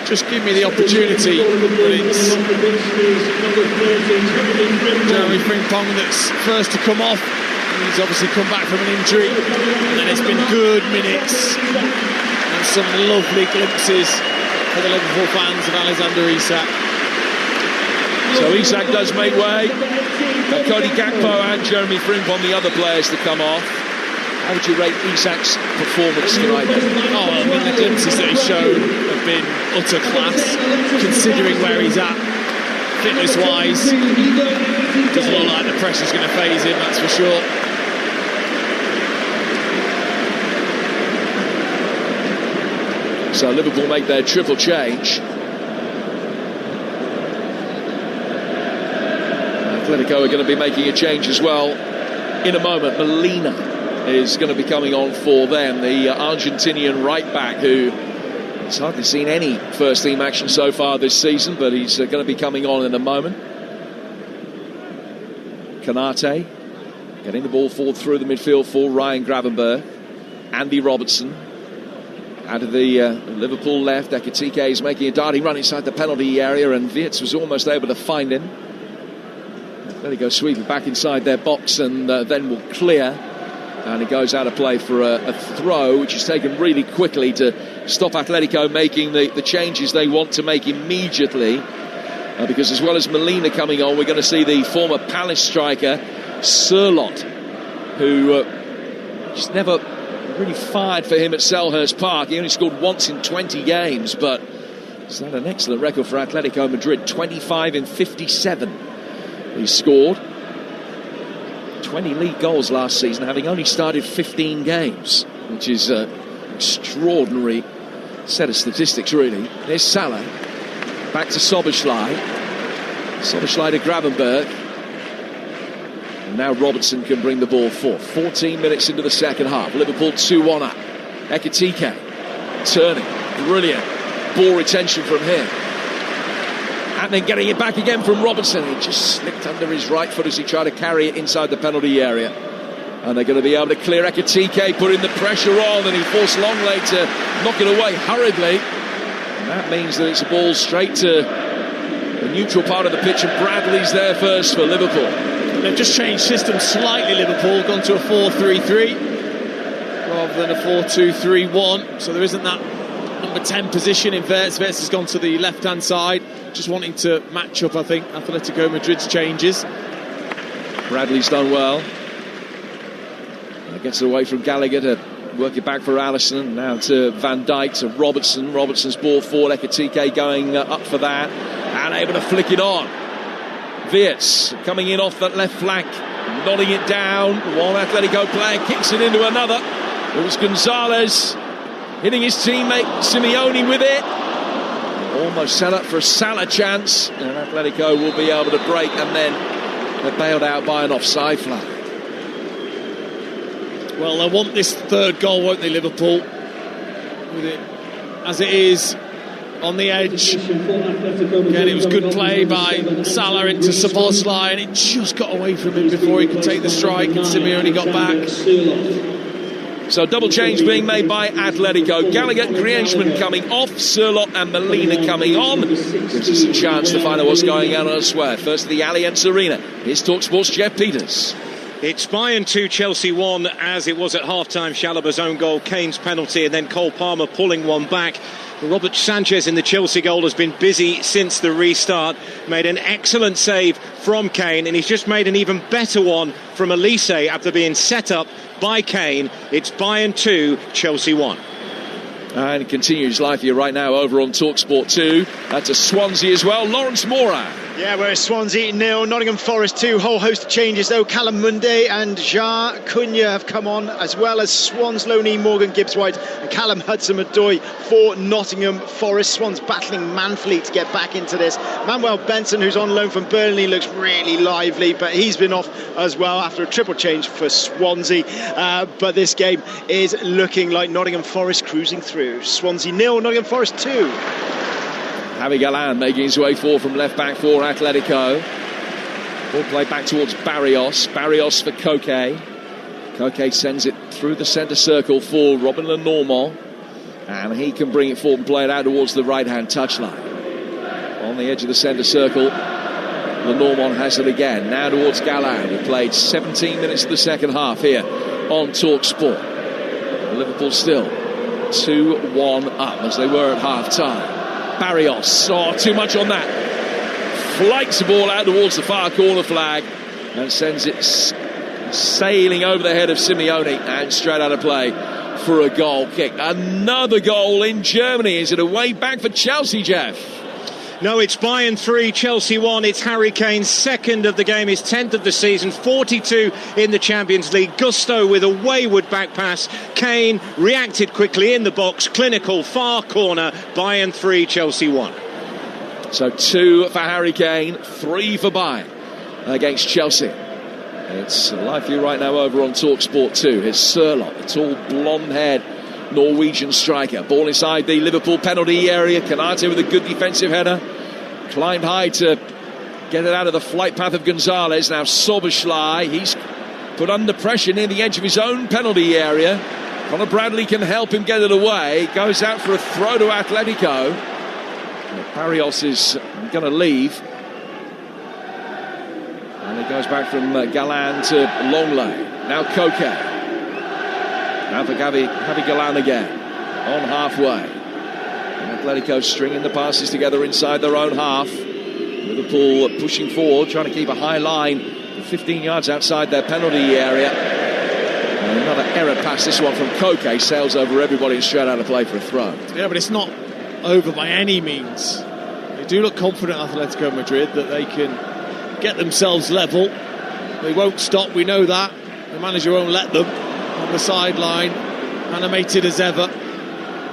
Just give me the opportunity. But it's Jeremy Frimpong that's first to come off. He's obviously come back from an injury, and then it's been good minutes and some lovely glimpses for the Liverpool fans of Alexander Isak. So Isak does make way. Cody Gakpo and Jeremy Frimpong, the other players to come off. How would you rate Isak's performance tonight then? Oh, I mean, the glimpses that he's shown have been utter class, considering where he's at fitness-wise. Doesn't look like the pressure's going to phase him, that's for sure. So Liverpool make their triple change. Atletico are going to be making a change as well in a moment. Molina is going to be coming on for them, the Argentinian right back who has hardly seen any first team action so far this season, but he's going to be coming on in a moment. Konate getting the ball forward through the midfield for Ryan Gravenberch. Andy Robertson out of the Liverpool left. Ekitike is making a darting run inside the penalty area, and Wirtz was almost able to find him. There he goes, sweeping back inside their box, and then will clear. And it goes out of play for a throw, which is taken really quickly to stop Atletico making the changes they want to make immediately. Because as well as Molina coming on, we're going to see the former Palace striker, Sørloth, who just never really fired for him at Selhurst Park. He only scored once in 20 games, but he's had an excellent record for Atletico Madrid. 25 in 57 he scored. 20 league goals last season, having only started 15 games, which is an extraordinary set of statistics, really. There's Salah. Back to Szoboszlai. Szoboszlai to Gravenberch. And now Robertson can bring the ball forward. 14 minutes into the second half. Liverpool 2-1 up. Ekitike turning. Brilliant. Ball retention from him. And then getting it back again from Robertson. He just slipped under his right foot as he tried to carry it inside the penalty area. And they're going to be able to clear Ekitike, putting the pressure on, and he forced Longley to knock it away hurriedly. And that means that it's a ball straight to the neutral part of the pitch, and Bradley's there first for Liverpool. They've just changed systems slightly, Liverpool, gone to a 4-3-3 rather than a 4-2-3-1, so there isn't that number 10 position in Wirtz. Wirtz has gone to the left-hand side, just wanting to match up, I think, Atletico Madrid's changes. Bradley's done well. Gets it away from Gallagher to work it back for Alisson. Now to Van Dijk, to Robertson. Robertson's ball forward. Ekitike going up for that. And able to flick it on. Wirtz coming in off that left flank. Nodding it down. One Atletico player kicks it into another. It was Gonzalez hitting his teammate Simeone with it. Almost set up for a Salah chance. And Atletico will be able to break. And then they're bailed out by an offside flag. Well, they'll want this third goal, won't they, Liverpool? With it as it is on the edge. Again, it was good play by Salah into Szoboszlai, and it just got away from him before he could take the strike, and Simeone got back. So double change being made by Atletico. Gallagher and Griezmann coming off, Surlot and Molina coming on. Gives us a chance to find out what's going on elsewhere. First to the Allianz Arena. Here's Talksport's Jeff Peters. It's Bayern 2, Chelsea 1, as it was at half-time. Chalobah's own goal, Kane's penalty, and then Cole Palmer pulling one back. Robert Sanchez in the Chelsea goal has been busy since the restart. Made an excellent save from Kane, and he's just made an even better one from Elise after being set up by Kane. It's Bayern 2, Chelsea 1. And it continues live here right now over on Talksport 2. That's a Swansea as well. Lawrence Mora. Yeah, whereas Swansea 0, Nottingham Forest 2. Whole host of changes though. Callum Munday and Ja Cunha have come on, as well as Swans loanee Morgan Gibbs-White and Callum Hudson-Odoi for Nottingham Forest. Swans battling manfully to get back into this. Manuel Benson, who's on loan from Burnley, looks really lively, but he's been off as well after a triple change for Swansea. But this game is looking like Nottingham Forest cruising through. Swansea 0, Nottingham Forest 2. Javi Galán making his way forward from left back for Atletico. Ball play back towards Barrios. Barrios for Koke. Koke sends it through the centre circle for Robin Lenormand. And he can bring it forward and play it out towards the right-hand touchline. On the edge of the centre circle, Lenormand has it again. Now towards Galán, who played 17 minutes of the second half here on Talksport. Liverpool still 2-1 up as they were at half-time. Barrios, too much on that. Flights the ball out towards the far corner flag and sends it sailing over the head of Simeone and straight out of play for a goal kick. Another goal in Germany. Is it a way back for Chelsea, Jeff? No, it's Bayern 3, Chelsea 1. It's Harry Kane's second of the game, his 10th of the season, 42 in the Champions League. Gusto with a wayward back pass. Kane reacted quickly in the box, clinical, far corner. Bayern 3, Chelsea 1. So 2 for Harry Kane, 3 for Bayern against Chelsea. It's live for you right now over on Talksport 2. Here's Surlot, the tall blonde-haired Norwegian striker. Ball inside the Liverpool penalty area. Kanate with a good defensive header. Climbed high to get it out of the flight path of Gonzalez. Now Szoboszlai, he's put under pressure near the edge of his own penalty area. Conor Bradley can help him get it away. Goes out for a throw to Atletico. Barrios is going to leave. And it goes back from Galán to Longley. Now Koke. Now for Javi Galán again, on halfway. And Atletico stringing the passes together inside their own half. Liverpool pushing forward, trying to keep a high line 15 yards outside their penalty area. And another error pass, this one from Koke, sails over everybody and straight out of play for a throw. Yeah, but it's not over by any means. They do look confident, Atletico Madrid, that they can get themselves level. They won't stop, we know that. The manager won't let them. On the sideline, animated as ever.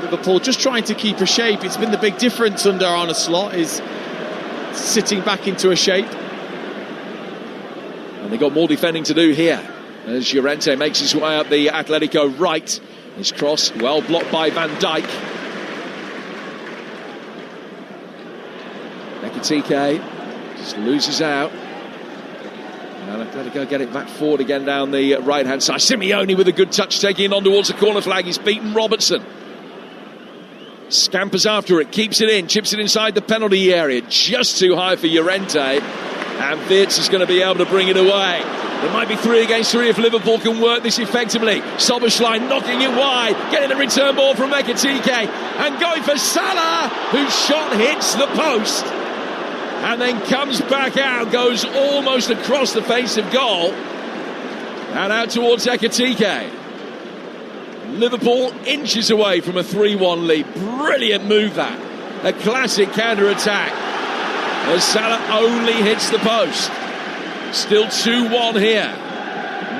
Liverpool just trying to keep a shape. It's been the big difference under Arne Slot, is sitting back into a shape. And they've got more defending to do here as Llorente makes his way up the Atletico right. His cross well blocked by Van Dijk. Ekitike just loses out. And Atletico get it back forward again down the right-hand side. Simeone with a good touch, taking it on towards the corner flag. He's beaten Robertson. Scampers after it, keeps it in, chips it inside the penalty area. Just too high for Llorente. And Wirtz is going to be able to bring it away. There might be 3 against 3 if Liverpool can work this effectively. Szoboszlai knocking it wide, getting the return ball from Ekitike, and going for Salah, whose shot hits the post and then comes back out, goes almost across the face of goal and out towards Ekitike. Liverpool inches away from a 3-1 lead. Brilliant move that. A classic counter-attack as Salah only hits the post. Still 2-1 here.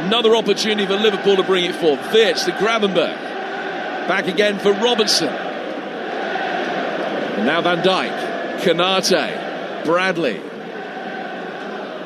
Another opportunity for Liverpool to bring it forward. Wirtz to Gravenberch. Back again for Robertson. And now Van Dijk. Konate. Bradley.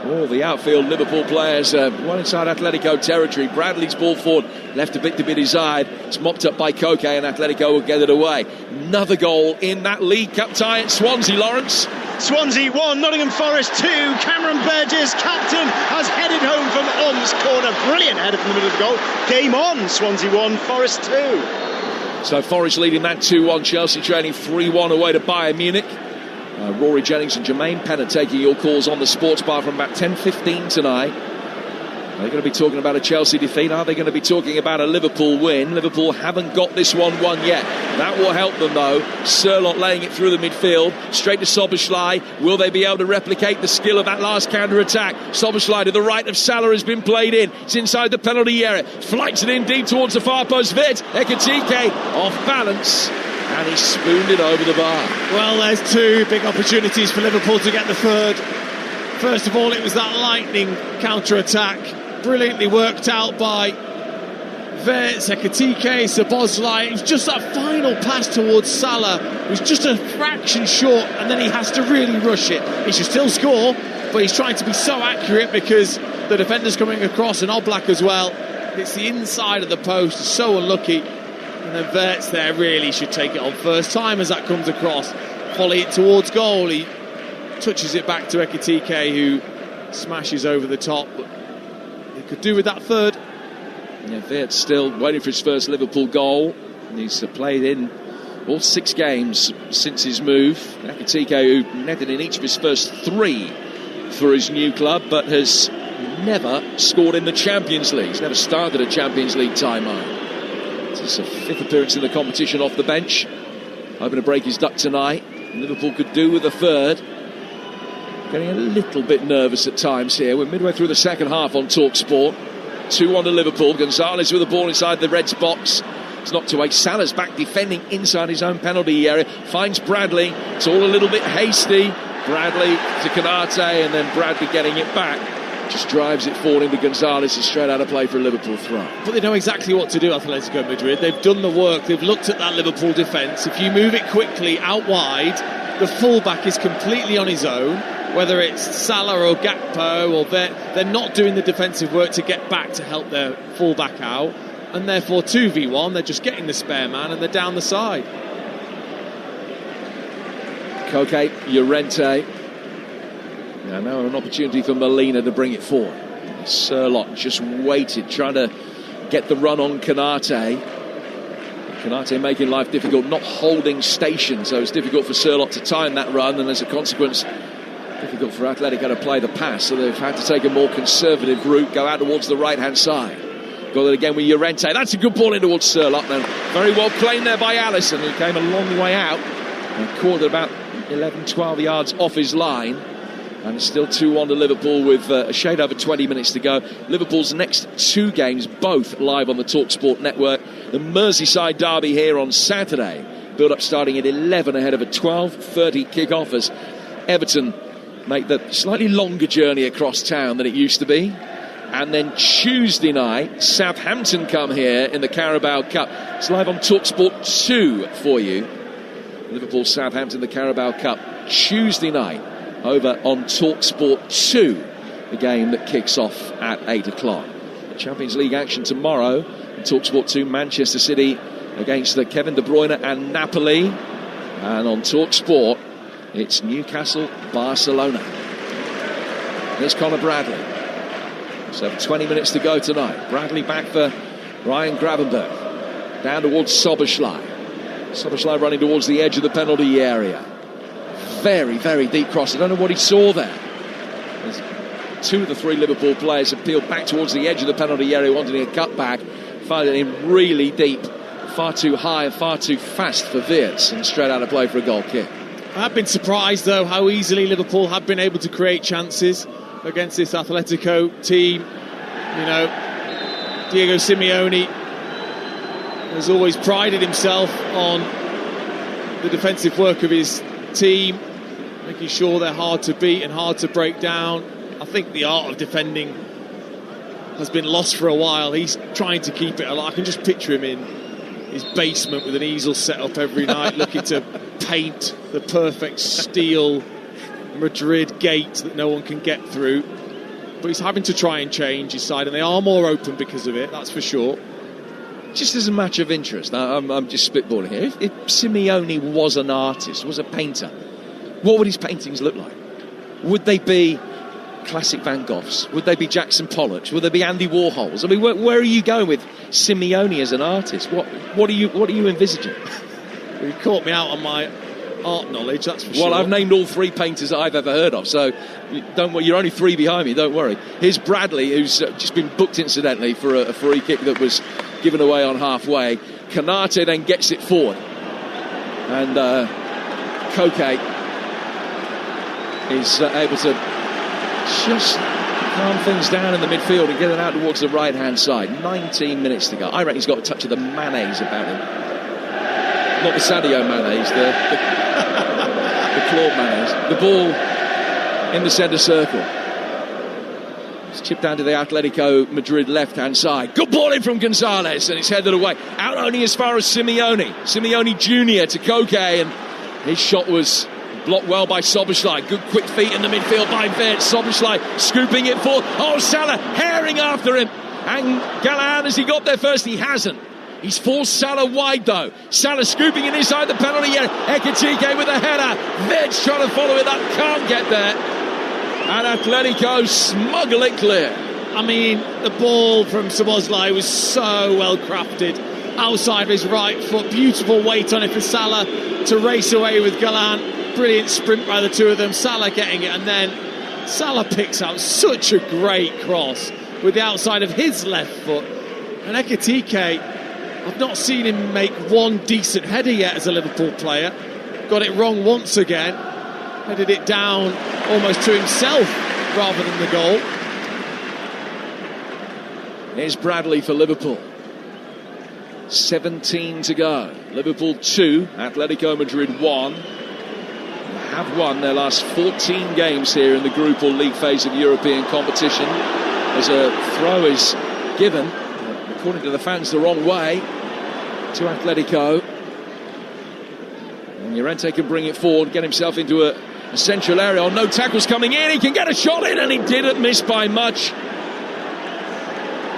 All the outfield Liverpool players one inside Atletico territory. Bradley's ball forward, left a bit to be desired. It's mopped up by Koke and Atletico will get it away. Another goal in that League Cup tie at Swansea, Lawrence. Swansea 1, Nottingham Forest 2. Cameron Burgess, captain, has headed home from Om's corner. Brilliant header from the middle of the goal. Game on. Swansea 1, Forest 2. So Forest leading that 2-1. Chelsea trailing 3-1 away to Bayern Munich. Rory Jennings and Jermaine Pennant taking your calls on the sports bar from about 10:15 tonight. Are they going to be talking about a Chelsea defeat? Are they going to be talking about a Liverpool win? Liverpool haven't got this one won yet. That will help them though. Sørloth laying it through the midfield, straight to Szoboszlai. Will they be able to replicate the skill of that last counter-attack? Szoboszlai to the right of Salah has been played in. It's inside the penalty area. Flights it in deep towards the far post. Wirtz, Ekitike off balance. And he spooned it over the bar. Well, there's 2 big opportunities for Liverpool to get the third. First of all, it was that lightning counter-attack, brilliantly worked out by Wirtz, Ekitike, Szoboszlai. It was just that final pass towards Salah. It was just a fraction short, and then he has to really rush it. He should still score, but he's trying to be so accurate because the defender's coming across, and Oblak as well. It's the inside of the post, so unlucky. And then Wirtz there really should take it on first time as that comes across. Volley it towards goal. He touches it back to Ekitike, who smashes over the top. But he could do with that third. Yeah, Wirtz still waiting for his first Liverpool goal. And he's played in all 6 games since his move. Ekitike, who netted in each of his first 3 for his new club, but has never scored in the Champions League. He's never started a Champions League tie-mark. It's a 5th appearance in the competition off the bench. Hoping to break his duck tonight. Liverpool could do with a third. Getting a little bit nervous at times here. We're midway through the second half on Talksport. 2-1 to Liverpool. Gonzalez with the ball inside the Reds box. It's knocked away. Salah's back defending inside his own penalty area. Finds Bradley. It's all a little bit hasty. Bradley to Konate and then Bradley getting it back. Just drives it forward into Gonzalez and straight out of play for a Liverpool throw. But they know exactly what to do, Atletico Madrid. They've done the work. They've looked at that Liverpool defence. If you move it quickly out wide, the fullback is completely on his own. Whether it's Salah or Gakpo, or they're not doing the defensive work to get back to help their fullback out. And therefore 2v1, they're just getting the spare man and they're down the side. Koke, Llorente. Now an opportunity for Molina to bring it forward. Sørloth just waited, trying to get the run on Konate. Konate making life difficult, not holding station, so it's difficult for Sørloth to time that run, and as a consequence, difficult for Atletico to play the pass, so they've had to take a more conservative route, go out towards the right-hand side. Got it again with Llorente. That's a good ball in towards Sørloth now. Very well claimed there by Alisson, who came a long way out and caught it about 11, 12 yards off his line. And it's still 2-1 to Liverpool with a shade over 20 minutes to go. Liverpool's next 2 games, both live on the Talksport network. The Merseyside derby here on Saturday. Build-up starting at 11 ahead of a 12:30 kick-off as Everton make the slightly longer journey across town than it used to be. And then Tuesday night, Southampton come here in the Carabao Cup. It's live on Talksport 2 for you. Liverpool-Southampton, the Carabao Cup, Tuesday night. Over on Talksport 2, the game that kicks off at 8 o'clock. The Champions League action tomorrow on Talksport 2, Manchester City against the Kevin De Bruyne and Napoli. And on Talksport, it's Newcastle, Barcelona. There's Conor Bradley. So 20 minutes to go tonight. Bradley back for Ryan Gravenberch. Down towards Szoboszlai. Szoboszlai running towards the edge of the penalty area. Very, very deep cross. I don't know what he saw there. As 2 of the 3 Liverpool players have peeled back towards the edge of the penalty area, wanting a cutback, finding him really deep, far too high and far too fast for Wirtz, and straight out of play for a goal kick. I've been surprised, though, how easily Liverpool have been able to create chances against this Atletico team. You know, Diego Simeone has always prided himself on the defensive work of his team, making sure they're hard to beat and hard to break down. I think the art of defending has been lost for a while. He's trying to keep it alive. I can just picture him in his basement with an easel set up every night, looking to paint the perfect steel Madrid gate that no one can get through. But he's having to try and change his side, and they are more open because of it, that's for sure. Just as a match of interest, I'm just spitballing here. If Simeone was an artist, was a painter, what would his paintings look like? Would they be classic Van Goghs? Would they be Jackson Pollocks? Would they be Andy Warhols? I mean, where are you going with Simeone as an artist? What are you envisaging? Well, you caught me out on my art knowledge, that's for sure. Well, I've named all 3 painters that I've ever heard of, so don't worry, you're only 3 behind me, don't worry. Here's Bradley, who's just been booked incidentally for a free kick that was given away on halfway. Canate then gets it forward, and Koke is able to just calm things down in the midfield and get it out towards the right-hand side. 19 minutes to go. I reckon he's got a touch of the mayonnaise about him. Not the Sadio mayonnaise, the Claude mayonnaise. The ball in the centre circle. It's chipped down to the Atletico Madrid left-hand side. Good ball in from Gonzalez, and it's headed away. Out only as far as Simeone. Simeone Jr. to Koke, and his shot was blocked well by Szoboszlai. Good quick feet in the midfield by Wirtz. Szoboszlai scooping it forward. Oh, Salah herring after him. And Galan, has he got there first? He hasn't. He's forced Salah wide, though. Salah scooping in inside the penalty area. Ekitike with a header. Wirtz trying to follow it up. Can't get there. And Atletico smuggle it clear. I mean, the ball from Szoboszlai was so well crafted. Outside of his right foot. Beautiful weight on it for Salah to race away with Galan. Brilliant sprint by the 2 of them. Salah getting it. And then Salah picks out such a great cross with the outside of his left foot. And Ekitike, I've not seen him make one decent header yet as a Liverpool player. Got it wrong once again. Headed it down almost to himself rather than the goal. Here's Bradley for Liverpool. 17 to go. Liverpool 2, Atletico Madrid 1. They have won their last 14 games here in the group or league phase of European competition. As a throw is given, according to the fans, the wrong way to Atletico. And Llorente can bring it forward, get himself into a central area. Oh, no tackles coming in. He can get a shot in, and he didn't miss by much.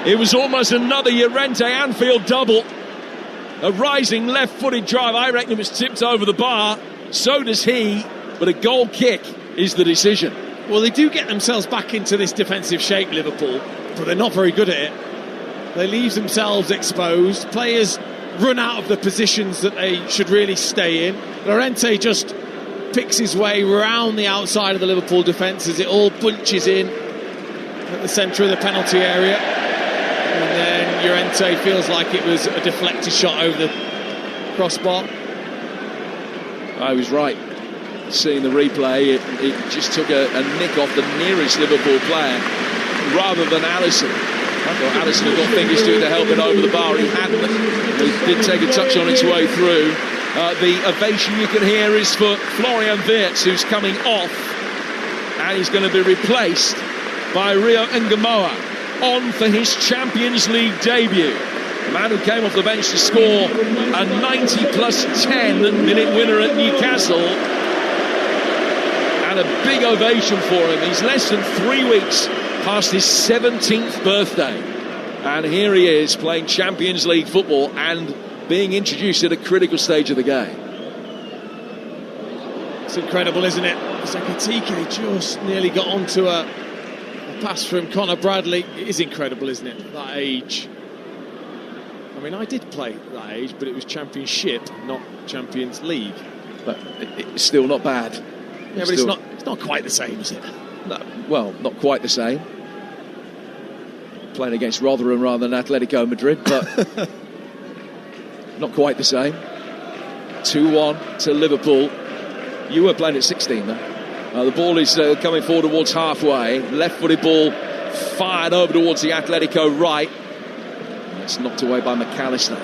It was almost another Llorente Anfield double. A rising left-footed drive. I reckon it was tipped over the bar. So does he. But a goal kick is the decision. Well, they do get themselves back into this defensive shape, Liverpool, but they're not very good at it. They leave themselves exposed. Players run out of the positions that they should really stay in. Llorente just picks his way round the outside of the Liverpool defence as it all bunches in at the centre of the penalty area. And then Llorente feels like it was a deflected shot over the crossbar. I was right. Seeing the replay, it just took a nick off the nearest Liverpool player rather than Alisson. I thought Alisson had got fingers to it to help it over the bar. He hadn't. He did take a touch on its way through. The ovation you can hear is for Florian Wirtz, who's coming off, and he's going to be replaced by Rio Ngamoa, on for his Champions League debut. The man who came off the bench to score a 90+10 minute winner at Newcastle. And a big ovation for him. He's less than 3 weeks past his 17th birthday. And here he is playing Champions League football and being introduced at a critical stage of the game. It's incredible, isn't it? Ekitike just nearly got onto a pass from Conor Bradley. It is incredible, isn't it? That age. I mean, I did play at that age, but it was Championship, not Champions League. But it's still not bad. Yeah, but it's not quite the same, is it? No, well, not quite the same. Playing against Rotherham rather than Atletico Madrid, but not quite the same. 2-1 to Liverpool. You were playing at 16 though. The ball is coming forward towards halfway. Left-footed ball fired over towards the Atletico right. It's knocked away by McAllister.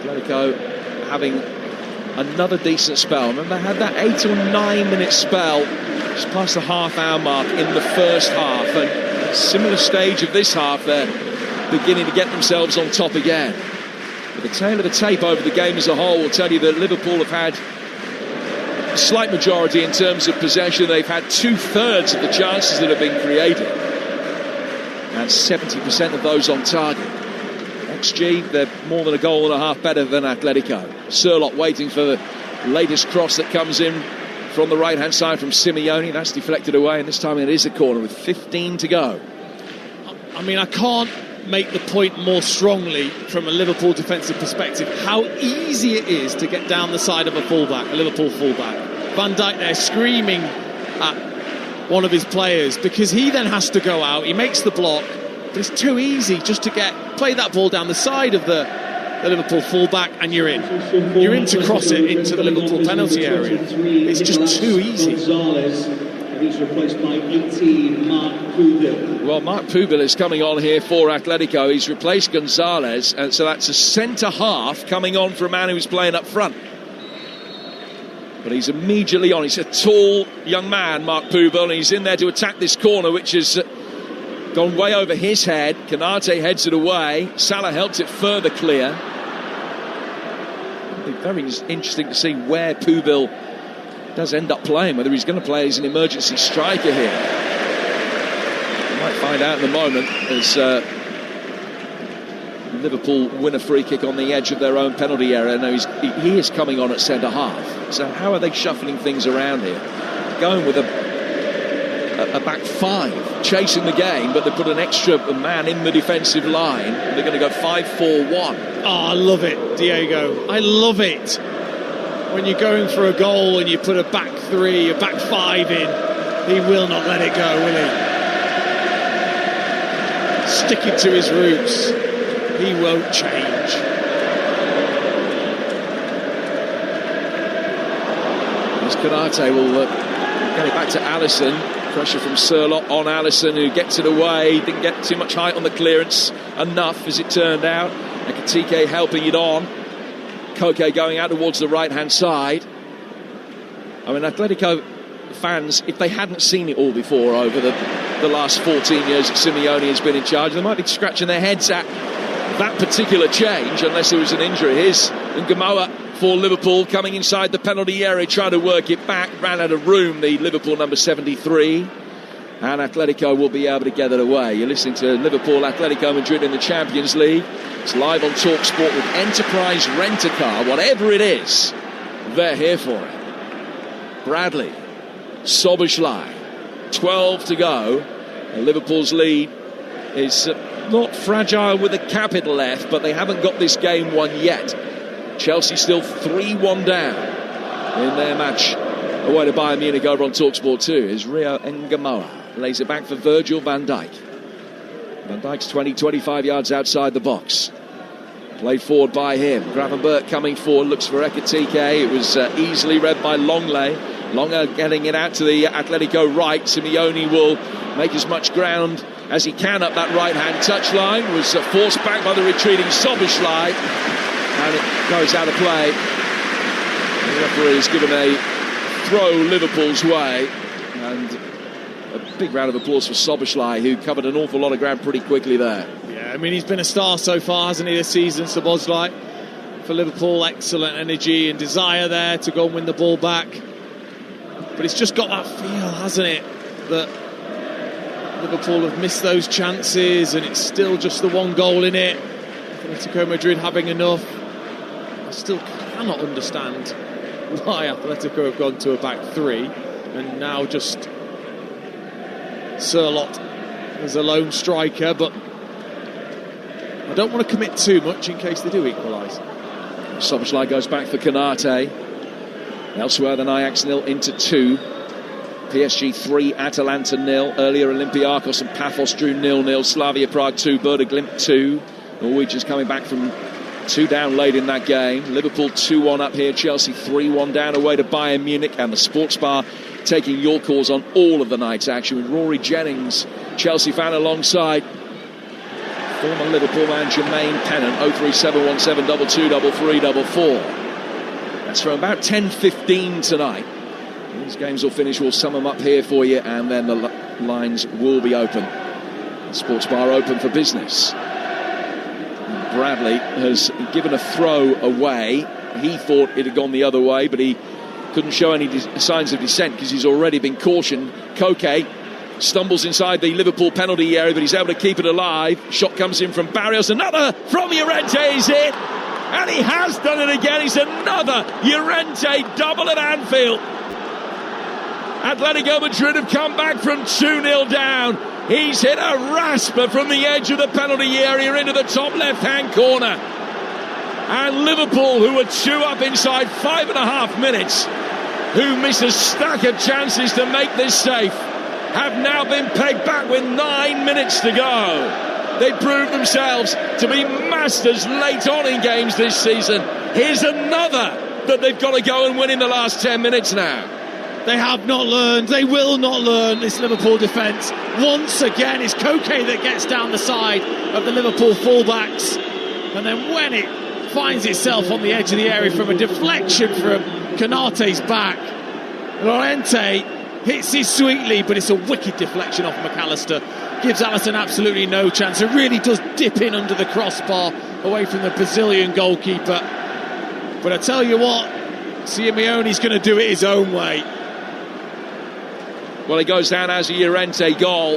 Atletico having another decent spell. Remember, they had that 8 or 9 minute spell just past the half-hour mark in the first half, and a similar stage of this half, they're beginning to get themselves on top again. But the tail of the tape over the game as a whole will tell you that Liverpool have had a slight majority in terms of possession. They've had 2/3 of the chances that have been created, and 70% of those on target. XG, they're more than a goal and a half better than Atletico. Surlot waiting for the latest cross that comes in from the right-hand side from Simeone. That's deflected away, and this time it is a corner with 15 to go. I mean, I can't make the point more strongly from a Liverpool defensive perspective how easy it is to get down the side of a Liverpool fullback. Van Dijk there screaming at one of his players because he then has to go out. He makes the block, but it's too easy just to play that ball down the side of the Liverpool fullback, and you're in. You're in to cross it into the Liverpool penalty area. It's just too easy. He's replaced by 18, Mark Pubil. Well, Mark Pubil is coming on here for Atletico. He's replaced Gonzalez, and so that's a centre-half coming on for a man who's playing up front. But he's immediately on. He's a tall young man, Mark Pubil, and he's in there to attack this corner, which has gone way over his head. Canate heads it away. Salah helps it further clear. It'll be very interesting to see where Pubil does end up playing, whether he's going to play as an emergency striker here. We might find out in a moment as Liverpool win a free kick on the edge of their own penalty area. Now he is coming on at centre half. So how are they shuffling things around here? Going with a back five, chasing the game, but they put an extra man in the defensive line. And they're going to go 5-4-1. Oh, I love it, Diego. I love it. When you're going for a goal and you put a back three, a back five in, he will not let it go, will he? Sticking to his roots, he won't change. As Canate will get it back to Alisson. Pressure from Surlot on Alisson, who gets it away. Didn't get too much height on the clearance enough, as it turned out. Ekitike helping it on. Koke going out towards the right-hand side. I mean, Atletico fans, if they hadn't seen it all before over the last 14 years that Simeone has been in charge, they might be scratching their heads at that particular change, unless there was an injury. Here's Ngamoa for Liverpool, coming inside the penalty area, trying to work it back. Ran out of room, the Liverpool number 73. And Atletico will be able to get it away. You're listening to Liverpool, Atletico Madrid in the Champions League. It's live on Talksport with Enterprise Rent-A-Car. Whatever it is, they're here for it. Bradley, Szoboszlai, 12 to go. And Liverpool's lead is not fragile with a capital F, but they haven't got this game won yet. Chelsea still 3-1 down in their match away to Bayern Munich over on Talksport 2. Is Rio Ngamoa. Lays it back for Virgil van Dijk. Van Dijk's 20-25 yards outside the box. Played forward by him. Gravenberch coming forward, looks for Ekitike. It was easily read by Longley. Longer getting it out to the Atletico right. Simeone will make as much ground as he can up that right-hand touchline. Was forced back by the retreating Szoboszlai. And it goes out of play. The referee's given a throw Liverpool's way. And a big round of applause for Szoboszlai, who covered an awful lot of ground pretty quickly there. Yeah, I mean, he's been a star so far, hasn't he, this season, Szoboszlai? For Liverpool, excellent energy and desire there to go and win the ball back. But it's just got that feel, hasn't it, that Liverpool have missed those chances and it's still just the one goal in it. Atletico Madrid having enough. I still cannot understand why Atletico have gone to a back three and now just Surlot as a lone striker, but I don't want to commit too much in case they do equalise. Szoboszlai goes back for Canate. Elsewhere than Ajax 0 into 2. PSG 3, Atalanta 0. Earlier, Olympiacos and Paphos drew 0-0. Slavia Prague 2, Werder Glimt 2. Norwegians coming back from 2 down late in that game. Liverpool 2-1 up here. Chelsea 3-1 down away to Bayern Munich. And the Sports Bar taking your calls on all of the night's action with Rory Jennings, Chelsea fan, alongside former Liverpool man Jermaine Pennant. 03717 223344. That's from about 10:15 tonight. These games will finish. We'll sum them up here for you, and then the lines will be open. The Sports Bar open for business. Bradley has given a throw away. He thought it had gone the other way, but he couldn't show any signs of dissent because he's already been cautioned. Koke stumbles inside the Liverpool penalty area, but he's able to keep it alive. Shot comes in from Barrios. Another from Llorente is it. And he has done it again. It's another Llorente double at Anfield. Atletico Madrid have come back from 2-0 down. He's hit a rasper from the edge of the penalty area into the top left-hand corner. And Liverpool, who were 2 up inside 5.5 minutes, who miss a stack of chances to make this safe, have now been pegged back with 9 minutes to go. They proved themselves to be masters late on in games this season. Here's another that they've got to go and win in the last 10 minutes now. They have not learned. They will not learn, this Liverpool defence. Once again, it's Koke that gets down the side of the Liverpool fullbacks. And then when it finds itself on the edge of the area from a deflection from Konate's back, Llorente hits it sweetly, but it's a wicked deflection off McAllister. Gives Alisson absolutely no chance. It really does dip in under the crossbar away from the Brazilian goalkeeper. But I tell you what, Simeone's going to do it his own way. Well, it goes down as a Llorente goal,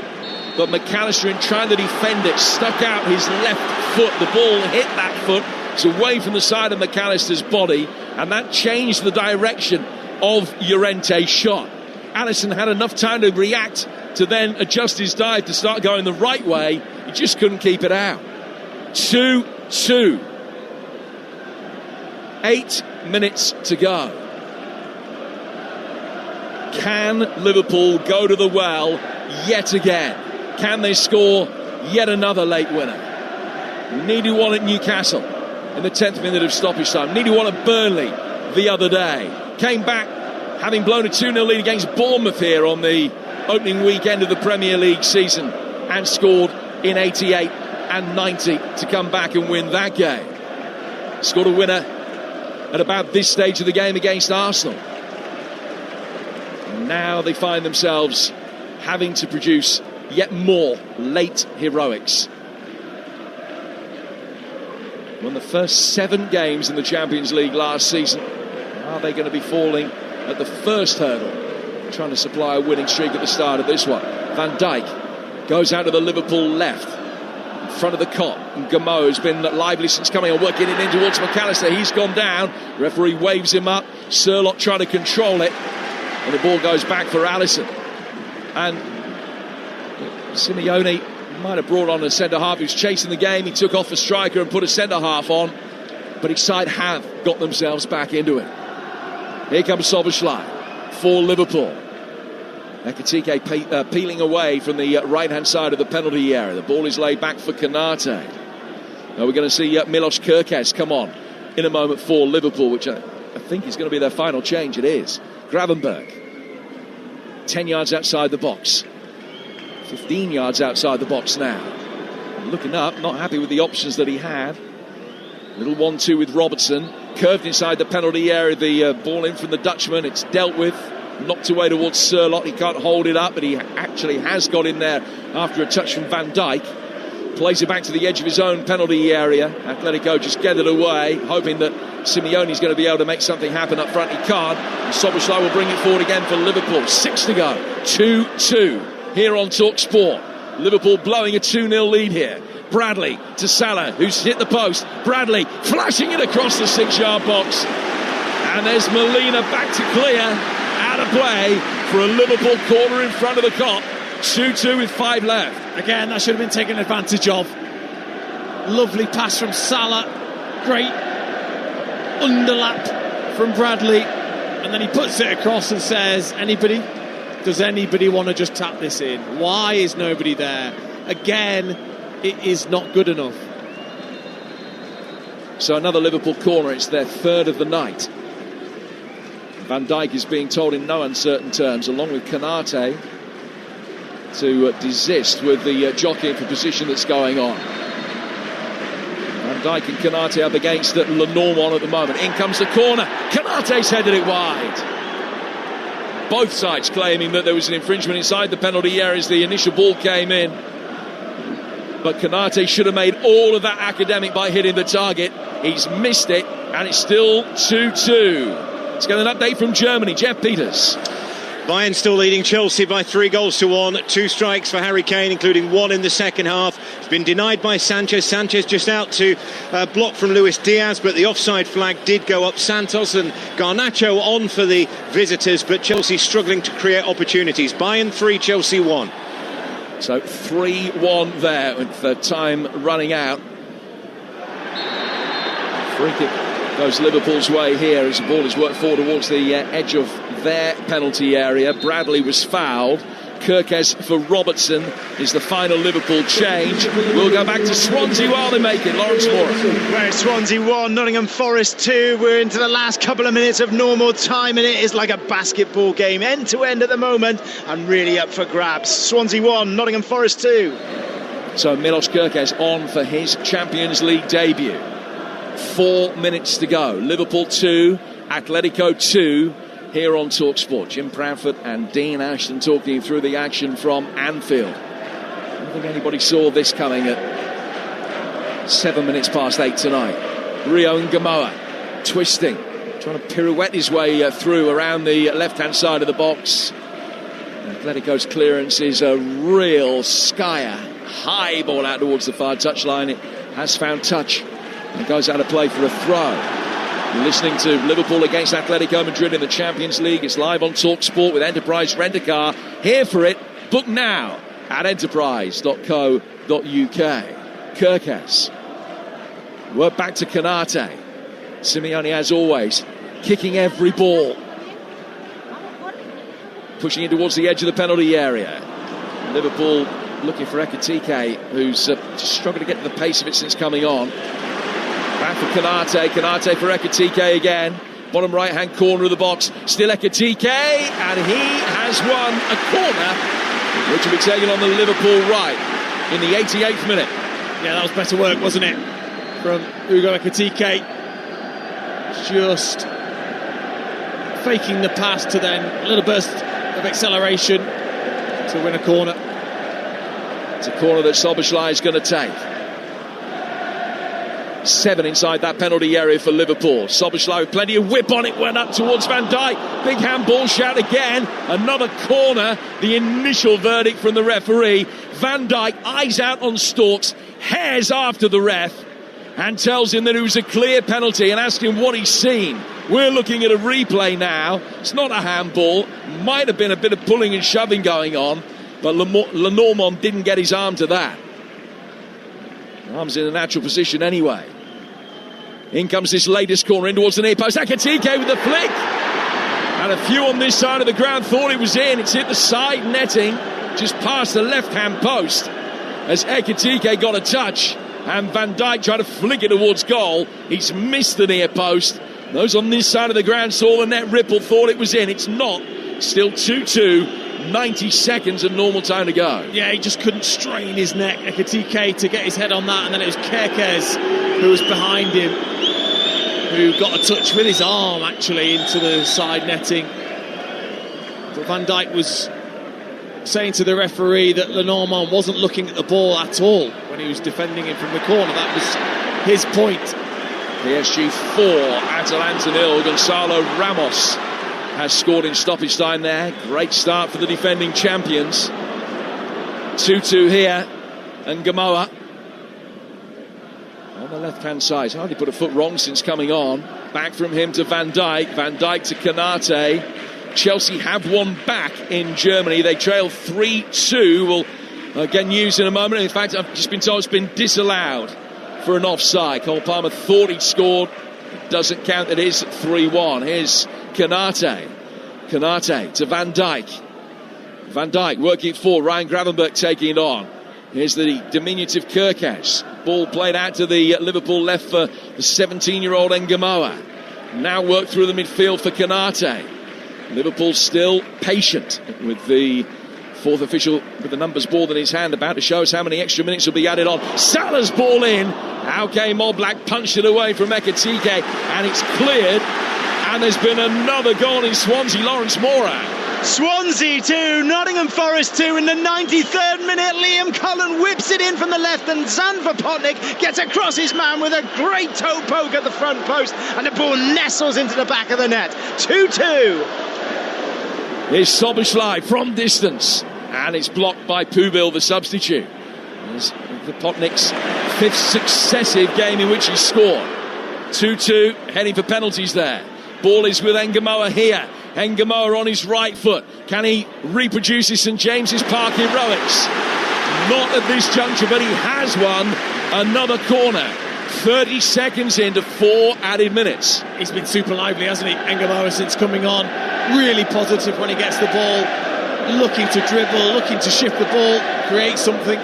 but McAllister, in trying to defend it, stuck out his left foot. The ball hit that foot. It's away from the side of McAllister's body, and that changed the direction of Llorente's shot. Alisson had enough time to react to then adjust his dive to start going the right way. He just couldn't keep it out. 2-2. 8 minutes to go. Can Liverpool go to the well yet again? Can they score yet another late winner? Needed one at Newcastle in the 10th minute of stoppage time. Needed one at Burnley the other day. Came back having blown a 2-0 lead against Bournemouth here on the opening weekend of the Premier League season, and scored in 88 and 90 to come back and win that game. Scored a winner at about this stage of the game against Arsenal. And now they find themselves having to produce yet more late heroics. Won the first 7 games in the Champions League last season. Are they going to be falling at the first hurdle, trying to supply a winning streak at the start of this one? Van Dijk goes out to the Liverpool left, in front of the Kop, and Gameau has been lively since coming on, working it in towards McAllister. He's gone down. Referee waves him up. Sørloth trying to control it, and the ball goes back for Alisson. And Simeone might have brought on a centre-half who's chasing the game. He took off a striker and put a centre-half on, but his side have got themselves back into it. Here comes Szoboszlai for Liverpool. Ekitike peeling away from the right-hand side of the penalty area. The ball is laid back for Konate. Now we're going to see Milos Kerkez come on in a moment for Liverpool, which I think is going to be their final change. It is. Gravenberg, 10 yards outside the box. 15 yards outside the box now. Looking up, not happy with the options that he had. Little 1-2 with Robertson. Curved inside the penalty area. The ball in from the Dutchman. It's dealt with. Knocked away towards Sørloth. He can't hold it up, but he actually has got in there after a touch from Van Dijk. Plays it back to the edge of his own penalty area. Atletico just gathered away, hoping that Simeone's going to be able to make something happen up front. He can't. And Szoboszlai will bring it forward again for Liverpool. 6 to go. 2-2 here on Talksport. Liverpool blowing a 2-0 lead here. Bradley to Salah, who's hit the post. Bradley flashing it across the 6-yard box. And there's Molina back to clear. Out of play for a Liverpool corner in front of the Kop. 2-2 with 5 left. Again, that should have been taken advantage of. Lovely pass from Salah. Great underlap from Bradley. And then he puts it across and says, anybody Does anybody want to just tap this in? Why is nobody there? Again, it is not good enough. So another Liverpool corner. It's their third of the night. Van Dijk is being told in no uncertain terms, along with Konate, to desist with the jockeying for position that's going on. Van Dijk and Konate up against Lenormand at the moment. In comes the corner. Konate's headed it wide. Both sides claiming that there was an infringement inside the penalty area as the initial ball came in. But Konate should have made all of that academic by hitting the target. He's missed it, and it's still 2-2. Let's get an update from Germany. Jeff Peters. Bayern still leading Chelsea by 3-1. 2 strikes for Harry Kane, including 1 in the second half. It's been denied by Sanchez. Sanchez just out to block from Luis Diaz, but the offside flag did go up. Santos and Garnacho on for the visitors, but Chelsea struggling to create opportunities. Bayern 3, Chelsea 1. So 3-1 there with time running out. Free kick goes Liverpool's way here as the ball is worked forward towards the edge of their penalty area. Bradley was fouled. Kirkes for Robertson is the final Liverpool change. We'll go back to Swansea while they make it. Lawrence Moore. Well, Swansea 1, Nottingham Forest 2. We're into the last couple of minutes of normal time, and it is like a basketball game, end to end at the moment, and really up for grabs. Swansea 1, Nottingham Forest 2. So Milos Kirkes on for his Champions League debut. 4 minutes to go. Liverpool 2, Atletico 2. Here on Talksport, Jim Proudfoot and Dean Ashton talking through the action from Anfield. I don't think anybody saw this coming at 7 minutes past 8 tonight. Rio Ngamoa twisting, trying to pirouette his way through around the left-hand side of the box. Atletico's clearance is a real Skyer high ball out towards the far touchline. It has found touch and it goes out of play for a throw. You're listening to Liverpool against Atletico Madrid in the Champions League. It's live on Talksport with Enterprise Rent-A-Car. Here for it. Book now at enterprise.co.uk. Kirkes. Work back to Konate. Simeone, as always, kicking every ball. Pushing it towards the edge of the penalty area. Liverpool looking for Ekitike, who's struggled to get to the pace of it since coming on. Back for Konate. Konate for Ekitike again. Bottom right-hand corner of the box. Still Ekitike, and he has won a corner, which will be taken on the Liverpool right in the 88th minute. Yeah, that was better work, wasn't it? From Hugo Ekitike. Just faking the pass to then a little burst of acceleration to win a corner. It's a corner that Szoboszlai is going to take. 7 inside that penalty area for Liverpool. Szoboszlai with plenty of whip on it, went up towards Van Dijk. Big handball shout again. Another corner. The initial verdict from the referee. Van Dijk eyes out on Storks, hairs after the ref and tells him that it was a clear penalty and asked him what he's seen. We're looking at a replay now. It's not a handball. Might have been a bit of pulling and shoving going on, but Lenormand didn't get his arm to that. Arm's in a natural position anyway. In comes this latest corner in towards the near post. Ekitike with the flick. And a few on this side of the ground thought it was in. It's hit the side netting just past the left-hand post as Ekitike got a touch. And Van Dijk tried to flick it towards goal. He's missed the near post. Those on this side of the ground saw the net ripple, thought it was in. It's not. Still 2-2. 90 seconds of normal time to go. Yeah, he just couldn't strain his neck, Ekitike, to get his head on that, and then it was Kirkes who was behind him, who got a touch with his arm actually into the side netting. But Van Dijk was saying to the referee that Lenormand wasn't looking at the ball at all when he was defending him from the corner. That was his point. PSG 4, Atalanta 0. Gonzalo Ramos has scored in stoppage time there. Great start for the defending champions. 2-2 here. And Ngamoa on the left-hand side. He's hardly put a foot wrong since coming on. Back from him to Van Dijk. Van Dijk to Konate. Chelsea have won back in Germany. They trail 3-2. We'll get news in a moment. In fact, I've just been told it's been disallowed for an offside. Cole Palmer thought he'd scored. It doesn't count. It is 3-1. Here's Konate to Van Dijk. Van Dijk working it forward. Ryan Gravenberch taking it on. Here's the diminutive Kirkes. Ball played out to the Liverpool left for the 17-year-old Ngamoa. Now work through the midfield for Konate. Liverpool still patient with the fourth official with the numbers ball in his hand, about to show us how many extra minutes will be added on. Salah's ball in. Auke Moblak punched it away from Ekitike, and it's cleared. And there's been another goal in Swansea. Lawrence Mora. Swansea 2, Nottingham Forest 2 in the 93rd minute. Liam Cullen whips it in from the left, and Zan Potnik gets across his man with a great toe poke at the front post, and the ball nestles into the back of the net. 2-2. Here's Szoboszlai from distance, and it's blocked by Pubil, the substitute. It's the Potnik's fifth successive game in which he scored. 2-2, heading for penalties there. Ball is with Ngamoa here. Ngamoa on his right foot. Can he reproduce his St James's Park heroics? Not at this juncture, but he has won another corner. 30 seconds into 4 added minutes. He's been super lively, hasn't he, Ngamoa, since coming on. Really positive when he gets the ball. Looking to dribble, looking to shift the ball, create something.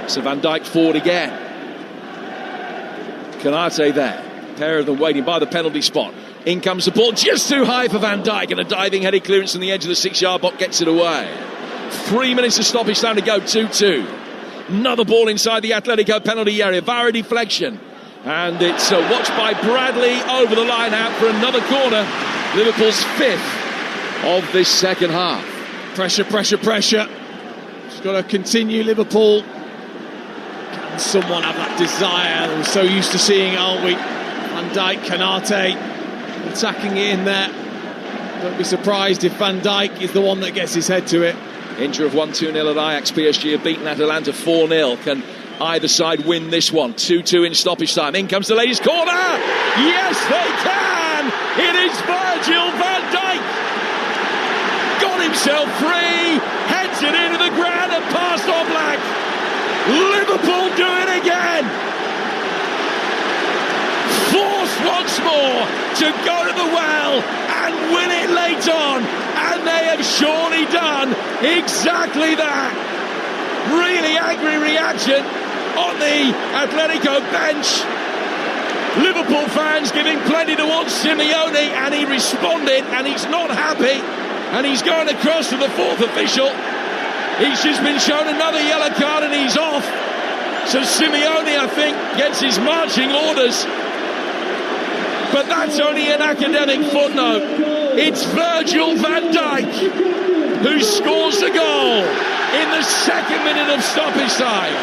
So Van Dijk forward again. Konate there. Pair of them waiting by the penalty spot. In comes the ball, just too high for Van Dijk, and a diving headed clearance on the edge of the 6-yard box gets it away. 3 minutes of stoppage time to go. 2-2. Another ball inside the Atletico penalty area. Vara deflection, and it's watched by Bradley over the line out for another corner. Liverpool's 5th of this second half. Pressure. Just got to continue, Liverpool. Can someone have that desire we're so used to seeing, aren't we? Van Dijk, Konate attacking it in there. Don't be surprised if Van Dijk is the one that gets his head to it. Inter have won 2-0 at Ajax. PSG have beaten Atalanta 4-0. Can either side win this one? 2-2 in stoppage time. In comes the ladies' corner. Yes, they can. It is Virgil van Dijk. Got himself free. Heads it into the ground and past Oblak. Liverpool do it again. Forced once more to go to the well and win it late on, and they have surely done exactly that. Really angry reaction on the Atletico bench. Liverpool fans giving plenty towards Simeone, and he responded, and he's not happy, and he's going across to the fourth official. He's just been shown another yellow card and he's off. So Simeone, I think, gets his marching orders. But that's only an academic footnote. It's Virgil van Dijk who scores the goal in the 2nd minute of stoppage time.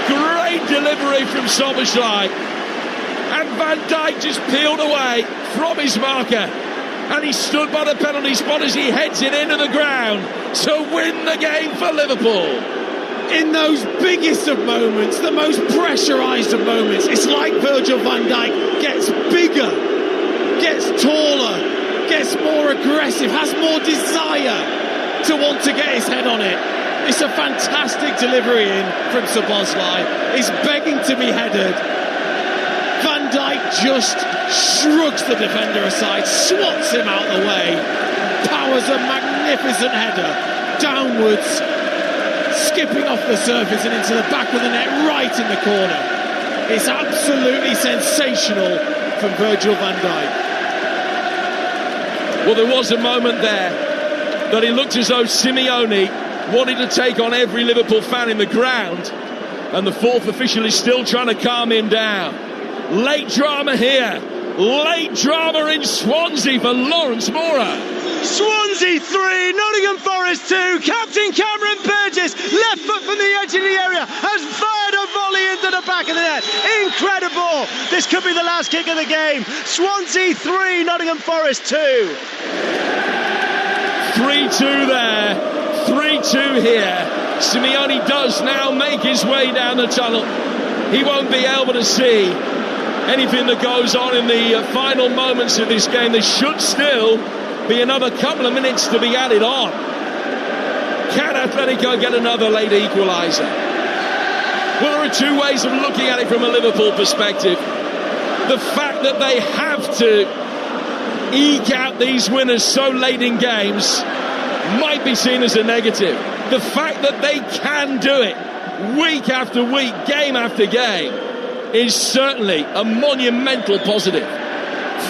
Great delivery from Szoboszlai. And Van Dijk just peeled away from his marker. And he stood by the penalty spot as he heads it into the ground to win the game for Liverpool. In those biggest of moments, the most pressurised of moments, it's like Virgil van Dijk gets bigger, gets taller, gets more aggressive, has more desire to want to get his head on it. It's a fantastic delivery in from Szoboszlai. He's begging to be headed. Van Dijk just shrugs the defender aside, swats him out the way, powers a magnificent header downwards, skipping off the surface and into the back of the net, right in the corner. It's absolutely sensational from Virgil van Dijk. Well, there was a moment there that it looked as though Simeone wanted to take on every Liverpool fan in the ground, and the fourth official is still trying to calm him down. Late drama here. Late drama in Swansea for Lawrence Mora. Swansea 3, Nottingham Forest 2. Captain Cameron Burgess, left foot from the edge of the area, has fired a volley into the back of the net. Incredible. This could be the last kick of the game. Swansea 3, Nottingham Forest 2. 3-2 there. 3-2 here. Simeone does now make his way down the tunnel. He won't be able to see anything that goes on in the final moments of this game. There should still be another couple of minutes to be added on. Can Atletico get another late equaliser? Well, there are two ways of looking at it from a Liverpool perspective. The fact that they have to eke out these winners so late in games might be seen as a negative. The fact that they can do it week after week, game after game, is certainly a monumental positive.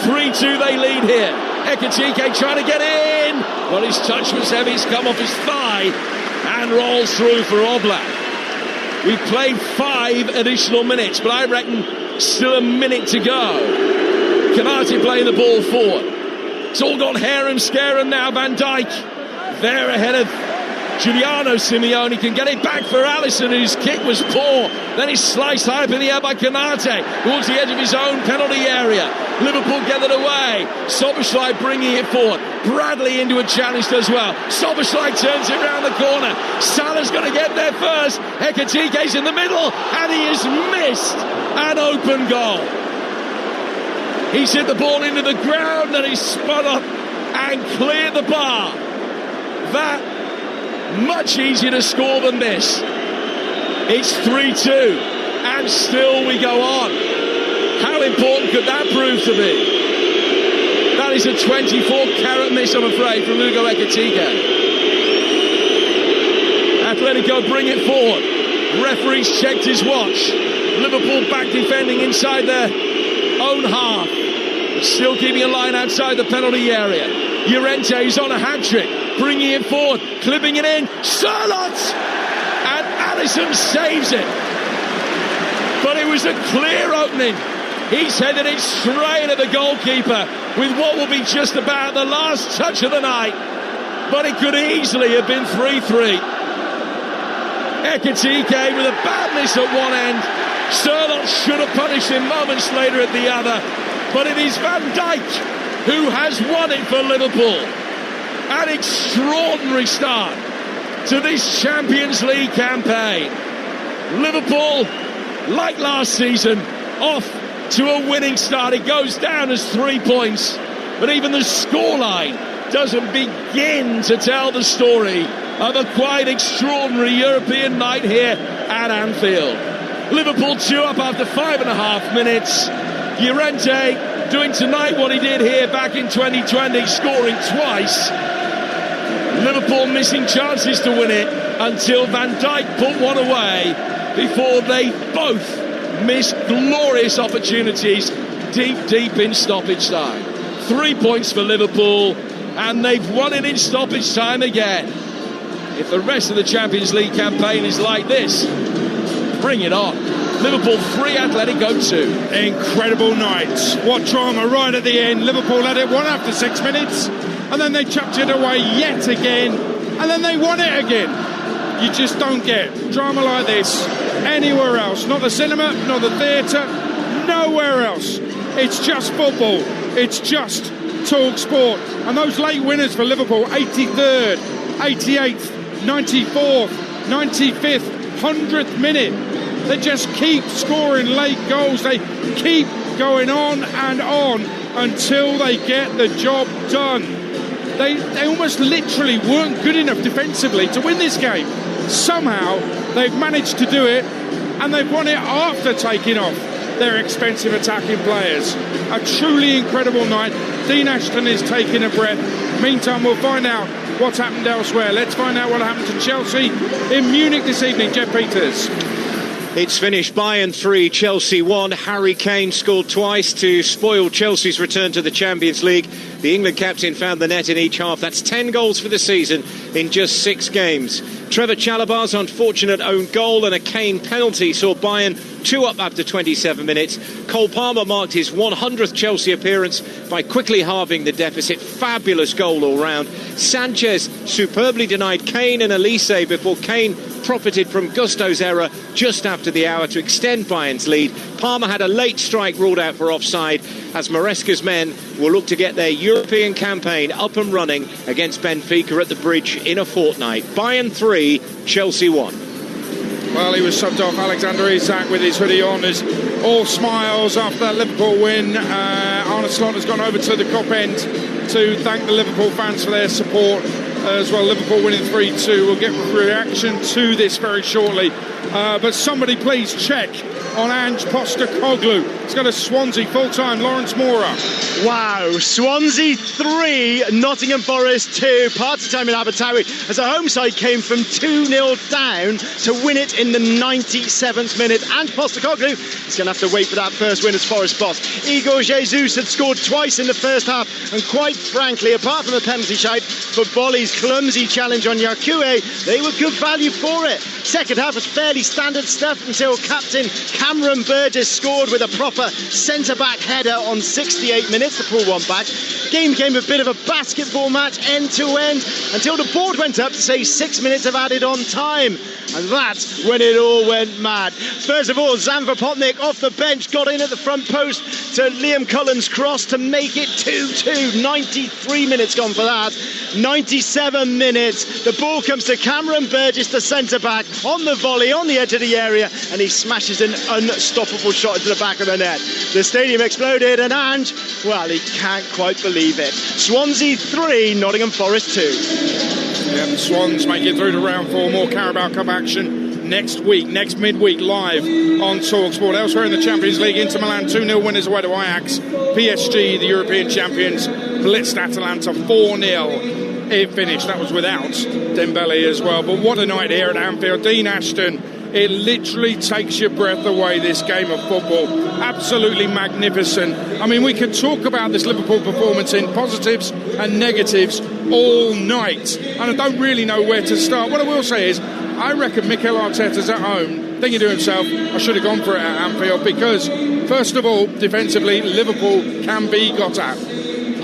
3-2 they lead here. Ekitike trying to get in. Well, his touch was heavy. He's come off his thigh and rolls through for Oblak. We've played 5 additional minutes, but I reckon still a minute to go. Canate playing the ball forward. It's all gone harum-scarum now. Van Dijk there ahead of Giuliano Simeone, can get it back for Alisson, whose kick was poor. Then he's sliced high up in the air by Canate towards the edge of his own penalty area. Liverpool get it away. Szoboszlai bringing it forward. Bradley into a challenge as well. Szoboszlai turns it round the corner. Salah's going to get there first. Ekitike's in the middle, and he has missed an open goal. He's hit the ball into the ground, and he's spun up and cleared the bar. That much easier to score than this. It's 3-2 and still we go on. How important could that prove to be? That is a 24-carat miss, I'm afraid, from Hugo Ekitike. Atletico bring it forward. Referee's checked his watch. Liverpool back defending inside their own half, but still keeping a line outside the penalty area. Llorente is on a hat-trick, bringing it forward, clipping it in, Sørloth! And Alisson saves it. But it was a clear opening. He's headed it straight at the goalkeeper with what will be just about the last touch of the night. But it could easily have been 3-3. Ekitike with a bad miss at one end. Sørloth should have punished him moments later at the other. But it is Van Dijk who has won it for Liverpool. An extraordinary start to this Champions League campaign. Liverpool, like last season, off to a winning start. It goes down as 3 points, but even the scoreline doesn't begin to tell the story of a quite extraordinary European night here at Anfield. Liverpool 2 up after 5.5 minutes. Llorente doing tonight what he did here back in 2020, scoring twice. Liverpool missing chances to win it until Van Dijk put one away before they both missed glorious opportunities deep in stoppage time. 3 points for Liverpool, and they've won it in stoppage time again. If the rest of the Champions League campaign is like this, bring it on. Liverpool 3, Atletico 2. Incredible night. What drama right at the end. Liverpool had it won after 6 minutes, and then they chucked it away yet again, and then they won it again. You just don't get drama like this anywhere else. Not the cinema, not the theatre, nowhere else. It's just football. It's just Talksport. And those late winners for Liverpool, 83rd, 88th, 94th, 95th, 100th minute. They just keep scoring late goals. They keep going on and on until they get the job done. They almost literally weren't good enough defensively to win this game. Somehow they've managed to do it, and they've won it after taking off their expensive attacking players. A truly incredible night. Dean Ashton is taking a breath. Meantime, we'll find out what's happened elsewhere. Let's find out what happened to Chelsea in Munich this evening. Jeff Peters. It's finished Bayern 3, Chelsea 1. Harry Kane scored twice to spoil Chelsea's return to the Champions League. The England captain found the net in each half. That's 10 goals for the season in just 6 games. Trevor Chalobah's unfortunate own goal and a Kane penalty saw Bayern 2 up after 27 minutes. Cole Palmer marked his 100th Chelsea appearance by quickly halving the deficit. Fabulous goal all round. Sanchez superbly denied Kane and Elise before Kane profited from Gusto's error just after the hour to extend Bayern's lead. Palmer had a late strike ruled out for offside as Maresca's men will look to get their European campaign up and running against Benfica at the Bridge in a fortnight. Bayern 3, Chelsea 1. Well, he was subbed off, Alexander Isak, with his hoodie on, as all smiles after that Liverpool win. Arne Slot has gone over to the Kop end to thank the Liverpool fans for their support as well. Liverpool winning 3-2. We'll get reaction to this very shortly. But somebody please check on Ange Postecoglou. It's got a Swansea full-time, Lawrence Mora. Wow, Swansea 3, Nottingham Forest 2. Party time in Abertawe as the home side came from 2-0 down to win it in the 97th minute. Ange Postecoglou is going to have to wait for that first win as Forest boss. Igor Jesus had scored twice in the first half, and quite frankly, apart from a penalty shout for Bolly's clumsy challenge on Yakue, they were good value for it. Second half was fairly standard stuff until captain Cameron Burgess scored with a proper centre-back header on 68 minutes to pull one back. Game became a bit of a basketball match end to end until the board went up to say 6 minutes of added on time, and that's when it all went mad. First of all, Zanvapotnik off the bench got in at the front post to Liam Cullen's cross to make it 2-2. 93 minutes gone for that. 97 minutes, the ball comes to Cameron Burgess, the centre-back, on the volley, on the edge of the area, and he smashes an unstoppable shot into the back of the net. The stadium exploded, and Ange, well, he can't quite believe it. Swansea 3, Nottingham Forest 2. Yeah, the Swans make it through to round 4. More Carabao Cup action next week, next midweek, live on Talksport. Elsewhere in the Champions League, Inter Milan 2-0 winners away to Ajax. PSG, the European champions, blitzed Atalanta 4-0. It finished. That was without Dembele as well. But what a night here at Anfield. Dean Ashton, it literally takes your breath away, this game of football. Absolutely magnificent. I mean, we could talk about this Liverpool performance in positives and negatives all night, and I don't really know where to start. What I will say is, I reckon Mikel Arteta's at home thinking to himself, I should have gone for it at Anfield, because first of all, defensively, Liverpool can be got at.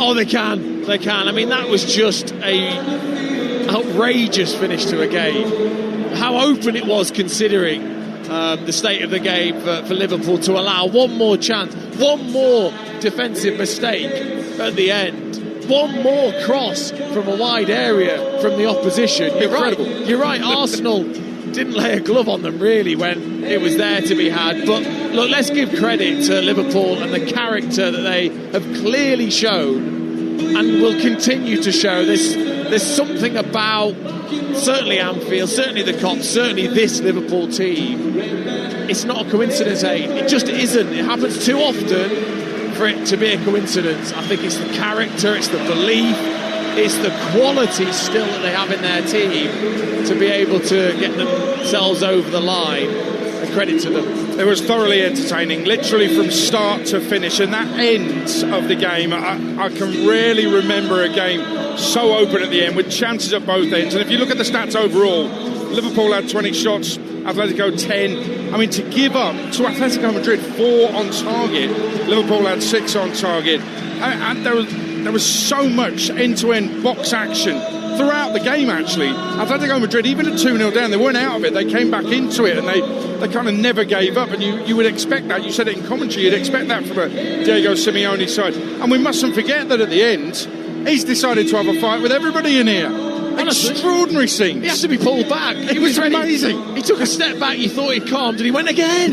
Oh, they can. They can. I mean, that was just a outrageous finish to a game. How open it was, considering the state of the game for Liverpool, to allow one more chance, one more defensive mistake at the end, one more cross from a wide area from the opposition. You're right. Arsenal didn't lay a glove on them really when it was there to be had. But look, let's give credit to Liverpool and the character that they have clearly shown and will continue to show. There's something about certainly Anfield, certainly the Kop, certainly this Liverpool team. It's not a coincidence, Aid. It just isn't. It happens too often for it to be a coincidence. I think it's the character, it's the belief, it's the quality still that they have in their team to be able to get themselves over the line. And credit to them. It was thoroughly entertaining, literally from start to finish, and that end of the game, I can rarely remember a game so open at the end with chances at both ends. And if you look at the stats overall, Liverpool had 20 shots, Atletico 10. I mean, to give up to Atletico Madrid 4 on target, Liverpool had 6 on target, and there was so much end-to-end box action throughout the game, actually. Atletico Madrid, even at 2-0 down, they weren't out of it. They came back into it, and they kind of never gave up. And you would expect that. You said it in commentary. You'd expect that from a Diego Simeone side. And we mustn't forget that at the end, he's decided to have a fight with everybody in here. Honestly, extraordinary scenes. He has to be pulled back. It was amazing. He took a step back. You thought he'd calmed, and he went again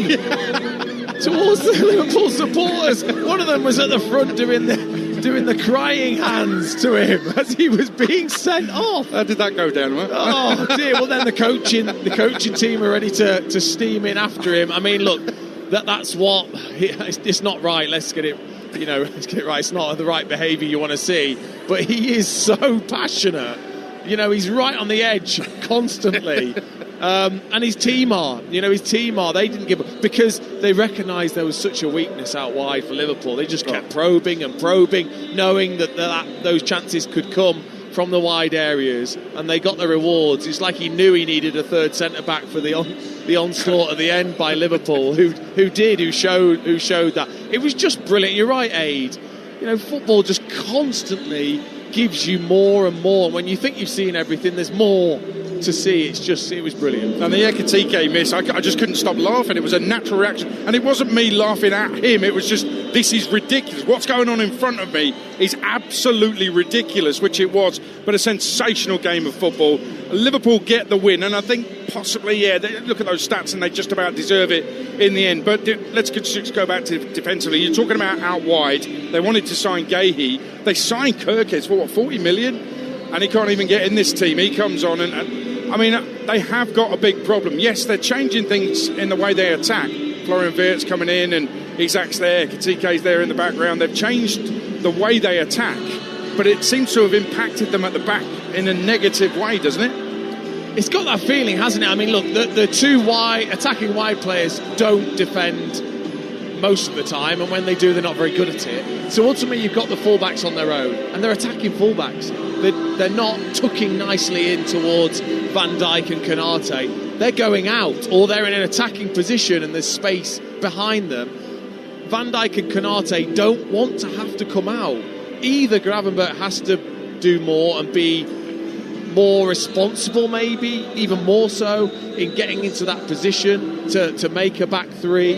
towards the Liverpool supporters. One of them was at the front doing the crying hands to him as he was being sent off. How did that go down, man? Oh dear. Well, then the coaching team are ready to steam in after him. I mean, look, that's what it's not right. Let's get it right. It's not the right behaviour you want to see. But he is so passionate. He's right on the edge constantly. And his team are. They didn't give up because they recognised there was such a weakness out wide for Liverpool. They just kept probing and probing, knowing that those chances could come from the wide areas, and they got the rewards. It's like he knew he needed a third centre-back for the onslaught at the end by Liverpool, who showed that. It was just brilliant. You're right, Aid. Football just constantly gives you more and more. When you think you've seen everything, there's more to see. It was brilliant. And the Ekitike miss, I just couldn't stop laughing. It was a natural reaction, and it wasn't me laughing at him. It was just, this is ridiculous. What's going on in front of me is absolutely ridiculous, which it was. But a sensational game of football. Liverpool get the win, and I think possibly, they look at those stats and they just about deserve it in the end. But let's just go back to defensively. You're talking about out wide. They wanted to sign Gahey. They signed Kirkes for 40 million? And he can't even get in this team. He comes on and I mean, they have got a big problem. Yes, they're changing things in the way they attack. Florian Wirtz coming in, and Isak's there, Ekitike's there in the background. They've changed the way they attack, but it seems to have impacted them at the back in a negative way, doesn't it? It's got that feeling, hasn't it? I mean, look, the two attacking wide players don't defend most of the time, and when they do, they're not very good at it. So ultimately, you've got the fullbacks on their own, and they're attacking fullbacks. They're not tucking nicely in towards Van Dijk and Konate. They're going out, or they're in an attacking position, and there's space behind them. Van Dijk and Konate don't want to have to come out. Either Gravenberch has to do more and be more responsible, maybe even more so in getting into that position to make a back three,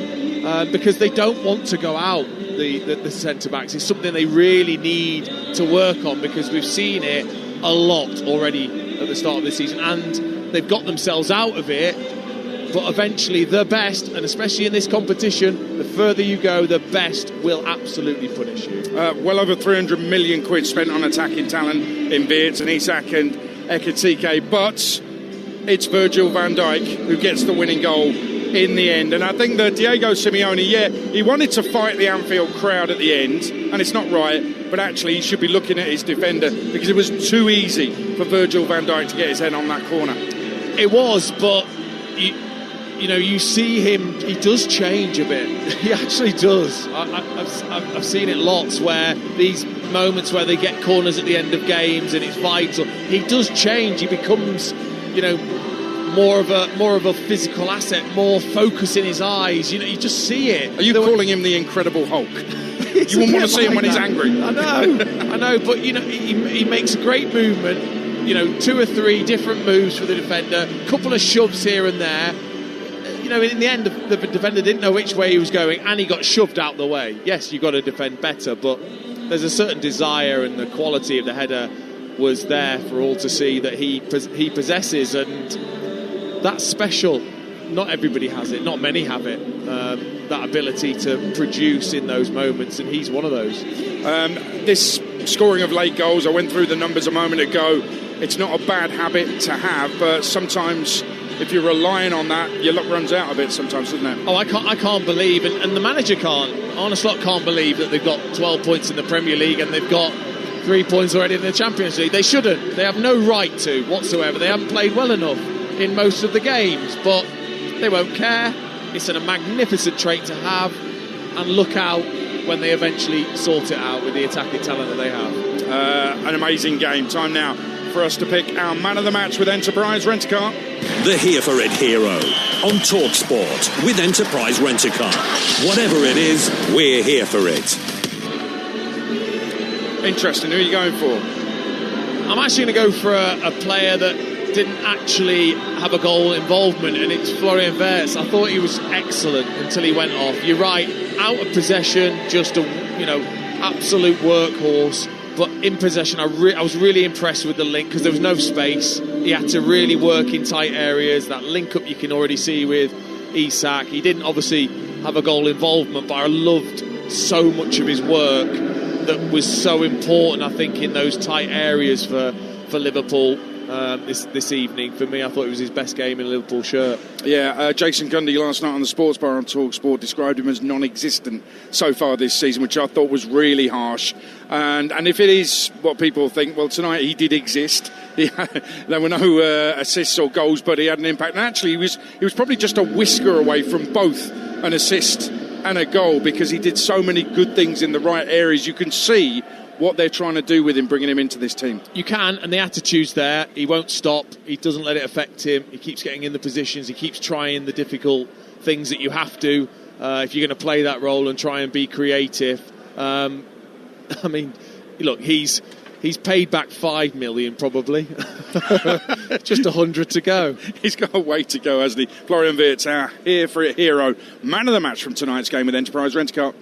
because they don't want to go out, the centre backs. It's something they really need to work on, because we've seen it a lot already at the start of the season, and they've got themselves out of it. But eventually the best, and especially in this competition, the further you go, the best will absolutely punish you. Well over 300 million quid spent on attacking talent in Wirtz and Isak and Ekitike, but it's Virgil van Dijk who gets the winning goal in the end. And I think that Diego Simeone, he wanted to fight the Anfield crowd at the end, and it's not right, but actually he should be looking at his defender, because it was too easy for Virgil van Dijk to get his head on that corner. It was, but you see him, he does change a bit. He actually does. I've seen it lots, where these moments where they get corners at the end of games and it's vital, he does change. He becomes, more of a physical asset, more focus in his eyes. You just see it. Are you calling him the Incredible Hulk? You wouldn't want to see him when he's angry. I know, but he makes a great movement. 2 or 3 different moves for the defender, a couple of shoves here and there. In the end, the defender didn't know which way he was going, and he got shoved out the way. Yes, you've got to defend better, but there's a certain desire, and the quality of the header was there for all to see that he possesses, and that's special. Not everybody has it, not many have it, that ability to produce in those moments, and he's one of those. This scoring of late goals, I went through the numbers a moment ago. It's not a bad habit to have, but sometimes if you're relying on that, your luck runs out a bit sometimes, doesn't it? Oh, I can't believe, and the manager can't. Arne Slot can't believe that they've got 12 points in the Premier League and they've got 3 points already in the Champions League. They shouldn't. They have no right to whatsoever. They haven't played well enough in most of the games, but they won't care. It's a magnificent trait to have, and look out when they eventually sort it out with the attacking talent that they have. An amazing game. Time now for us to pick our man of the match with Enterprise Rent-A-Car. The Here For It hero on Talksport with Enterprise Rent-A-Car. Whatever it is, we're here for it. Interesting. Who are you going for? I'm actually going to go for a player that didn't actually have a goal involvement, and it's Florian Wirtz. I thought he was excellent until he went off. You're right, out of possession, just a absolute workhorse. But in possession, I was really impressed with the link, because there was no space. He had to really work in tight areas. That link-up you can already see with Isak. He didn't obviously have a goal involvement, but I loved so much of his work that was so important, I think, in those tight areas for Liverpool this evening. For me, I thought it was his best game in a Liverpool shirt. Yeah, Jason Gundy last night on the Sports Bar on Talksport described him as non-existent so far this season, which I thought was really harsh. And if it is what people think, well, tonight he did exist. There were no assists or goals, but he had an impact. And actually, he was probably just a whisker away from both an assist and a goal, because he did so many good things in the right areas. You can see what they're trying to do with him, bringing him into this team. You can, and the attitude's there. He won't stop. He doesn't let it affect him. He keeps getting in the positions. He keeps trying the difficult things that you have to if you're going to play that role and try and be creative. I mean, look, he's paid back 5 million probably. Just 100 to go. He's got a way to go, hasn't he? Florian Wirtz, our Here For It hero, man of the match from tonight's game with Enterprise Rent-A-Car.